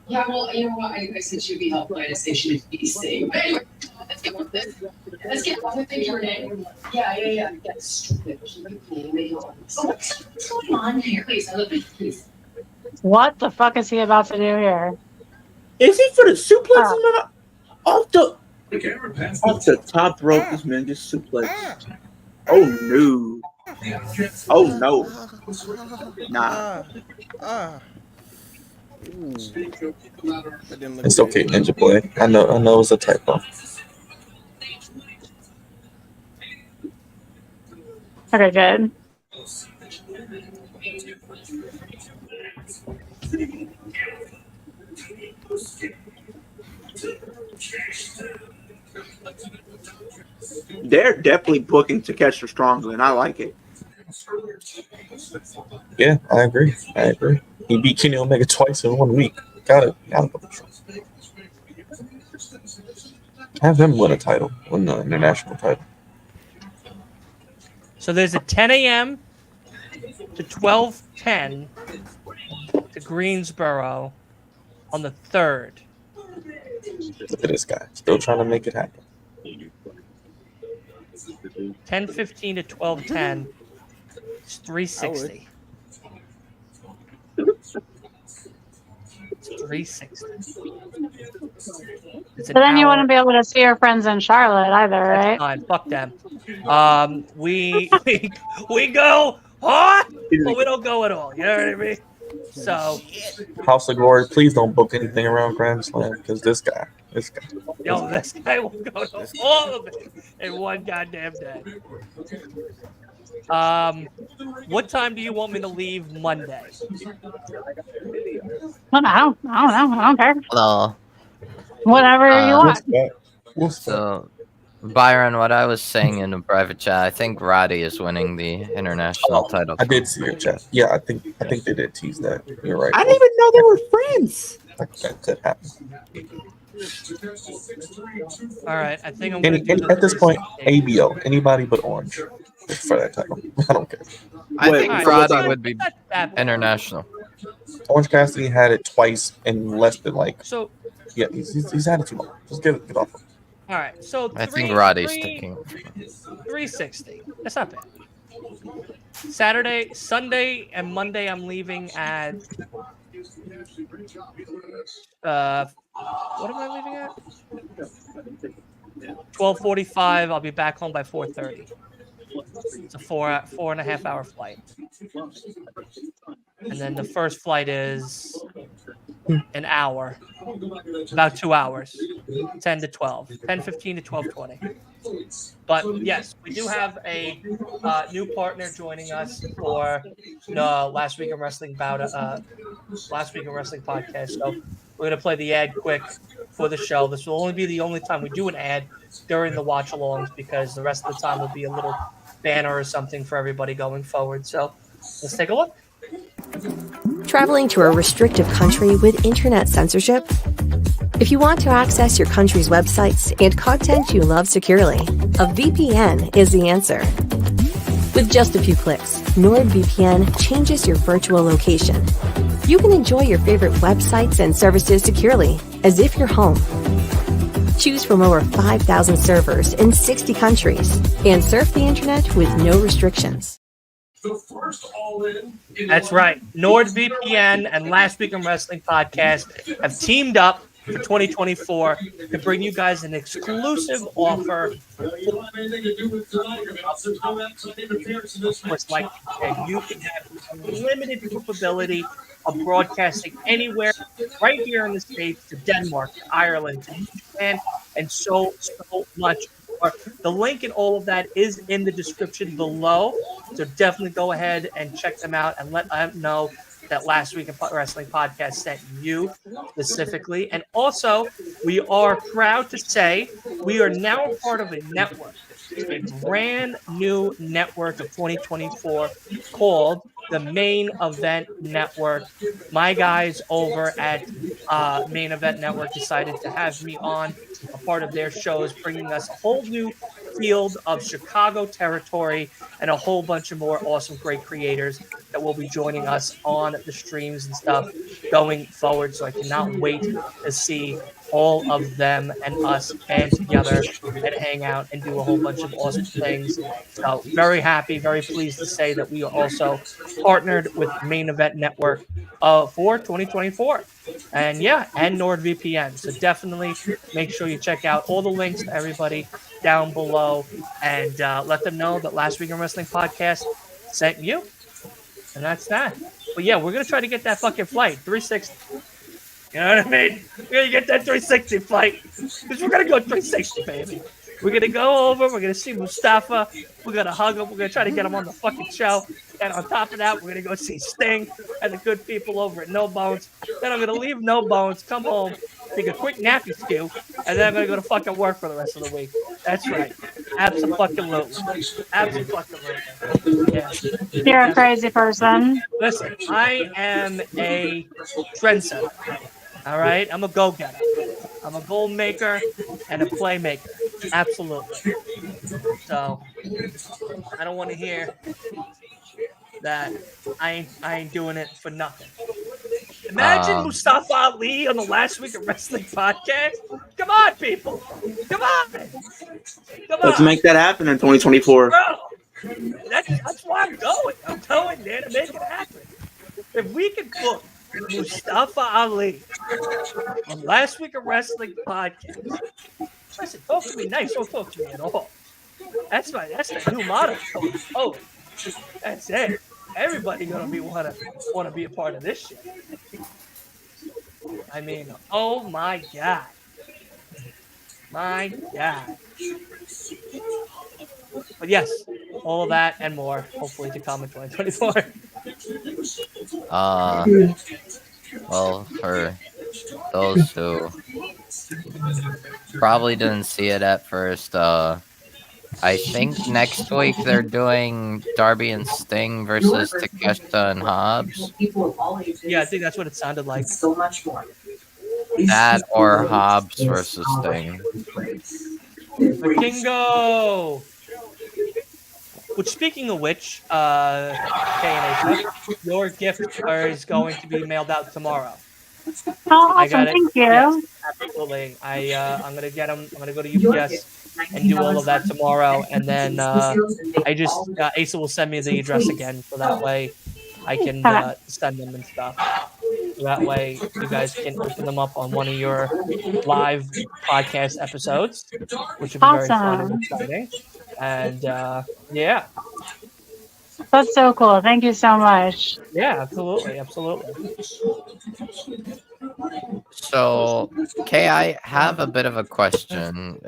[SPEAKER 10] Yeah, well, you know what? I said she'd be helpful. I just say she'd be safe. But anyway, let's get with this. Let's get with it. Your name. Yeah. That's stupid. So what's going on here? Please, please.
[SPEAKER 6] What the fuck is he about to do here?
[SPEAKER 3] Is he for the suplex? Off the top rope, this man just suplexed. Oh no. Oh no. Nah.
[SPEAKER 4] It's okay, Ninja Boy. I know it's a typo.
[SPEAKER 6] Okay, good.
[SPEAKER 3] They're definitely booking to catch her strongly, and I like it.
[SPEAKER 4] Yeah, I agree. He beat Kenny Omega twice in 1 week. Gotta have him win the international title.
[SPEAKER 2] So there's a 10 a.m. to 12:10 to Greensboro on the 3rd.
[SPEAKER 4] Look at this guy, still trying to make it happen.
[SPEAKER 2] 10:15 to 12:10. It's 360. It's 360. It's an
[SPEAKER 6] But then you
[SPEAKER 2] hour.
[SPEAKER 6] wouldn't be able to see your friends in Charlotte either,
[SPEAKER 2] That's
[SPEAKER 6] right?
[SPEAKER 2] fine. Fuck them. We go hard, but we don't go at all. You know what I mean? So,
[SPEAKER 4] House of Glory, please don't book anything around Grand Slam because this guy.
[SPEAKER 2] yo, this guy will go to all of it in one goddamn day. What time do you want me to leave Monday?
[SPEAKER 6] Well, I don't know. I don't care.
[SPEAKER 7] Well,
[SPEAKER 6] Whatever you want.
[SPEAKER 7] so Byron, what I was saying in the private chat, I think Roddy is winning the international title.
[SPEAKER 4] I did see your chat. Yeah, I think they did tease that. You're right.
[SPEAKER 3] I didn't even know they were friends.
[SPEAKER 4] That could happen.
[SPEAKER 2] All right, I think I'm going to do
[SPEAKER 4] At this point, ABO, anybody but Orange for that title. I don't care.
[SPEAKER 7] I think
[SPEAKER 2] Alright,
[SPEAKER 7] Roddy
[SPEAKER 2] so
[SPEAKER 7] would be
[SPEAKER 2] not that bad.
[SPEAKER 7] international.
[SPEAKER 4] Orange Cassidy had it twice in less than
[SPEAKER 2] So,
[SPEAKER 4] yeah, he's had it too long. Just get off him.
[SPEAKER 2] all right, so
[SPEAKER 7] I think Roddy's sticking.
[SPEAKER 2] 360. That's not bad. Saturday, Sunday, and Monday, I'm leaving at. What am I leaving at? 12:45. I'll be back home by 4:30. It's a 4.5 hour flight. And then the first flight is an hour, about 2 hours, 10 to 12, 10:15 to 12:20. But yes, we do have a new partner joining us for the Last Week in Wrestling Last Week in Wrestling podcast. So we're gonna play the ad quick for the show. This will only be the only time we do an ad during the watch alongs because the rest of the time will be a little banner or something for everybody going forward. So let's take a look.
[SPEAKER 12] Traveling to a restrictive country with internet censorship? If you want to access your country's websites and content you love securely, a VPN is the answer. With just a few clicks, NordVPN changes your virtual location. You can enjoy your favorite websites and services securely, as if you're home. Choose from over 5,000 servers in 60 countries and surf the internet with no restrictions.
[SPEAKER 2] That's right. NordVPN and Last Week in Wrestling podcast have teamed up for 2024 to bring you guys an exclusive offer. Like you can have unlimited capability of broadcasting anywhere, right here in the States, to Denmark, to Ireland, to Japan, and so much more. The link and all of that is in the description below. So definitely go ahead and check them out and let them know that Last Week in Wrestling podcast sent you specifically. And also, we are proud to say we are now a part of a network, a brand new network of 2024 called the Main Event Network. My guys over at Main Event Network decided to have me on a part of their shows, bringing us a whole new field of Chicago territory and a whole bunch of more awesome, great creators that will be joining us on the streams and stuff going forward. So I cannot wait to see all of them and us band together and hang out and do a whole bunch of awesome things. So very happy, very pleased to say that we are also partnered with Main Event Network for 2024. And yeah, and NordVPN. So definitely make sure you check out all the links to everybody down below and let them know that Last Week in Wrestling podcast sent you. And that's that. But yeah, we're going to try to get that fucking flight, 360. You know what I mean? We're going to get that 360 flight. Because we're going to go 360, baby. We're going to go over. We're going to see Mustafa. We're going to hug him. We're going to try to get him on the fucking show. And on top of that, we're going to go see Sting and the good people over at No Bones. Then I'm going to leave No Bones, come home, take a quick nappy stew, and then I'm going to go to fucking work for the rest of the week. That's right. Absolutely. Absolutely. Yeah.
[SPEAKER 6] You're a crazy person.
[SPEAKER 2] Listen, I am a trendsetter. All right? I'm a go-getter. I'm a goal maker and a playmaker. Absolutely. So, I don't want to hear that I ain't doing it for nothing. Imagine Mustafa Ali on the Last Week of Wrestling podcast. Come on, people. Come on.
[SPEAKER 3] Let's make that happen in 2024.
[SPEAKER 2] Bro, that's why I'm going. I'm going there to make it happen. If we can book Mustafa Ali on Last Week of Wrestling podcast. Listen, talk to me nice. Don't talk to me at all. That's the new motto. Oh, that's it. Everybody gonna want to be a part of this shit. I mean, oh my god, my god. But yes, all that and more, hopefully to come in 2024.
[SPEAKER 7] Well, for those who probably didn't see it at first, I think next week they're doing Darby and Sting versus Takeshita and Hobbs.
[SPEAKER 2] Yeah, I think that's what it sounded like.
[SPEAKER 10] So much more.
[SPEAKER 7] That or Hobbs versus Sting.
[SPEAKER 2] The Kingo. Which, speaking of which, Kay and Asa, your gift is going to be mailed out tomorrow.
[SPEAKER 6] Oh,
[SPEAKER 2] I
[SPEAKER 6] awesome!
[SPEAKER 2] got it.
[SPEAKER 6] Thank you.
[SPEAKER 2] Yes, absolutely. I'm gonna get them. I'm gonna go to UPS and do all of that tomorrow, and then Asa will send me the address again, so that way I can send them and stuff. So that way you guys can open them up on one of your live podcast episodes, which would be very fun and exciting. And yeah,
[SPEAKER 6] that's so cool. Thank you so much.
[SPEAKER 2] Yeah, absolutely.
[SPEAKER 7] So, Kay, I have a bit of a question,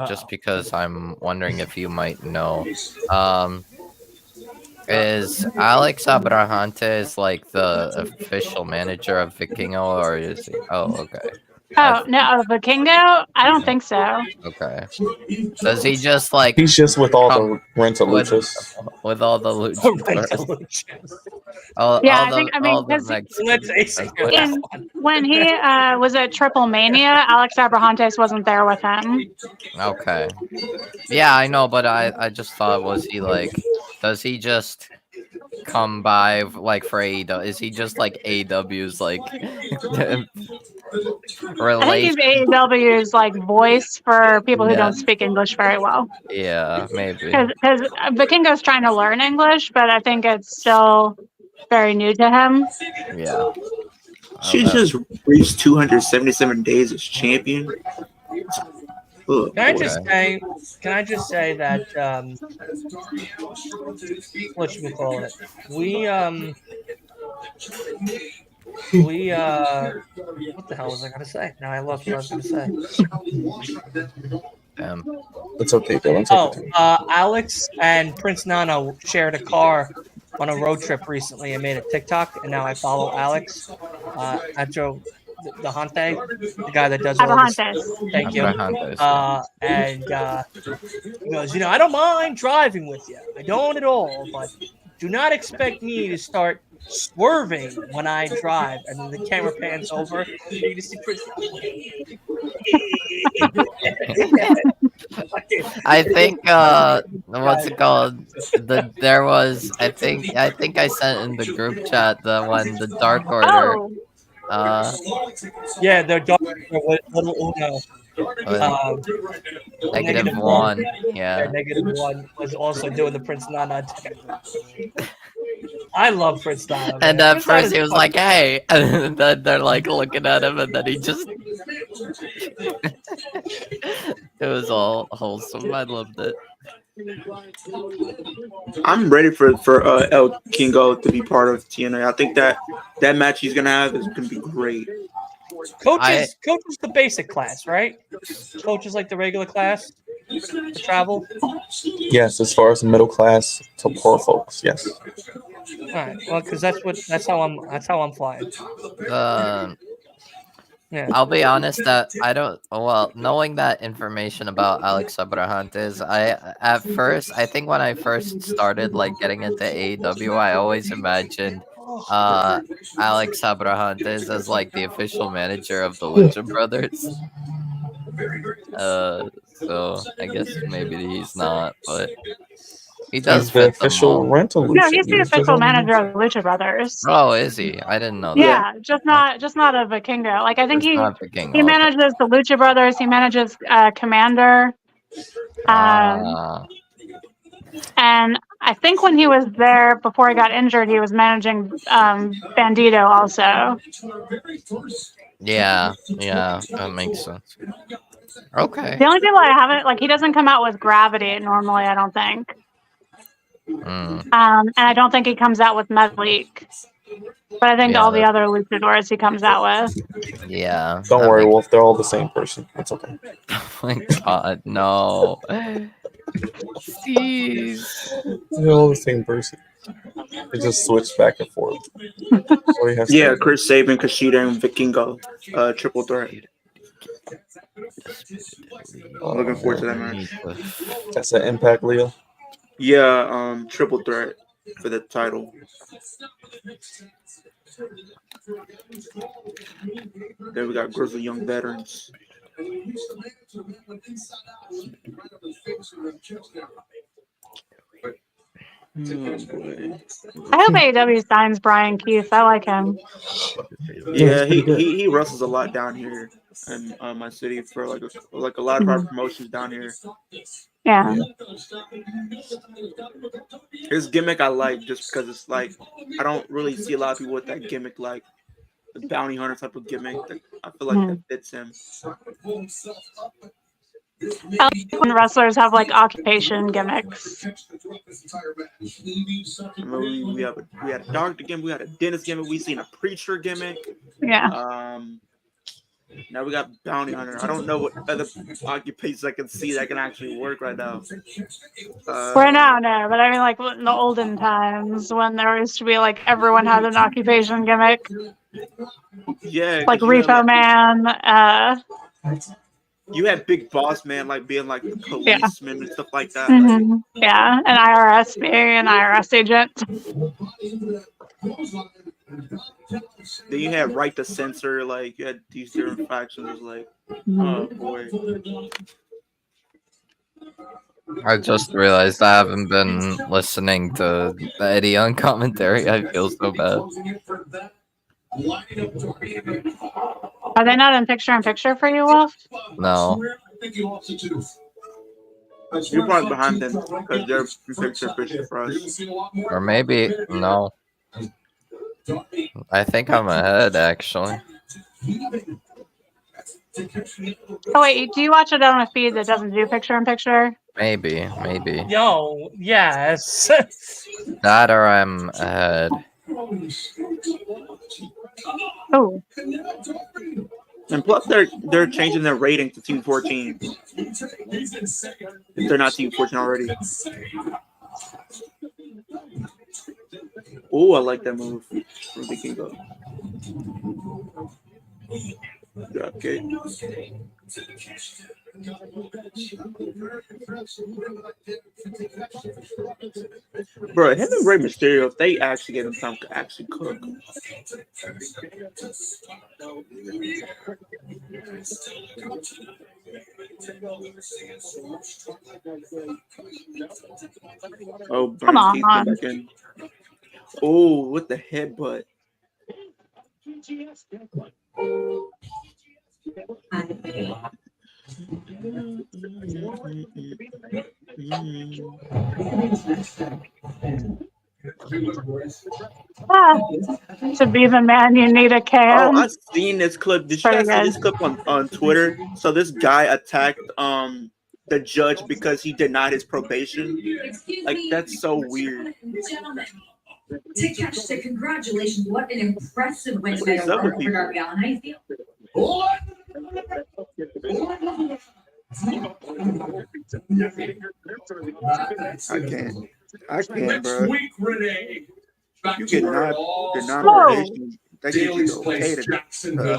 [SPEAKER 7] just because I'm wondering if you might know. Is Alex Abrahantes like the official manager of Vikingo, or is he? Oh, okay.
[SPEAKER 6] Oh, no, Vikingo? I don't think so.
[SPEAKER 7] Okay. Does he just like...
[SPEAKER 4] He's just with all the rental luchas.
[SPEAKER 7] With all the luchas.
[SPEAKER 6] When he was at Triple Mania, Alex Abrahantes wasn't there with him.
[SPEAKER 7] Okay. Yeah, I know, but I just thought, was he like... Does he just come by like for AEW? Is he just like AEW's like
[SPEAKER 6] I think he's AEW's like voice for people who don't speak English very well.
[SPEAKER 7] Yeah, maybe.
[SPEAKER 6] Because Vikingo's trying to learn English, but I think it's still very new to him.
[SPEAKER 7] Yeah.
[SPEAKER 3] She just reached 277 days as champion.
[SPEAKER 2] Can I just say that what you call it? What the hell was I gonna say? Now I lost what I was gonna say.
[SPEAKER 4] It's okay, Dylan.
[SPEAKER 2] Alex and Prince Nana shared a car on a road trip recently and made a TikTok, and now I follow Alex. Adjo the Hante, the guy that does all this. Thank you. And he goes, I don't mind driving with you. I don't at all, but do not expect me to start swerving when I drive. And then the camera pans over, and you just see Prince.
[SPEAKER 7] I think what's it called? There was I think I sent in the group chat the Dark Order.
[SPEAKER 2] Yeah, the Dark Order little Uno.
[SPEAKER 7] -1. Yeah.
[SPEAKER 2] -1 was also doing the Prince Nana. I love Prince Nana.
[SPEAKER 7] And at first he was like, "Hey," and then they're like looking at him, and then he just. It was all wholesome. I loved it.
[SPEAKER 3] I'm ready for El Kingo to be part of TNA. I think that match he's gonna have is gonna be great.
[SPEAKER 2] Coach is the basic class, right? Coach is like the regular class to travel.
[SPEAKER 4] Yes, as far as middle class to poor folks, yes.
[SPEAKER 2] All right, well, because that's how I'm flying. Yeah.
[SPEAKER 7] I'll be honest that knowing that information about Alex Abrahantes, I think when I first started like getting into AEW, I always imagined Alex Abrahantes as like the official manager of the Lucha Brothers. So I guess maybe he's not, but he does
[SPEAKER 4] the official rental Lucha.
[SPEAKER 6] No, he's the official manager of Lucha Brothers.
[SPEAKER 7] Oh, is he? I didn't know that.
[SPEAKER 6] Yeah, just not a Vikingo. Like I think he manages the Lucha Brothers. He manages Commander. And I think when he was there before he got injured, he was managing Bandito also.
[SPEAKER 7] Yeah, that makes sense. Okay.
[SPEAKER 6] The only people I haven't, like, he doesn't come out with Gravity normally, I don't think. And I don't think he comes out with Metalik. But I think
[SPEAKER 7] Yeah,
[SPEAKER 6] all the other luchadors he comes out with.
[SPEAKER 7] Yeah.
[SPEAKER 4] Don't worry, Wolf. They're all the same person. That's okay.
[SPEAKER 7] Oh my god, no. Jeez.
[SPEAKER 4] They're all the same person. They just switch back and forth.
[SPEAKER 3] Yeah, Chris Sabin, Kushida, and Vikingo. Triple threat. Looking forward to that match.
[SPEAKER 4] That's an Impact, Leo.
[SPEAKER 3] Yeah, triple threat for the title. Then we got Grizzly Young Veterans.
[SPEAKER 6] I hope AEW signs Brian Keith. I like him.
[SPEAKER 3] Yeah, he wrestles a lot down here in my city for like a lot of our promotions down here.
[SPEAKER 6] Yeah.
[SPEAKER 3] His gimmick I like just because it's like I don't really see a lot of people with that gimmick, like the bounty hunter type of gimmick. I feel like that fits him.
[SPEAKER 6] I like when wrestlers have like occupation gimmicks.
[SPEAKER 3] I mean, we had a doctor gimmick, we had a dentist gimmick, we seen a preacher gimmick.
[SPEAKER 6] Yeah.
[SPEAKER 3] Now we got bounty hunter. I don't know what other occupations I can see that can actually work right now.
[SPEAKER 6] Right now, no, but I mean, like in the olden times when there used to be like everyone had an occupation gimmick.
[SPEAKER 3] Yeah,
[SPEAKER 6] like Repo Man.
[SPEAKER 3] You had Big Boss Man like being like the policeman and stuff like that.
[SPEAKER 6] Yeah, an IRS being an IRS agent.
[SPEAKER 3] Then you had Right to Censor, like you had these different factions, like oh boy.
[SPEAKER 7] I just realized I haven't been listening to Eddie on commentary. I feel so bad.
[SPEAKER 6] Are they not in picture for you, Wolf?
[SPEAKER 7] No.
[SPEAKER 3] You're probably behind them because they're picture for us.
[SPEAKER 7] Or maybe no. I think I'm ahead actually.
[SPEAKER 6] Oh wait, do you watch it on a feed that doesn't do picture?
[SPEAKER 7] Maybe.
[SPEAKER 2] Yo, yes.
[SPEAKER 7] That or I'm ahead.
[SPEAKER 6] Oh.
[SPEAKER 3] And plus, they're changing their rating to Team 14. If they're not Team 14 already. Oh, I like that move from Vikingo. Okay. Bro, him and Rey Mysterio, if they actually get him time to actually cook. Oh,
[SPEAKER 6] come on.
[SPEAKER 3] back in. Oh, with the headbutt.
[SPEAKER 6] To be the man, you need a can.
[SPEAKER 3] Oh, I've seen this clip. Did you guys see this clip on Twitter? So this guy attacked the judge because he denied his probation. Like that's so weird.
[SPEAKER 10] To catch the congratulations, what an impressive win tonight for Darby Allin. How do you feel?
[SPEAKER 3] I can't, bro. You get non-probation. That gives you the okay to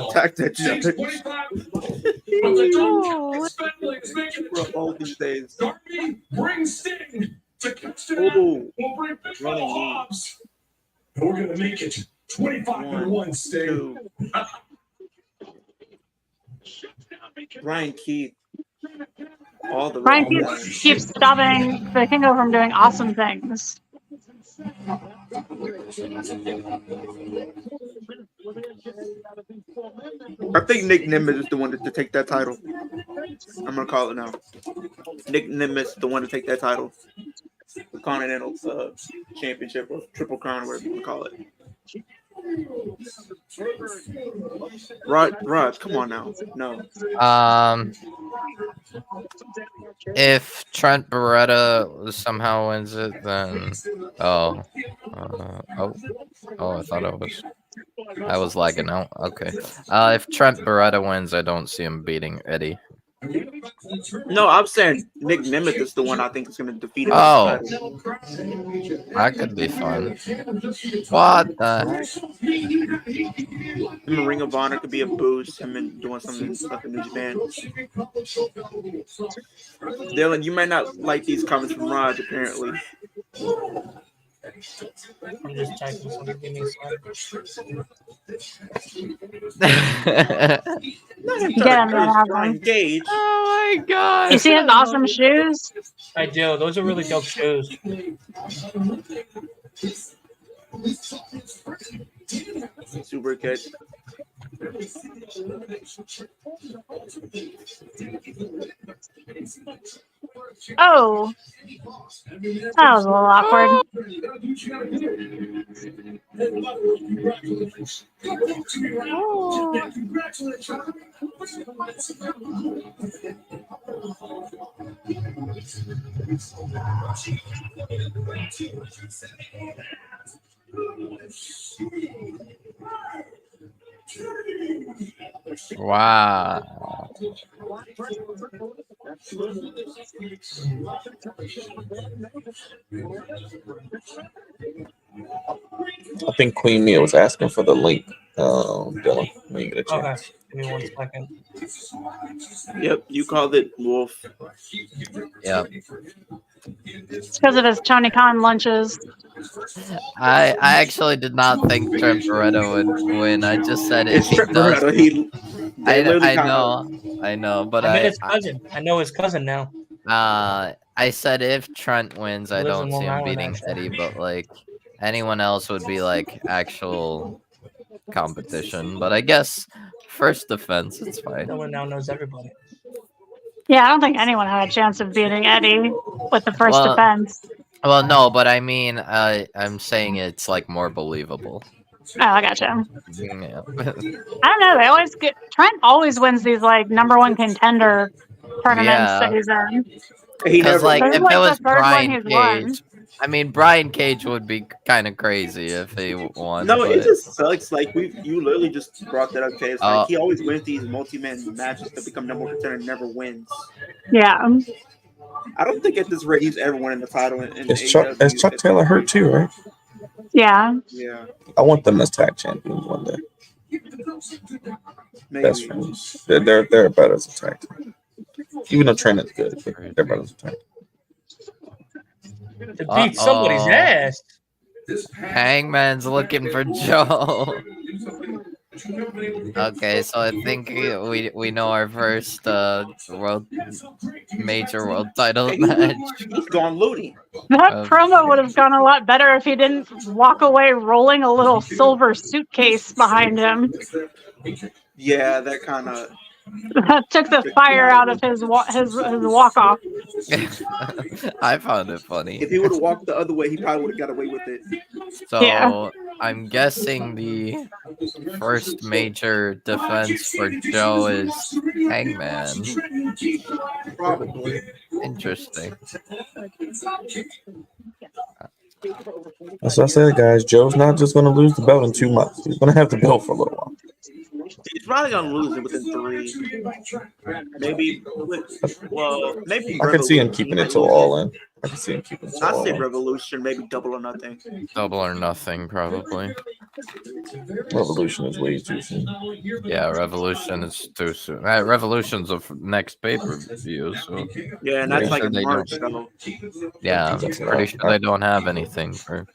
[SPEAKER 3] attack that judge. All these days.
[SPEAKER 8] Bring Sting to catch the we'll bring Big Hobbs. We're gonna make it 25-1, Sting.
[SPEAKER 3] Ryan Keith.
[SPEAKER 6] Ryan Keith keeps stopping the Kingo from doing awesome things.
[SPEAKER 3] I think Nick Nimitz is the one to take that title. I'm gonna call it now. Nick Nimitz is the one to take that title. Intercontinental Championship or Triple Crown, whatever you want to call it. Rod, come on now. No.
[SPEAKER 7] If Trent Beretta somehow wins it, then I thought I was lagging out. Okay. If Trent Beretta wins, I don't see him beating Eddie.
[SPEAKER 3] No, I'm saying Nick Nemeth is the one I think is going to defeat him.
[SPEAKER 7] Oh, that could be fun. What the heck?
[SPEAKER 3] Him in Ring of Honor could be a boost. Him in doing some stuff in New Japan. Dylan, you might not like these comments from Raj, apparently.
[SPEAKER 2] I'm just typing something. Give me a second.
[SPEAKER 6] Get him, man.
[SPEAKER 3] Gage.
[SPEAKER 7] Oh my god!
[SPEAKER 6] You see his awesome shoes?
[SPEAKER 2] I do. Those are really dope shoes.
[SPEAKER 3] Super kick.
[SPEAKER 6] Oh, that was a little awkward.
[SPEAKER 7] Wow.
[SPEAKER 4] I think Queen Mia was asking for the link, Dylan, when you get a chance.
[SPEAKER 2] Okay, give me 1 second.
[SPEAKER 3] Yep, you called it, Wolf.
[SPEAKER 7] Yep.
[SPEAKER 6] It's because of his Tony Khan lunches.
[SPEAKER 7] I actually did not think Trent Beretta would win. I just said if
[SPEAKER 3] It's
[SPEAKER 7] he
[SPEAKER 3] Trent
[SPEAKER 7] does.
[SPEAKER 3] Beretta.
[SPEAKER 7] I know, but
[SPEAKER 2] I met his cousin. I know his cousin now.
[SPEAKER 7] I said if Trent wins, I
[SPEAKER 2] He lives
[SPEAKER 7] don't
[SPEAKER 2] in
[SPEAKER 7] see
[SPEAKER 2] Long
[SPEAKER 7] him
[SPEAKER 2] Island,
[SPEAKER 7] beating
[SPEAKER 2] actually.
[SPEAKER 7] Eddie, but like anyone else would be like actual competition. But I guess first defense, it's fine.
[SPEAKER 2] No one now knows everybody.
[SPEAKER 6] Yeah, I don't think anyone had a chance of beating Eddie with the first defense.
[SPEAKER 7] Well, no, but I mean, I'm saying it's like more believable.
[SPEAKER 6] Oh, I gotcha.
[SPEAKER 7] Yeah.
[SPEAKER 6] I don't know. They always get Trent always wins these like #1 contender tournaments that he's in.
[SPEAKER 7] Because like
[SPEAKER 6] This is
[SPEAKER 7] if
[SPEAKER 6] like
[SPEAKER 7] it was
[SPEAKER 6] the third one
[SPEAKER 7] Brian
[SPEAKER 6] he's won.
[SPEAKER 7] Cage, I mean Brian Cage would be kind of crazy if he won.
[SPEAKER 3] No,
[SPEAKER 7] but...
[SPEAKER 3] it just sucks. Like you literally just brought that up, Kay. It's like he always wins these multi-man matches to become #1 contender and never wins.
[SPEAKER 6] Yeah.
[SPEAKER 3] I don't think at this rate he's ever winning the title in
[SPEAKER 4] Is Chuck Taylor hurt too, right?
[SPEAKER 6] Yeah.
[SPEAKER 3] Yeah.
[SPEAKER 4] I want them as tag champions one day.
[SPEAKER 3] Maybe.
[SPEAKER 4] Best friends. They're better as a tag team. Even though Trent is good, but they're better as a tag team.
[SPEAKER 2] To beat somebody's ass.
[SPEAKER 7] Hangman's looking for Joe. Okay, so I think we know our first major world title match.
[SPEAKER 3] He's gone looting.
[SPEAKER 6] That promo would have gone a lot better if he didn't walk away rolling a little silver suitcase behind him.
[SPEAKER 3] Yeah, that kind of.
[SPEAKER 6] That took the fire out of his walk off.
[SPEAKER 7] I found it funny.
[SPEAKER 3] If he would have walked the other way, he probably would have got away with it.
[SPEAKER 7] So I'm guessing the first major defense for Joe is Hangman.
[SPEAKER 3] Probably.
[SPEAKER 7] Interesting.
[SPEAKER 4] That's what I said, guys. Joe's not just going to lose the belt in 2 months. He's going to have the belt for a little while.
[SPEAKER 3] He's probably gonna lose it within 3. Maybe. Maybe.
[SPEAKER 4] I can see him keeping it till All In. I can see him keeping it till
[SPEAKER 3] I'd
[SPEAKER 4] All
[SPEAKER 3] say
[SPEAKER 4] In.
[SPEAKER 3] Revolution, maybe Double or Nothing.
[SPEAKER 7] Double or Nothing, probably.
[SPEAKER 4] Revolution is way too soon.
[SPEAKER 7] Yeah, Revolution is too soon. Revolution's of next pay-per-view, so
[SPEAKER 3] Yeah, and that's like
[SPEAKER 7] sure
[SPEAKER 3] a
[SPEAKER 7] they
[SPEAKER 3] March
[SPEAKER 7] don't.
[SPEAKER 3] though.
[SPEAKER 7] Yeah, I'm pretty sure they don't have anything for.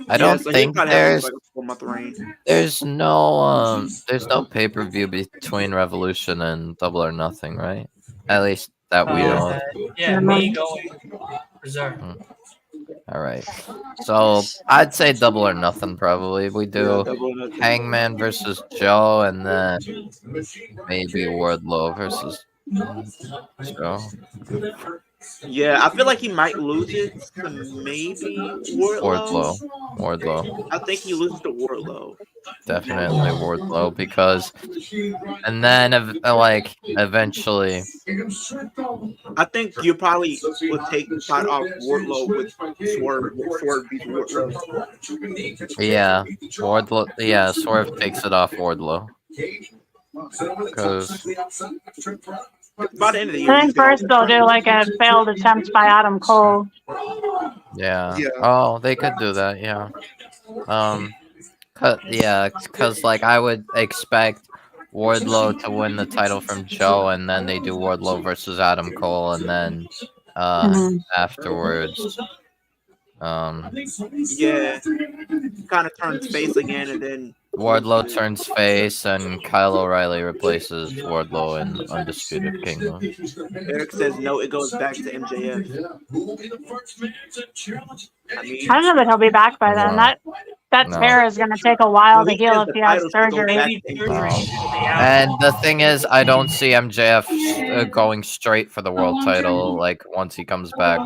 [SPEAKER 7] I
[SPEAKER 3] Yeah,
[SPEAKER 7] don't
[SPEAKER 3] so
[SPEAKER 7] think
[SPEAKER 3] he probably has
[SPEAKER 7] there's
[SPEAKER 3] like a 4-month reign.
[SPEAKER 7] there's no pay-per-view between Revolution and Double or Nothing, right? At least that we know of.
[SPEAKER 2] Yeah, me going Berserk.
[SPEAKER 7] All right. So I'd say Double or Nothing probably. We do
[SPEAKER 3] Double or Nothing.
[SPEAKER 7] Hangman versus Joe, and then maybe Wardlow versus Joe.
[SPEAKER 3] Yeah, I feel like he might lose it to maybe Wardlow.
[SPEAKER 7] Wardlow.
[SPEAKER 3] I think he loses to Wardlow.
[SPEAKER 7] Definitely Wardlow because, and then like eventually,
[SPEAKER 3] I think you probably would take the fight off Wardlow with Swerve. Swerve beats Wardlow.
[SPEAKER 7] yeah, Wardlow. Yeah, Swerve takes it off Wardlow because
[SPEAKER 3] by the end of the year,
[SPEAKER 6] I think first they'll do like a failed attempt by Adam Cole.
[SPEAKER 7] yeah. Oh, they could do that. Yeah. Because like I would expect Wardlow to win the title from Joe, and then they do Wardlow versus Adam Cole, and then afterwards,
[SPEAKER 3] yeah, kind of turns face again, and then
[SPEAKER 7] Wardlow turns face, and Kyle O'Reilly replaces Wardlow in Undisputed Kingdom.
[SPEAKER 3] Eric says no, it goes back to MJF.
[SPEAKER 6] I don't know that he'll be back by then. That tear is going to take a while to heal if he has surgery.
[SPEAKER 7] And the thing is, I don't see MJF going straight for the world title. Like once he comes back,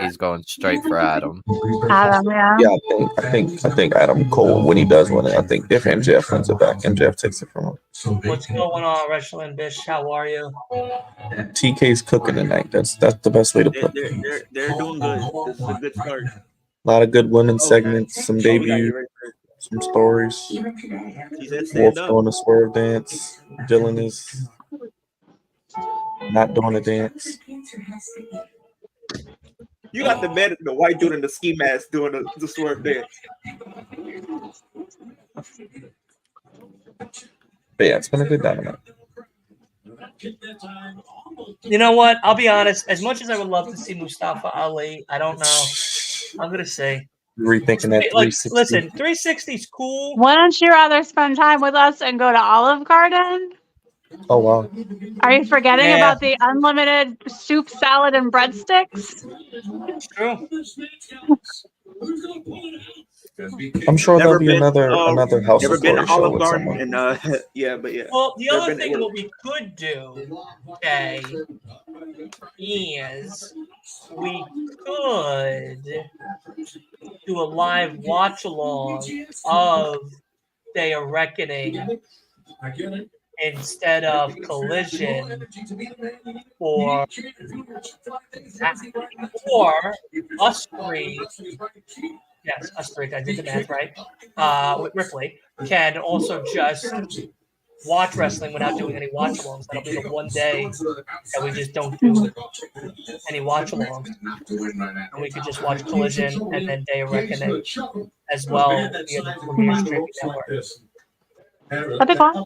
[SPEAKER 7] he's going straight for Adam.
[SPEAKER 6] Adam, yeah.
[SPEAKER 4] Yeah, I think Adam Cole, when he does win it, I think if MJF wins it back, MJF takes it from him.
[SPEAKER 2] What's going on, Wrestling Bish? How are you?
[SPEAKER 4] TK's cooking tonight. That's the best way to put it.
[SPEAKER 3] They're doing good. This is a good start.
[SPEAKER 4] A lot of good women's segments, some debut, some stories. Wolf doing a swerve dance. Dylan is not doing a dance.
[SPEAKER 3] You got the white dude in the ski mask doing the swerve dance.
[SPEAKER 4] But yeah, it's been a good Dynamite.
[SPEAKER 2] You know what? I'll be honest. As much as I would love to see Mustafa Ali, I don't know. I'm gonna say
[SPEAKER 4] rethinking that 360.
[SPEAKER 2] Listen, 360 is cool.
[SPEAKER 6] Wouldn't you rather spend time with us and go to Olive Garden?
[SPEAKER 4] Oh wow!
[SPEAKER 6] Are you forgetting about the unlimited soup, salad, and breadsticks?
[SPEAKER 2] True.
[SPEAKER 4] I'm sure there'll be another House
[SPEAKER 3] never
[SPEAKER 4] of
[SPEAKER 3] been
[SPEAKER 4] Glory
[SPEAKER 3] to
[SPEAKER 4] show
[SPEAKER 3] Olive
[SPEAKER 4] with
[SPEAKER 3] Garden,
[SPEAKER 4] someone.
[SPEAKER 3] and yeah, but yeah.
[SPEAKER 2] Well, the other thing what we could do, okay, is we could do a live watch along of Day of Reckoning instead of Collision or us three. Yes, us three. I did the math right. With Ripley can also just watch wrestling without doing any watch alongs. That'll be the one day that we just don't do any watch alongs. And we could just watch Collision and then Day of Reckoning as well via the Premier Streaming Network.
[SPEAKER 6] That'd be fun.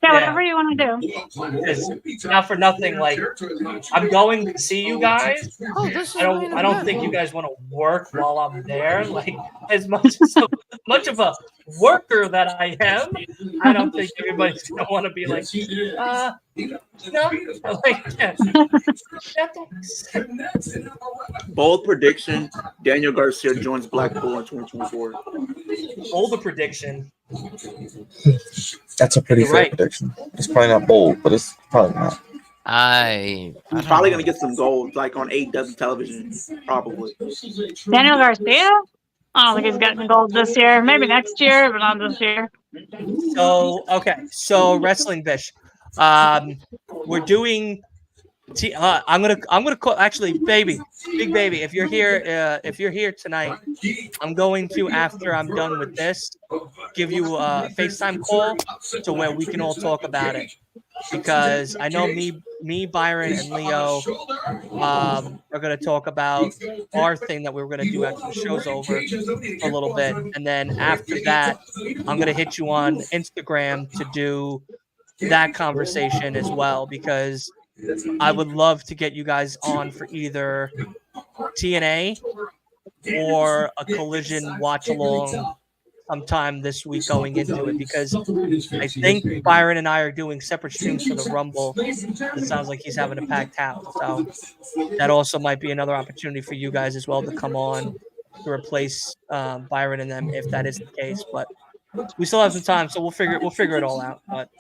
[SPEAKER 6] Yeah, whatever you want to do.
[SPEAKER 2] Not for nothing, like I'm going to see you guys. I don't think you guys want to work while I'm there. Like as much of a worker that I am, I don't think everybody's gonna want to be like, no, like
[SPEAKER 3] Bold prediction: Daniel Garcia joins Blackpool in 2024.
[SPEAKER 2] Bold prediction.
[SPEAKER 4] That's a pretty fair prediction. It's probably not bold, but it's probably not.
[SPEAKER 3] He's probably gonna get some gold, like on AEW television, probably.
[SPEAKER 6] Daniel Garcia? I don't think he's getting gold this year. Maybe next year, but not this year.
[SPEAKER 2] So Wrestling Bish, we're doing. I'm gonna call actually, big baby. If you're here tonight, I'm going to, after I'm done with this, give you a FaceTime call to where we can all talk about it, because I know me, Byron, and Leo are gonna talk about our thing that we were gonna do after the show's over for a little bit, and then after that, I'm gonna hit you on Instagram to do that conversation as well, because I would love to get you guys on for either TNA or a Collision watch along sometime this week going into it, because I think Byron and I are doing separate streams for the Rumble. It sounds like he's having a packed house, so that also might be another opportunity for you guys as well to come on to replace Byron and them if that is the case. But I would love to get you guys on for either TNA or a Collision watch along sometime this week going into it, because I think Byron and I are doing separate streams for the Rumble. It sounds like he's having a packed house, so that also might be another opportunity for you guys as well to come on to replace Byron and them if that is the case. But we still have some time, so we'll figure it all out. But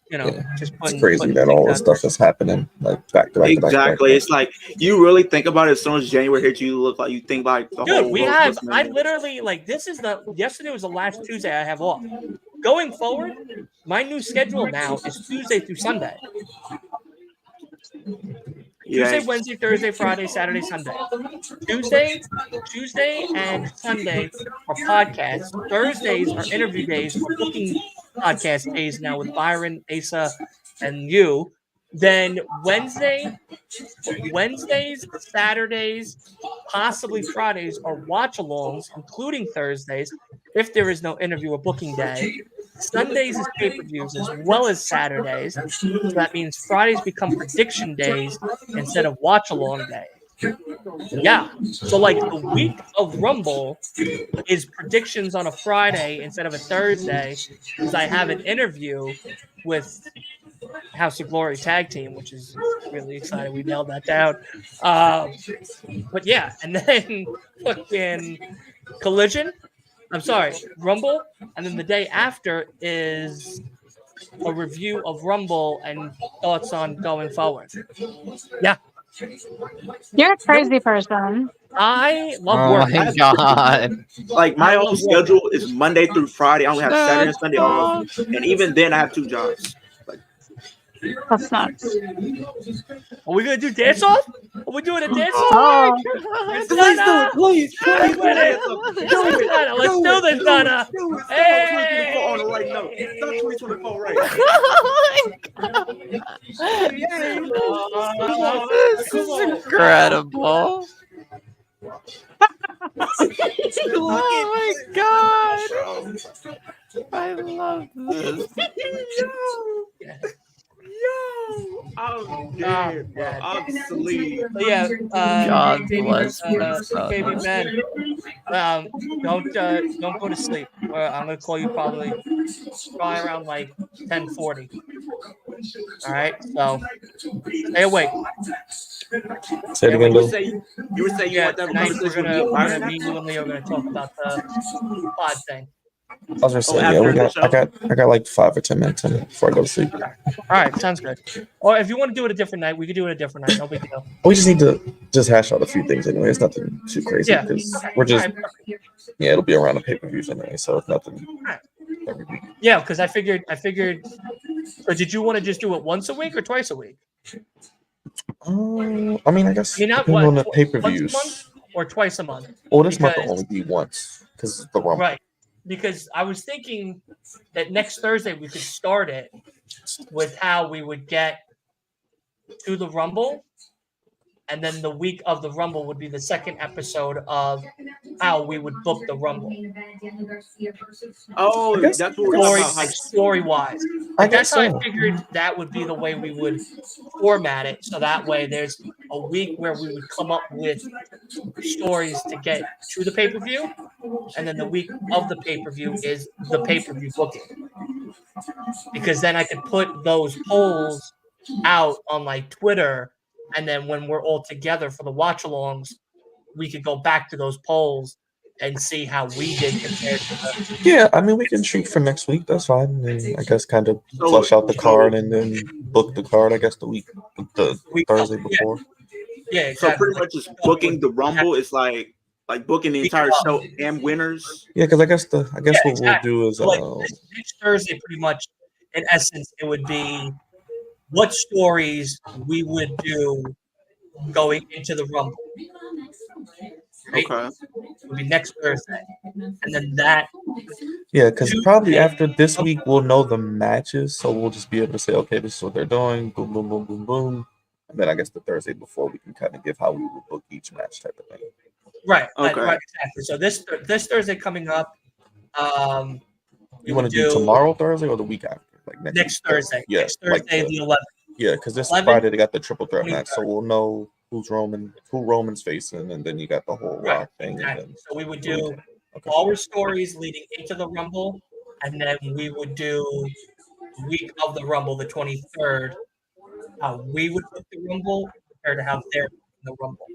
[SPEAKER 4] Yeah.
[SPEAKER 2] just
[SPEAKER 4] It's crazy that all this stuff is happening like back to back to back.
[SPEAKER 3] Exactly. It's like you really think about it. As soon as January hits, you look like you think like the whole.
[SPEAKER 2] Dude, we have. I literally this is yesterday was the last Tuesday I have off. Going forward, my new schedule now is Tuesday through Sunday. Tuesday, Wednesday, Thursday, Friday, Saturday, Sunday. Tuesday and Sunday are podcasts. Thursdays are interview days or booking podcast days now with Byron, Asa, and you. Then Wednesdays, Saturdays, possibly Fridays are watch-alongs, including Thursdays, if there is no interview or booking day. Sundays is pay-per-views as well as Saturdays. So that means Fridays become prediction days instead of watch-along days. Yeah. So like the week of Rumble is predictions on a Friday instead of a Thursday because I have an interview with House of Glory tag team, which is really exciting. We nailed that down. But yeah, and then fucking Collision. I'm sorry, Rumble, and then the day after is a review of Rumble and thoughts on going forward. Yeah.
[SPEAKER 6] You're a crazy person.
[SPEAKER 2] I love work.
[SPEAKER 7] Oh my god.
[SPEAKER 3] Like my whole schedule is Monday through Friday. I only have Saturday and Sunday off, and even then I have 2 jobs.
[SPEAKER 6] That's nuts.
[SPEAKER 2] Are we gonna do dance off? Are we doing a dance off?
[SPEAKER 6] Oh.
[SPEAKER 3] Please do it, please.
[SPEAKER 2] Let's do this, Donna. Hey!
[SPEAKER 3] On the right note. It's not 2024, right?
[SPEAKER 7] This is incredible. Oh my god. I love this.
[SPEAKER 3] Yo, I'm dead, bro. I'm asleep.
[SPEAKER 2] Yeah,
[SPEAKER 7] God bless
[SPEAKER 2] baby Ben. Don't go to sleep. I'm gonna call you probably around like 10:40. All right, so stay awake.
[SPEAKER 4] Say it again, Bill.
[SPEAKER 3] You were saying you want that
[SPEAKER 2] tonight we're
[SPEAKER 3] conversation
[SPEAKER 2] gonna me, you, and Leo are gonna talk about the pod thing.
[SPEAKER 4] I was just saying, yeah, I got like 5 or 10 minutes in before I go to sleep.
[SPEAKER 2] All right, sounds good. Or if you want to do it a different night, we could do it a different night. No big deal.
[SPEAKER 4] We just need to hash out a few things anyway. It's nothing too crazy because we're just it'll be around the pay-per-views anyway, so it's nothing every week.
[SPEAKER 2] Yeah, because I figured. Or did you want to just do it once a week or twice a week?
[SPEAKER 4] I mean, I guess depending on the pay-per-views.
[SPEAKER 2] Once a month or twice a month?
[SPEAKER 4] Well, this month will only be once because it's the Rumble.
[SPEAKER 2] Right. Because I was thinking that next Thursday we could start it with how we would get to the Rumble, and then the week of the Rumble would be the second episode of how we would book the Rumble.
[SPEAKER 3] Oh, that's what we're talking about.
[SPEAKER 2] Story-wise. That's how I figured that would be the way we would format it. So that way there's a week where we would come up with stories to get to the pay-per-view, and then the week of the pay-per-view is the pay-per-view booking. Because then I could put those polls out on like Twitter, and then when we're all together for the watch-alongs, we could go back to those polls and see how we did compared to them.
[SPEAKER 4] Yeah, I mean, we can shoot for next week. That's fine. And I guess kind of flush out the card and then book the card, I guess, the Thursday before.
[SPEAKER 2] Yeah, exactly.
[SPEAKER 3] So pretty much just booking the Rumble is like booking the entire show and winners.
[SPEAKER 4] Yeah, because I guess what we'll do is
[SPEAKER 2] next Thursday, pretty much, in essence, it would be what stories we would do going into the Rumble. Right? Okay. It would be next Thursday. And then that.
[SPEAKER 4] Yeah, because probably after this week, we'll know the matches. So we'll just be able to say, okay, this is what they're doing. Boom, boom, boom, boom, boom. And then I guess the Thursday before, we can kind of give how we would book each match type of thing.
[SPEAKER 2] Right.
[SPEAKER 4] Okay.
[SPEAKER 2] Right, exactly. So this Thursday coming up.
[SPEAKER 4] You want to do tomorrow Thursday or the week after? Like
[SPEAKER 2] next Thursday.
[SPEAKER 4] Yeah,
[SPEAKER 2] next Thursday, the 11th.
[SPEAKER 4] Yeah, because this Friday they got the triple threat match, so we'll know who Roman's facing, and then you got the whole Rock thing.
[SPEAKER 2] Exactly.
[SPEAKER 4] And then,
[SPEAKER 2] so we would do all our stories leading into the Rumble, and then we would do week of the Rumble, the 23rd, how we would book the Rumble compared to how they're booking the Rumble.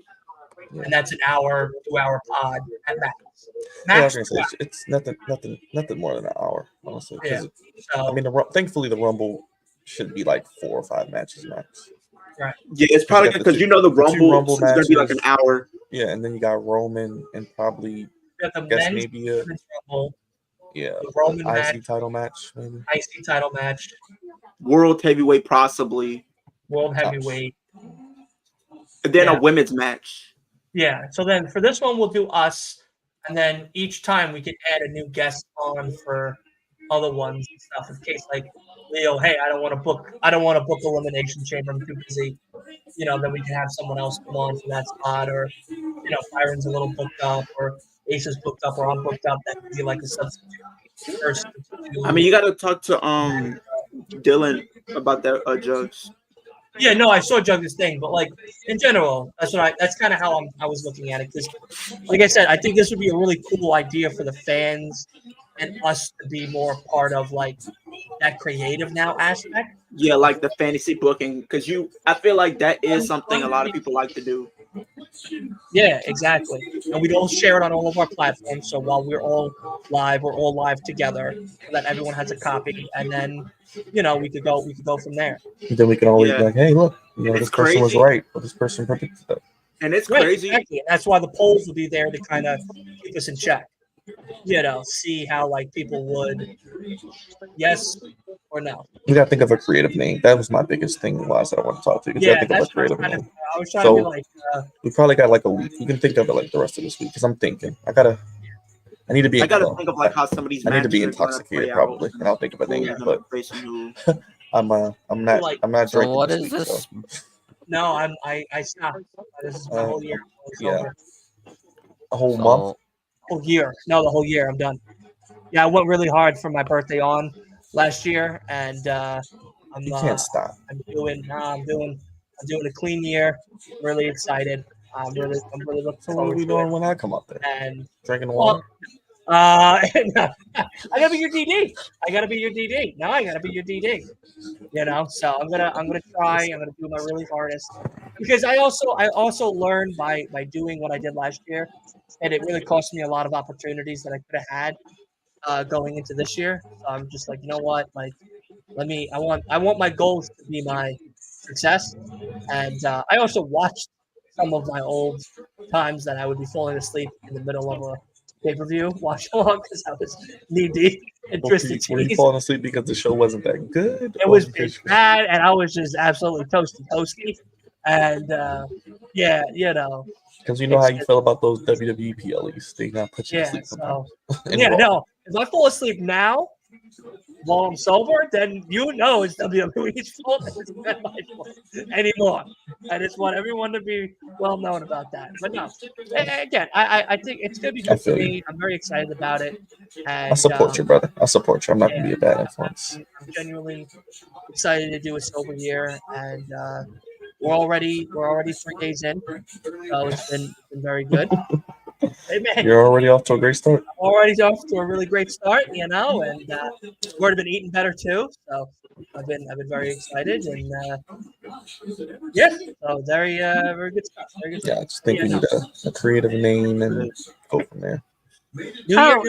[SPEAKER 2] and that's an hour, 2-hour pod at max.
[SPEAKER 4] Yeah, I
[SPEAKER 2] Max.
[SPEAKER 4] was gonna say it's nothing more than an hour, honestly.
[SPEAKER 2] Yeah.
[SPEAKER 4] I mean, thankfully the Rumble should be like 4 or 5 matches max.
[SPEAKER 2] Right.
[SPEAKER 3] Yeah, it's probably because the Rumble is going to be like an hour.
[SPEAKER 4] Yeah, and then you got Roman and probably maybe a
[SPEAKER 2] Rumble,
[SPEAKER 4] the
[SPEAKER 2] Roman
[SPEAKER 4] IC
[SPEAKER 2] match,
[SPEAKER 4] title match, maybe
[SPEAKER 2] IC title match,
[SPEAKER 3] World Heavyweight possibly,
[SPEAKER 2] World Heavyweight,
[SPEAKER 3] and then a women's match.
[SPEAKER 2] Yeah. So then for this one we'll do us, and then each time we can add a new guest on for other ones and stuff. In case like Leo, hey, I don't want to book Elimination Chamber, I'm too busy. Then we can have someone else come on for that spot, or Byron's a little booked up, or Ace is booked up, or I'm booked up. That could be like a substitute.
[SPEAKER 3] I mean, you got to talk to Dylan about that, Jugs.
[SPEAKER 2] Yeah, no, I saw Jugs' thing, but like in general, that's kind of how I was looking at it. Because, like I said, I think this would be a really cool idea for the fans and us to be more part of like that creative now aspect.
[SPEAKER 3] Yeah, like the fantasy booking, because I feel like that is something a lot of people like to do.
[SPEAKER 2] Yeah, exactly. And we'd all share it on all of our platforms. So while we're all live together, so that everyone has a copy, and then we could go from there.
[SPEAKER 4] And then we can always be like, hey, look, this person was right, or this person predicted that.
[SPEAKER 3] And it's crazy.
[SPEAKER 2] Exactly. And that's why the polls will be there to kind of keep us in check. See how like people would yes or no.
[SPEAKER 4] You gotta think of a creative name. That was my biggest thing last that I want to talk to you.
[SPEAKER 2] Yeah,
[SPEAKER 4] think of a creative name.
[SPEAKER 2] I was trying to be like
[SPEAKER 4] we probably got like a week. You can think of it like the rest of this week, because I'm thinking I need to be.
[SPEAKER 3] I gotta think of like how some of these.
[SPEAKER 4] I need to be intoxicated probably, and I'll think of a name. But I'm not
[SPEAKER 7] So
[SPEAKER 4] drinking.
[SPEAKER 7] what
[SPEAKER 4] this
[SPEAKER 7] is
[SPEAKER 4] week,
[SPEAKER 7] this?
[SPEAKER 4] So.
[SPEAKER 2] No, I stopped. This is my whole year.
[SPEAKER 4] Yeah. A whole month.
[SPEAKER 2] Whole year. No, the whole year. I'm done. Yeah, I went really hard for my birthday on last year, and
[SPEAKER 4] you can't stop.
[SPEAKER 2] I'm doing a clean year. Really excited. I'm really looking
[SPEAKER 4] So
[SPEAKER 2] forward
[SPEAKER 4] what are we
[SPEAKER 2] to
[SPEAKER 4] doing
[SPEAKER 2] it.
[SPEAKER 4] when I come up there?
[SPEAKER 2] And
[SPEAKER 4] drinking water.
[SPEAKER 2] I gotta be your DD. No, I gotta be your DD. So I'm gonna try. I'm gonna do my really hardest, because I also learned by doing what I did last year, and it really cost me a lot of opportunities that I could have had going into this year. So I'm just like, you know what, like I want my goals to be my success, and I also watched some of my old times that I would be falling asleep in the middle of a pay-per-view watch along because I was knee-deep in Twisted Cheese.
[SPEAKER 4] Were you falling asleep because the show wasn't that good?
[SPEAKER 2] It was bad, and I was just absolutely toasty. And,
[SPEAKER 4] Because you know how you feel about those WWE PLEs. They not put you to sleep sometimes.
[SPEAKER 2] No. If I fall asleep now, while I'm sober, then it's WWE's fault. It's not my fault anymore. I just want everyone to be well known about that. But no, again, I think it's gonna be good for me. I'm very excited about it. And,
[SPEAKER 4] I support you, brother. I support you. I'm not gonna be a bad influence.
[SPEAKER 2] I'm genuinely excited to do a sober year, and we're already 3 days in, so it's been very good. Hey, man.
[SPEAKER 4] You're already off to a great start.
[SPEAKER 2] I'm already off to a really great start, and would have been eating better too. So I've been very excited, and so very good stuff. Very good
[SPEAKER 4] stuff. I just think we need a creative name and go from there.
[SPEAKER 6] Yeah,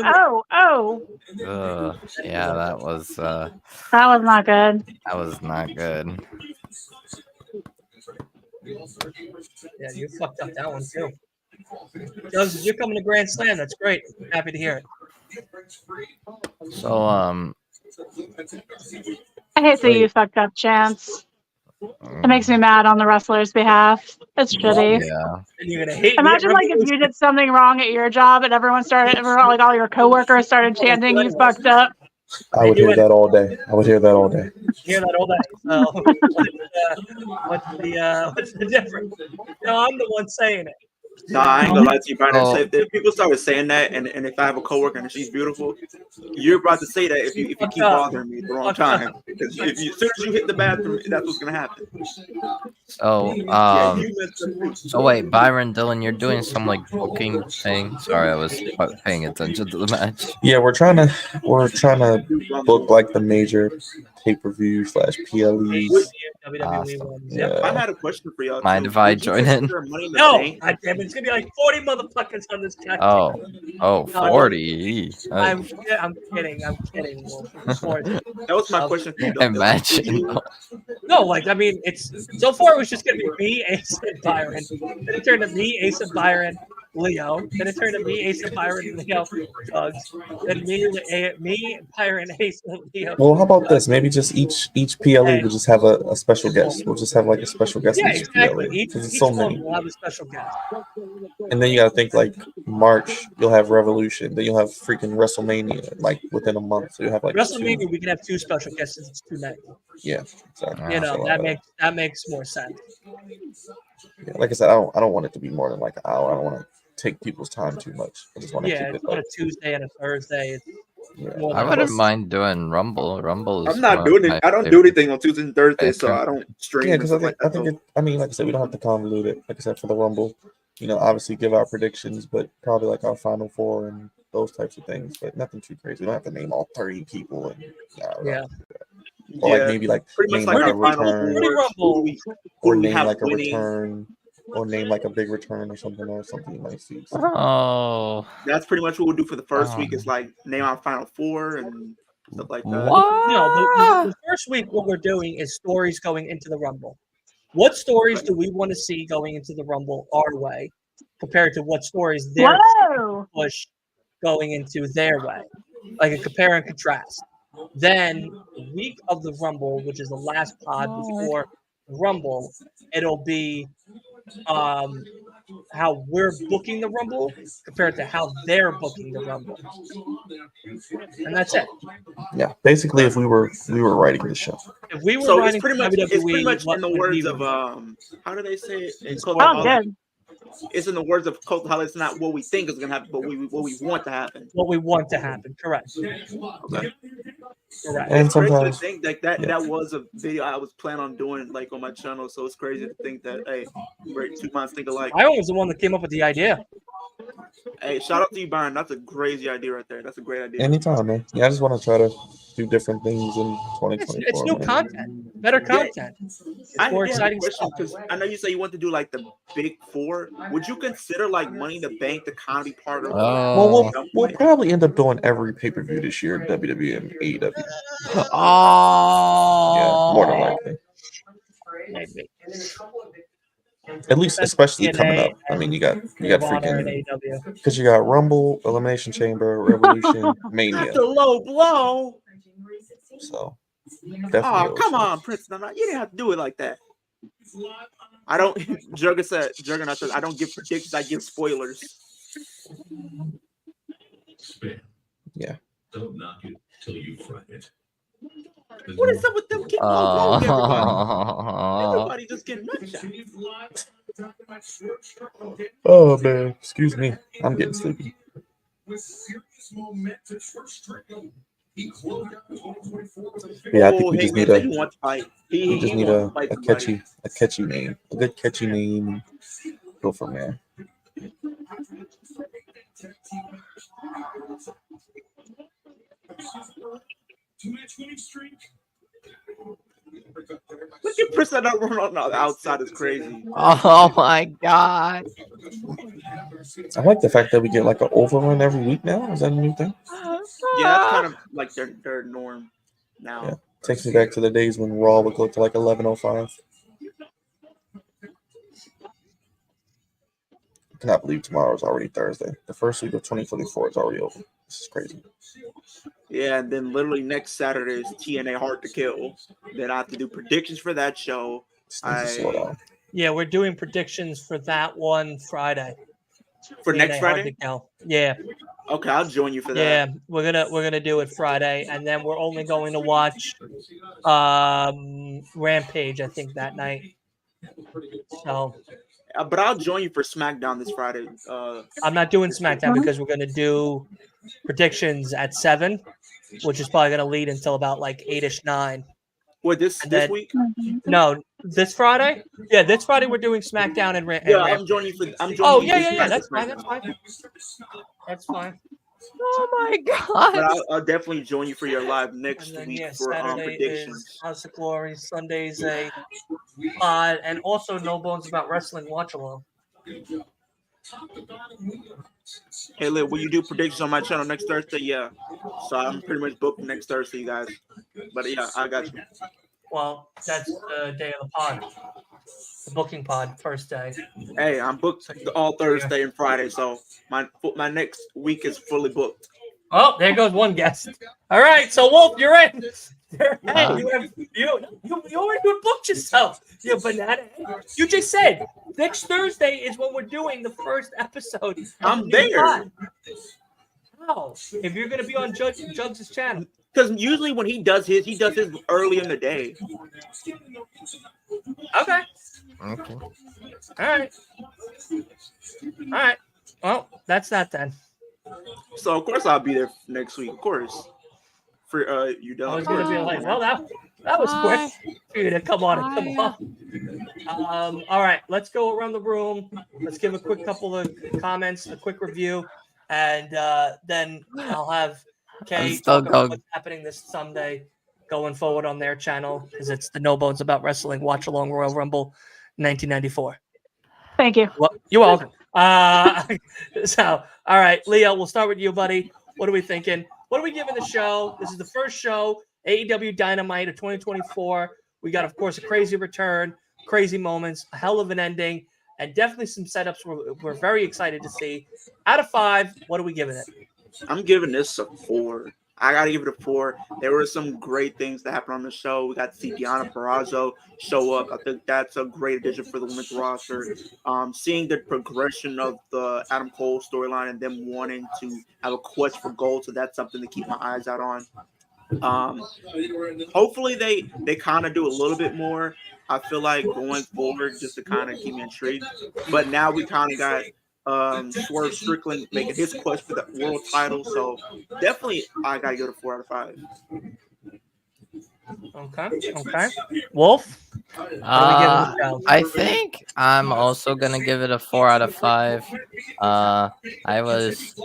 [SPEAKER 7] that was
[SPEAKER 6] not good.
[SPEAKER 7] That was not good.
[SPEAKER 2] Yeah, you fucked up that one too. Jugs, you're coming to Grand Slam. That's great. Happy to hear it.
[SPEAKER 7] So
[SPEAKER 6] I hate that you fucked up, Chance. It makes me mad on the wrestler's behalf. It's shitty.
[SPEAKER 7] Yeah.
[SPEAKER 2] And you're gonna hate
[SPEAKER 6] Imagine
[SPEAKER 2] me.
[SPEAKER 6] like if you did something wrong at your job and everyone started, like all your coworkers started chanting, "You fucked up."
[SPEAKER 4] I would hear that all day.
[SPEAKER 2] Hear that all day. So what's the difference? No, I'm the one saying it.
[SPEAKER 3] No, I ain't gonna lie to you, Brian. So if people started saying that, and if I have a coworker and she's beautiful, you're about to say that if you keep bothering me at the wrong time. Because as soon as you hit the bathroom, that's what's gonna happen.
[SPEAKER 7] So,
[SPEAKER 3] Yeah, you messed up too.
[SPEAKER 7] so wait, Byron, Dylan, you're doing some like booking thing. Sorry, I was paying attention to the match.
[SPEAKER 4] Yeah, we're trying to
[SPEAKER 3] Rumble.
[SPEAKER 4] book like the major pay-per-view / PLEs.
[SPEAKER 2] WWE
[SPEAKER 7] Awesome.
[SPEAKER 2] ones.
[SPEAKER 3] Yeah, I
[SPEAKER 4] Yeah.
[SPEAKER 3] had a question for y'all.
[SPEAKER 7] Mind
[SPEAKER 3] too.
[SPEAKER 7] if I
[SPEAKER 3] Would you
[SPEAKER 7] join in?
[SPEAKER 3] consider Money in the
[SPEAKER 2] No,
[SPEAKER 3] Bank?
[SPEAKER 2] God damn it. It's going to be like 40 motherfuckers on this goddamn.
[SPEAKER 7] Oh,
[SPEAKER 2] No,
[SPEAKER 7] 40.
[SPEAKER 2] I'm kidding. I'm kidding. Well, of course.
[SPEAKER 3] That was my question for you. Though.
[SPEAKER 7] Imagine.
[SPEAKER 3] Would you-
[SPEAKER 2] No, like, I mean, it's so far it was just going to be me, Ace, and Byron. Then it turned to me, Ace, and Byron, Leo. Then it turned to me, Ace, and Byron, Leo, Tugs. Then me, Byron, Ace, and Leo.
[SPEAKER 4] Well, how about this? Maybe just each PLE will just have a special guest. We'll just have like a special guest
[SPEAKER 2] Yeah,
[SPEAKER 4] each
[SPEAKER 2] exactly.
[SPEAKER 4] PLE
[SPEAKER 2] Each
[SPEAKER 4] because it's so
[SPEAKER 2] one
[SPEAKER 4] many.
[SPEAKER 2] will have a special guest.
[SPEAKER 4] And then you got to think like March, you'll have Revolution. Then you'll have freaking WrestleMania like within a month. So you have like
[SPEAKER 2] WrestleMania, we can have 2 special guests since it's 2 nights.
[SPEAKER 4] Yeah, exactly.
[SPEAKER 2] You know,
[SPEAKER 4] So,
[SPEAKER 2] that makes more sense.
[SPEAKER 4] yeah, like I said, I don't want it to be more than like an hour. I don't want to take people's time too much. I just want to
[SPEAKER 2] Yeah,
[SPEAKER 4] keep
[SPEAKER 2] it's
[SPEAKER 4] it
[SPEAKER 2] on
[SPEAKER 4] like
[SPEAKER 2] a Tuesday and a Thursday.
[SPEAKER 4] yeah.
[SPEAKER 2] More
[SPEAKER 7] I
[SPEAKER 2] than
[SPEAKER 7] wouldn't
[SPEAKER 2] most.
[SPEAKER 7] mind doing Rumble. Rumble is
[SPEAKER 3] I'm not
[SPEAKER 7] one
[SPEAKER 3] doing
[SPEAKER 7] of
[SPEAKER 3] it.
[SPEAKER 7] my
[SPEAKER 3] I don't do
[SPEAKER 7] favorite.
[SPEAKER 3] anything on Tuesdays and Thursdays, so
[SPEAKER 7] Okay.
[SPEAKER 3] I don't stream
[SPEAKER 4] Yeah,
[SPEAKER 3] and
[SPEAKER 4] because I
[SPEAKER 3] stuff
[SPEAKER 4] think
[SPEAKER 3] like that.
[SPEAKER 4] I mean, like I said, we don't have to convolute it. Like I said, for the Rumble, you know, obviously give our predictions, but probably like our Final Four and those types of things. But nothing too crazy. We don't have to name all 30 people and
[SPEAKER 2] Yeah.
[SPEAKER 4] or like maybe like
[SPEAKER 3] pretty much
[SPEAKER 4] name
[SPEAKER 3] like
[SPEAKER 4] like a
[SPEAKER 3] our Final
[SPEAKER 4] return,
[SPEAKER 3] Four.
[SPEAKER 2] Rumble.
[SPEAKER 4] or
[SPEAKER 3] Who we
[SPEAKER 4] name
[SPEAKER 3] have
[SPEAKER 4] like a
[SPEAKER 3] winning.
[SPEAKER 4] return, or name like a big return or something you might see. So,
[SPEAKER 7] Oh.
[SPEAKER 3] That's pretty much what we'll do for the first week.
[SPEAKER 7] Oh.
[SPEAKER 3] Is like name our Final Four and stuff like that.
[SPEAKER 2] No, the first week, what we're doing is stories going into the Rumble. What stories do we want to see going into the Rumble our way compared to what stories they're push going into their way? Like a compare and contrast. Then the week of the Rumble, which is the last pod before the Rumble, it'll be how we're booking the Rumble compared to how they're booking the Rumble. And that's it.
[SPEAKER 4] yeah, basically, if we were writing the show.
[SPEAKER 2] If we were
[SPEAKER 3] So
[SPEAKER 2] writing
[SPEAKER 3] it's pretty much
[SPEAKER 2] WWE, what
[SPEAKER 3] in the
[SPEAKER 2] would
[SPEAKER 3] words
[SPEAKER 2] we
[SPEAKER 3] of how do they say it in
[SPEAKER 6] Oh,
[SPEAKER 3] Cultaholic?
[SPEAKER 6] good.
[SPEAKER 3] It's in the words of Cultaholic. It's not what we think is gonna happen, but what we want to happen.
[SPEAKER 2] What we want to happen, correct?
[SPEAKER 3] Okay.
[SPEAKER 2] Correct.
[SPEAKER 4] And
[SPEAKER 3] It's crazy to
[SPEAKER 4] sometimes
[SPEAKER 3] think that was a video I was planning on doing like on my channel. So it's crazy to think that hey, we're 2 months think alike.
[SPEAKER 2] I was the one that came up with the idea.
[SPEAKER 3] Hey, shout out to you, Byron. That's a crazy idea right there. That's a great idea.
[SPEAKER 4] anytime, man. Yeah, I just want to try to do different things in 2024.
[SPEAKER 2] It's new
[SPEAKER 4] man.
[SPEAKER 2] content, better content. It's more exciting stuff.
[SPEAKER 3] Because I know you say you want to do like the big 4. Would you consider like Money in the Bank the comedy part of it?
[SPEAKER 7] Oh.
[SPEAKER 4] Well, we'll probably end up doing every pay-per-view this year, WWE and AEW.
[SPEAKER 7] Oh.
[SPEAKER 4] Yeah, more than likely.
[SPEAKER 2] Maybe.
[SPEAKER 4] At least, especially coming up. I mean, you got freaking because you got Rumble, Elimination Chamber, Revolution, Mania.
[SPEAKER 3] That's a low blow.
[SPEAKER 4] So
[SPEAKER 3] Oh,
[SPEAKER 4] definitely.
[SPEAKER 3] come on, Prince. You didn't have to do it like that. I don't. Juggernaut says I don't give predictions. I give spoilers.
[SPEAKER 4] Yeah.
[SPEAKER 8] Don't knock it till you fry it.
[SPEAKER 3] What is up with them keep on blowing everybody? Everybody just getting nut
[SPEAKER 4] Oh man, excuse me. I'm getting sleepy. Yeah, I think we just need a catchy name, a good catchy name, and go from there.
[SPEAKER 3] Look at Prince that run on the outside is crazy.
[SPEAKER 7] Oh my god.
[SPEAKER 4] I like the fact that we get like an overrun every week now. Is that a new thing?
[SPEAKER 3] Yeah, that's kind of like their norm now.
[SPEAKER 4] Yeah. Takes me back to the days when Raw would go to like 11:05. I cannot believe tomorrow is already Thursday. The first week of 2024 is already over. This is crazy.
[SPEAKER 3] Yeah, and then literally next Saturday is TNA Hard to Kill. Then I have to do predictions for that show.
[SPEAKER 4] Slow down.
[SPEAKER 2] Yeah, we're doing predictions for that one Friday.
[SPEAKER 3] For
[SPEAKER 2] TNA
[SPEAKER 3] next
[SPEAKER 2] Hard
[SPEAKER 3] Friday?
[SPEAKER 2] to Kill. Yeah.
[SPEAKER 3] Okay, I'll join you for that.
[SPEAKER 2] Yeah, we're gonna do it Friday, and then we're only going to watch Rampage, I think, that night. So,
[SPEAKER 3] but I'll join you for SmackDown this Friday.
[SPEAKER 2] I'm not doing SmackDown because we're gonna do predictions at 7, which is probably gonna lead until about like 8ish 9.
[SPEAKER 3] What this week?
[SPEAKER 2] No, This Friday? Yeah, this Friday we're doing SmackDown and
[SPEAKER 3] Yeah,
[SPEAKER 2] Rampage.
[SPEAKER 3] I'm joining you.
[SPEAKER 2] Oh
[SPEAKER 3] this
[SPEAKER 2] yeah.
[SPEAKER 3] Friday
[SPEAKER 2] That's
[SPEAKER 3] for
[SPEAKER 2] fine. That's
[SPEAKER 3] SmackDown.
[SPEAKER 2] fine. That's fine.
[SPEAKER 7] Oh my
[SPEAKER 3] But
[SPEAKER 7] god.
[SPEAKER 3] I'll definitely join you for your live next
[SPEAKER 2] And then
[SPEAKER 3] week
[SPEAKER 2] yeah,
[SPEAKER 3] for
[SPEAKER 2] Saturday is
[SPEAKER 3] predictions.
[SPEAKER 2] House of Glory. Sunday's a pod, and also No Bones About Wrestling watch along.
[SPEAKER 3] Hey, Liv, will you do predictions on my channel next Thursday? Yeah. So I'm pretty much booked next Thursday, you guys. But yeah, I got you.
[SPEAKER 2] Well, that's the day of the pod, the booking pod, first day.
[SPEAKER 3] Hey, I'm booked all Thursday and Friday, so my next week is fully booked.
[SPEAKER 2] Oh, there goes one guest. All right, so Wolf, you're in. Hey, you already booked yourself. You banana. You just said next Thursday is when we're doing the first episode.
[SPEAKER 3] I'm there.
[SPEAKER 2] How? If you're gonna be on Jugs' channel.
[SPEAKER 3] Because usually when he does his early in the day.
[SPEAKER 2] Okay.
[SPEAKER 7] Okay.
[SPEAKER 2] All right. Well, that's that then.
[SPEAKER 3] So of course I'll be there next week. Of course. For you don't.
[SPEAKER 2] I was gonna be like, well, that was quick for you to come on and come on. All right, let's go around the room. Let's give a quick couple of comments, a quick review, and then I'll have Kay talk about what's happening this Sunday going forward on their channel, because it's the No Bones About Wrestling Watch Along Royal Rumble 1994.
[SPEAKER 6] Thank you.
[SPEAKER 2] Well, you're welcome. So, all right, Leo, we'll start with you, buddy. What are we thinking? What are we giving the show? This is the first show, AEW Dynamite of 2024. We got, of course, a crazy return, crazy moments, a hell of an ending, and definitely some setups we're very excited to see. Out of 5, what are we giving it?
[SPEAKER 3] I'm giving this a 4. I gotta give it a 4. There were some great things that happened on the show. We got to see Deonna Purrazzo show up. I think that's a great addition for the women's roster. Seeing the progression of the Adam Cole storyline and them wanting to have a quest for gold, so that's something to keep my eyes out on. Hopefully they kind of do a little bit more. I feel like going forward just to kind of keep me intrigued. But now we kind of got Swerve Strickland making his quest for the world title, so definitely I gotta go to 4 out of 5.
[SPEAKER 2] Okay. Wolf?
[SPEAKER 7] I think I'm also gonna give it a 4 out of 5. I was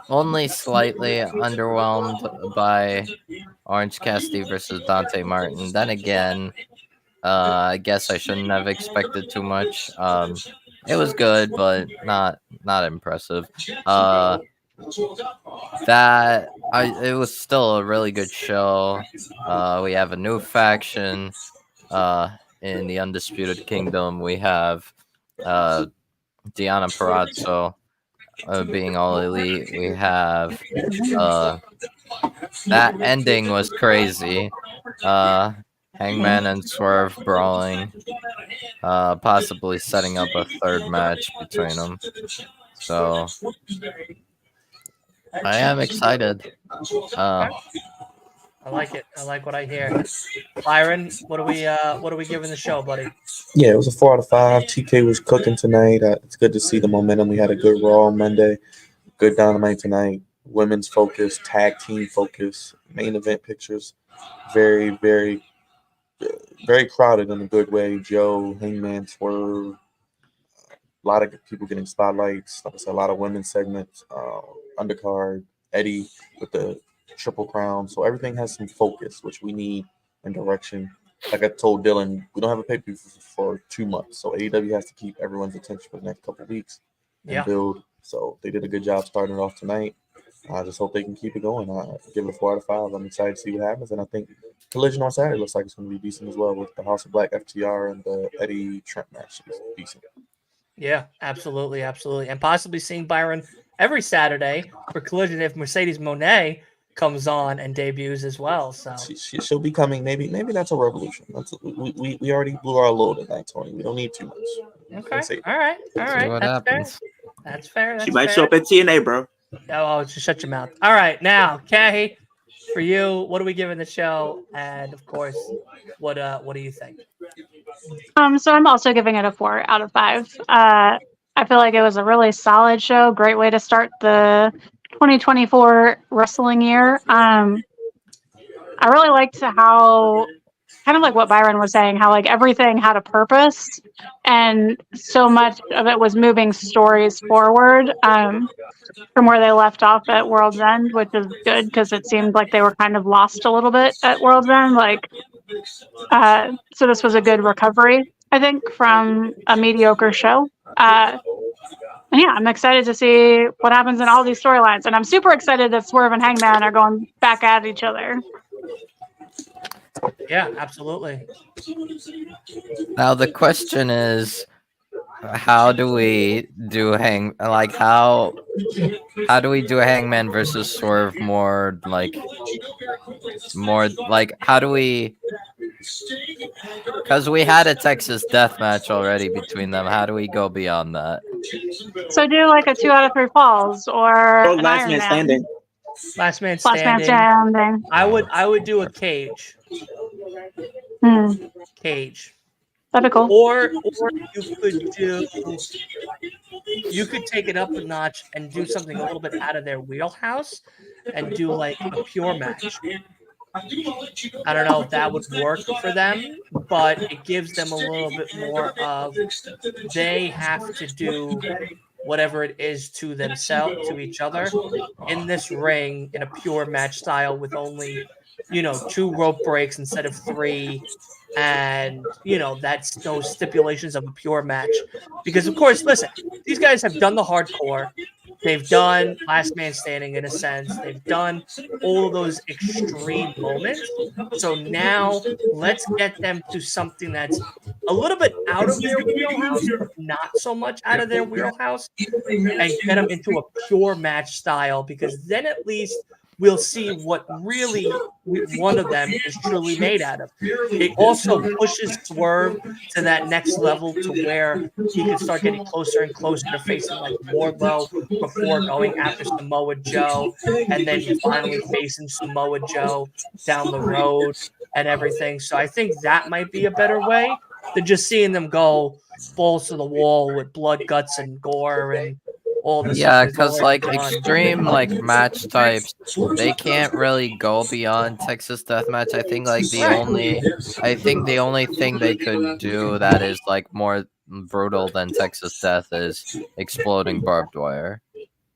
[SPEAKER 7] only slightly underwhelmed by Orange Cassidy versus Dante Martin. Then again, I guess I shouldn't have expected too much. It was good, but not impressive. It was still a really good show. We have a new faction in the Undisputed Kingdom. We have Deonna Purrazzo being all elite. We have that ending was crazy. Hangman and Swerve brawling, possibly setting up a third match between them. So I am excited.
[SPEAKER 2] I like it. I like what I hear. Byron, what are we giving the show, buddy?
[SPEAKER 4] Yeah, it was a 4 out of 5. TK was cooking tonight. It's good to see the momentum. We had a good Raw on Monday, good Dynamite tonight. Women's focus, tag team focus, main event pictures. Very, very, very crowded in a good way. Joe, Hangman, Swerve. A lot of people getting spotlights. Like I said, a lot of women's segments. Undercard, Eddie with the Triple Crown. So everything has some focus, which we need, and direction. Like I told Dylan, we don't have a pay-per-view for 2 months. So AEW has to keep everyone's attention for the next couple of weeks and build. So they did a good job starting it off tonight. I just hope they can keep it going. I give it a 4 out of 5. I'm excited to see what happens. And I think Collision on Saturday looks like it's going to be decent as well, with the House of Black FTR and the Eddie Trent match is decent.
[SPEAKER 2] Yeah, absolutely. And possibly seeing Byron every Saturday for Collision if Mercedes Moné comes on and debuts as well. So
[SPEAKER 4] she'll be coming. Maybe that's a revolution. We already blew our load tonight, Tony. We don't need too much.
[SPEAKER 2] Okay. All right.
[SPEAKER 7] What happens?
[SPEAKER 2] That's fair.
[SPEAKER 3] She might show up at TNA, bro.
[SPEAKER 2] Oh, just shut your mouth. All right, now, Kay, for you, what are we giving the show? And of course, what do you think?
[SPEAKER 6] So I'm also giving it a 4 out of 5. I feel like it was a really solid show. Great way to start the 2024 wrestling year. I really liked how kind of like what Byron was saying, how like everything had a purpose, and so much of it was moving stories forward from where they left off at World's End, which is good because it seemed like they were kind of lost a little bit at World's End. Like, so this was a good recovery, I think, from a mediocre show. And yeah, I'm excited to see what happens in all these storylines, and I'm super excited that Swerve and Hangman are going back at each other.
[SPEAKER 2] Yeah, absolutely.
[SPEAKER 7] Now the question is, how do we do how do we do Hangman versus Swerve more like how do we, because we had a Texas death match already between them, how do we go beyond that?
[SPEAKER 6] So do like a 2 out of 3 falls or an
[SPEAKER 3] Last
[SPEAKER 6] Iron
[SPEAKER 3] Man Standing.
[SPEAKER 2] Last man
[SPEAKER 6] Last man
[SPEAKER 2] standing.
[SPEAKER 6] standing.
[SPEAKER 2] I would do a cage. Cage.
[SPEAKER 6] That'd be cool.
[SPEAKER 2] Or you could take it up a notch and do something a little bit out of their wheelhouse and do like a pure match. I don't know if that would work for them, but it gives them a little bit more of, they have to do whatever it is to themselves, to each other, in this ring in a pure match style with only, 2 rope breaks instead of 3. And, that's those stipulations of a pure match. Because, of course, listen, these guys have done the hardcore. They've done Last Man Standing in a sense. They've done all of those extreme moments. So now let's get them to something that's a little bit out of their wheelhouse, but not so much out of their wheelhouse, and get them into a pure match style, because then at least we'll see what really one of them is truly made out of. It also pushes Swerve to that next level to where he can start getting closer and closer to facing like Wardlow before going after Samoa Joe, and then finally facing Samoa Joe down the road and everything. So I think that might be a better way than just seeing them go balls to the wall with blood, guts, and gore and all the
[SPEAKER 7] Yeah, because like extreme like match types, they can't really go beyond Texas Deathmatch. I think like the only thing they could do that is like more brutal than Texas Death is exploding barbed wire.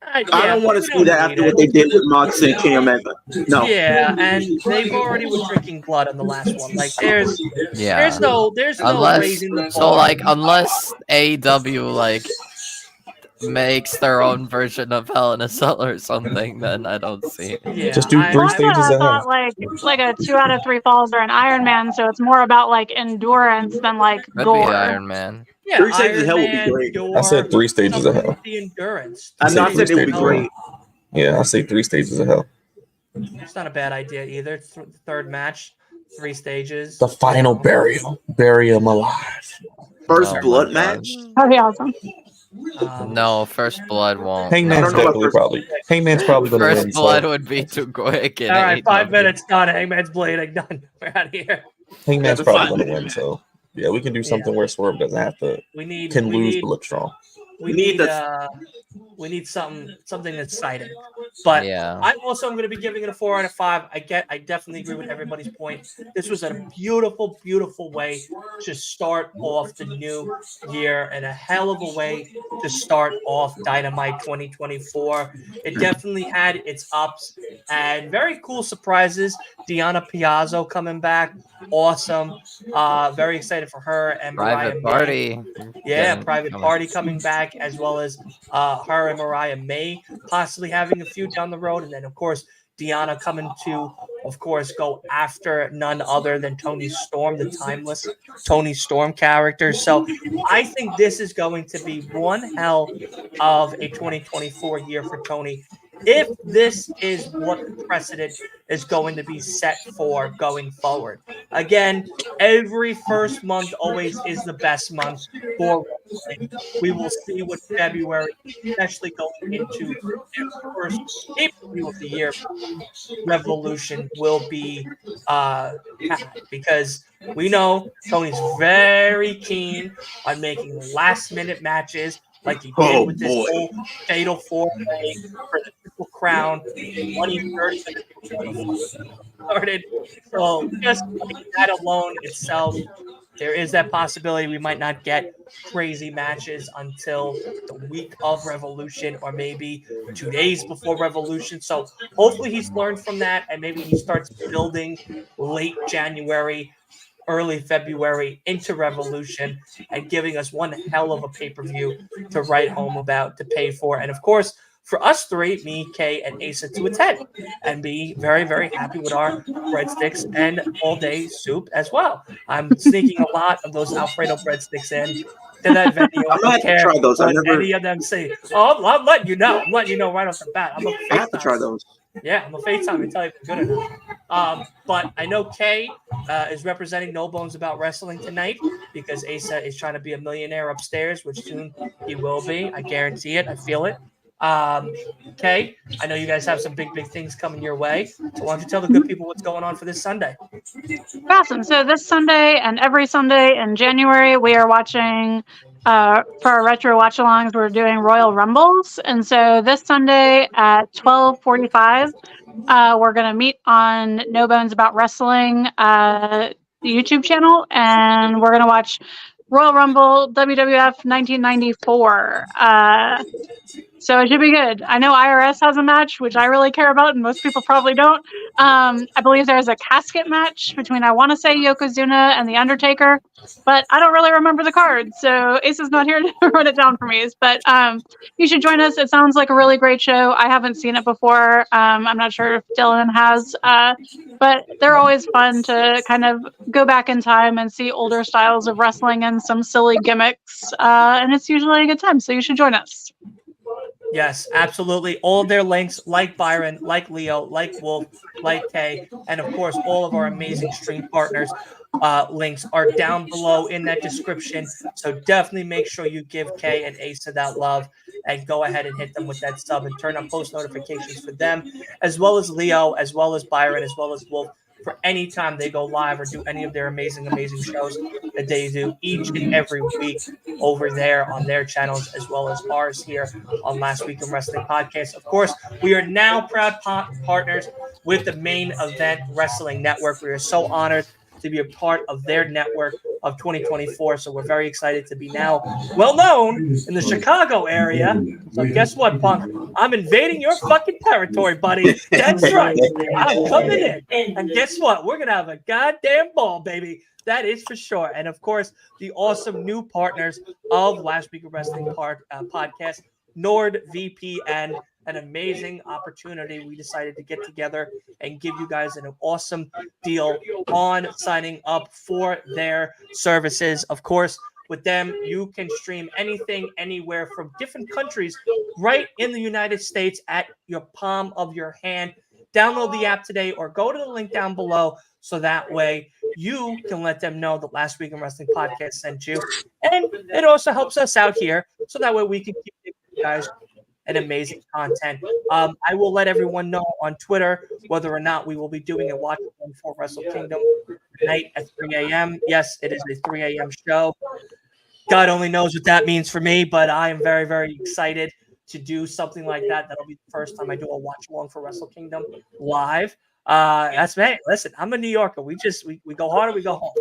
[SPEAKER 3] I don't want to see that after what they did with Moxley and Kenny Omega. No.
[SPEAKER 2] Yeah, and they've already were drinking blood on the last one. Like there's no raising the bar.
[SPEAKER 7] So like unless AEW like makes their own version of Hell in a Cell or something, then I don't see it.
[SPEAKER 2] Yeah,
[SPEAKER 4] just do 3 stages of hell.
[SPEAKER 6] Like a 2 out of 3 falls or an Iron Man, so it's more about like endurance than like
[SPEAKER 7] Could
[SPEAKER 6] gore.
[SPEAKER 7] be Iron Man.
[SPEAKER 2] Yeah,
[SPEAKER 3] 3 stages of hell would be great.
[SPEAKER 4] I said 3 stages of hell.
[SPEAKER 2] The endurance.
[SPEAKER 3] I said it would be great.
[SPEAKER 4] Yeah, I say 3 stages of hell.
[SPEAKER 2] It's not a bad idea either. Third match, 3 stages.
[SPEAKER 4] The final burial. Bury him alive.
[SPEAKER 3] First blood match?
[SPEAKER 6] That'd be awesome.
[SPEAKER 7] No, First Blood won't.
[SPEAKER 4] Hangman's probably going to win.
[SPEAKER 7] First Blood would be too quick.
[SPEAKER 2] All right, 5 minutes done. Hangman's bleeding. Done. We're out of here.
[SPEAKER 4] Hangman's probably going to win, so yeah, we can do something where Swerve doesn't have to. Can lose but look strong.
[SPEAKER 2] We need something exciting. But
[SPEAKER 7] yeah.
[SPEAKER 2] I'm going to be giving it a 4 out of 5. I definitely agree with everybody's point. This was a beautiful, beautiful way to start off the new year, and a hell of a way to start off Dynamite 2024. It definitely had its ups and very cool surprises. Deonna Purrazzo coming back, awesome. Very excited for her and
[SPEAKER 7] Private
[SPEAKER 2] Mariah
[SPEAKER 7] Party.
[SPEAKER 2] May. Yeah, Private Party coming back, as well as her and Mariah May possibly having a feud down the road. And then, of course, Deonna coming to, of course, go after none other than Toni Storm, the timeless Toni Storm character. So I think this is going to be one hell of a 2024 year for Toni, if this is what the precedent is going to be set for going forward. Again, every first month always is the best month for wrestling. We will see what February, especially going into the first pay-per-view of the year, Revolution will be had, because we know Tony's very keen on making last-minute matches, like he did with this whole Fatal 4-Way for the Triple crown. Money first started. So just that alone itself, there is that possibility we might not get crazy matches until the week of Revolution or maybe 2 days before Revolution. So hopefully he's learned from that and maybe he starts building late January, early February into Revolution and giving us one hell of a pay-per-view to write home about, to pay for. And of course, for us three, me, Kay, and Asa, to attend and be very, very happy with our breadsticks and all-day soup as well. I'm sneaking a lot of those Alfredo breadsticks in to that venue. I don't care
[SPEAKER 3] try those.
[SPEAKER 2] what any of them say. Oh, I'm letting you know. I'm letting you know right off the bat. I'm a
[SPEAKER 3] I have to try those.
[SPEAKER 2] Yeah, I'm a FaceTime and tell you if they're good or not. But I know Kay is representing No Bones About Wrestling tonight because Asa is trying to be a millionaire upstairs, which soon he will be. I guarantee it. I feel it. Kay, I know you guys have some big, big things coming your way. So why don't you tell the good people what's going on for this Sunday?
[SPEAKER 6] Awesome. So this Sunday and every Sunday in January, we are watching for our retro watch-alongs. We're doing Royal Rumbles, and so this Sunday at 12:45, we're going to meet on No Bones About Wrestling YouTube channel, and we're going to watch Royal Rumble WWF 1994. So it should be good. I know IRS has a match, which I really care about, and most people probably don't. I believe there's a casket match between, I want to say, Yokozuna and The Undertaker, but I don't really remember the card, so Ace is not here to run it down for me. But you should join us. It sounds like a really great show. I haven't seen it before. I'm not sure if Dylan has, but they're always fun to kind of go back in time and see older styles of wrestling and some silly gimmicks, and it's usually a good time, so you should join us.
[SPEAKER 2] Yes, absolutely. All of their links, like Byron, like Leo, like Wolf, like Kay, and of course, all of our amazing stream partners links are down below in that description. So definitely make sure you give Kay and Asa that love and go ahead and hit them with that sub and turn on post notifications for them, as well as Leo, as well as Byron, as well as Wolf, for any time they go live or do any of their amazing, amazing shows that they do each and every week over there on their channels, as well as ours here on Last Week in Wrestling Podcast. Of course, we are now proud partners with the Main Event Wrestling Network. We are so honored to be a part of their network of 2024. So we're very excited to be now well known in the Chicago area. So guess what, Punk? I'm invading your fucking territory, buddy. That's right. I'm coming in. And guess what? We're going to have a goddamn ball, baby. That is for sure. And of course, the awesome new partners of Last Week of Wrestling podcast, NordVPN, an amazing opportunity. We decided to get together and give you guys an awesome deal on signing up for their services. Of course, with them, you can stream anything, anywhere from different countries right in the United States at your palm of your hand. Download the app today or go to the link down below so that way you can let them know that Last Week in Wrestling Podcast sent you. And it also helps us out here so that way we can keep you guys and amazing content. I will let everyone know on Twitter whether or not we will be doing a watch for Wrestle Kingdom tonight at 3 a.m. Yes, it is a 3 a.m. show. God only knows what that means for me, but I am very, very excited to do something like that. That'll be the first time I do a watch along for Wrestle Kingdom live. That's me. Listen, I'm a New Yorker. We go hard or we go home.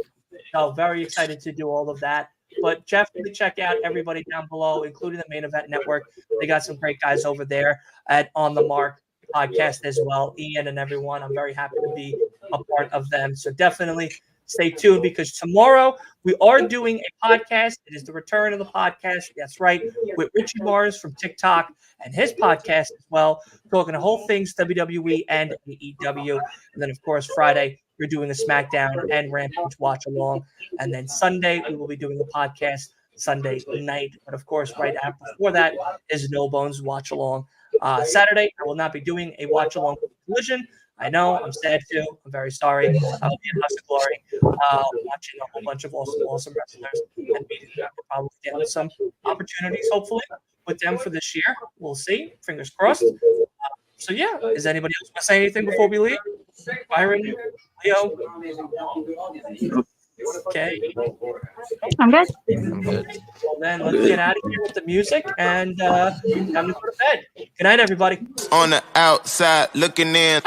[SPEAKER 2] So very excited to do all of that. But definitely check out everybody down below, including the Main Event Network. They got some great guys over there at On the Mark podcast as well. Ian and everyone. I'm very happy to be a part of them. So definitely stay tuned because tomorrow we are doing a podcast. It is the return of the podcast. That's right. With Richie Mars from TikTok and his podcast as well. Talking the whole things WWE and AEW. And then, of course, Friday, we're doing a SmackDown and Rampage watch along. And then Sunday, we will be doing the podcast Sunday night. But of course, right after before that is No Bones watch along. Saturday, I will not be doing a watch along with Collision. I know, I'm sad too. I'm very sorry. I'll be in House of Glory watching a whole bunch of awesome wrestlers. And maybe we'll probably get some opportunities, hopefully, with them for this year. We'll see. Fingers crossed. So, yeah. Is anybody else want to say anything before we leave? Byron, Leo? Okay.
[SPEAKER 6] I'm good.
[SPEAKER 7] I'm good.
[SPEAKER 2] Well, then let's get out of here with the music and time to go to bed. Good night, everybody.
[SPEAKER 1] On the outside looking in.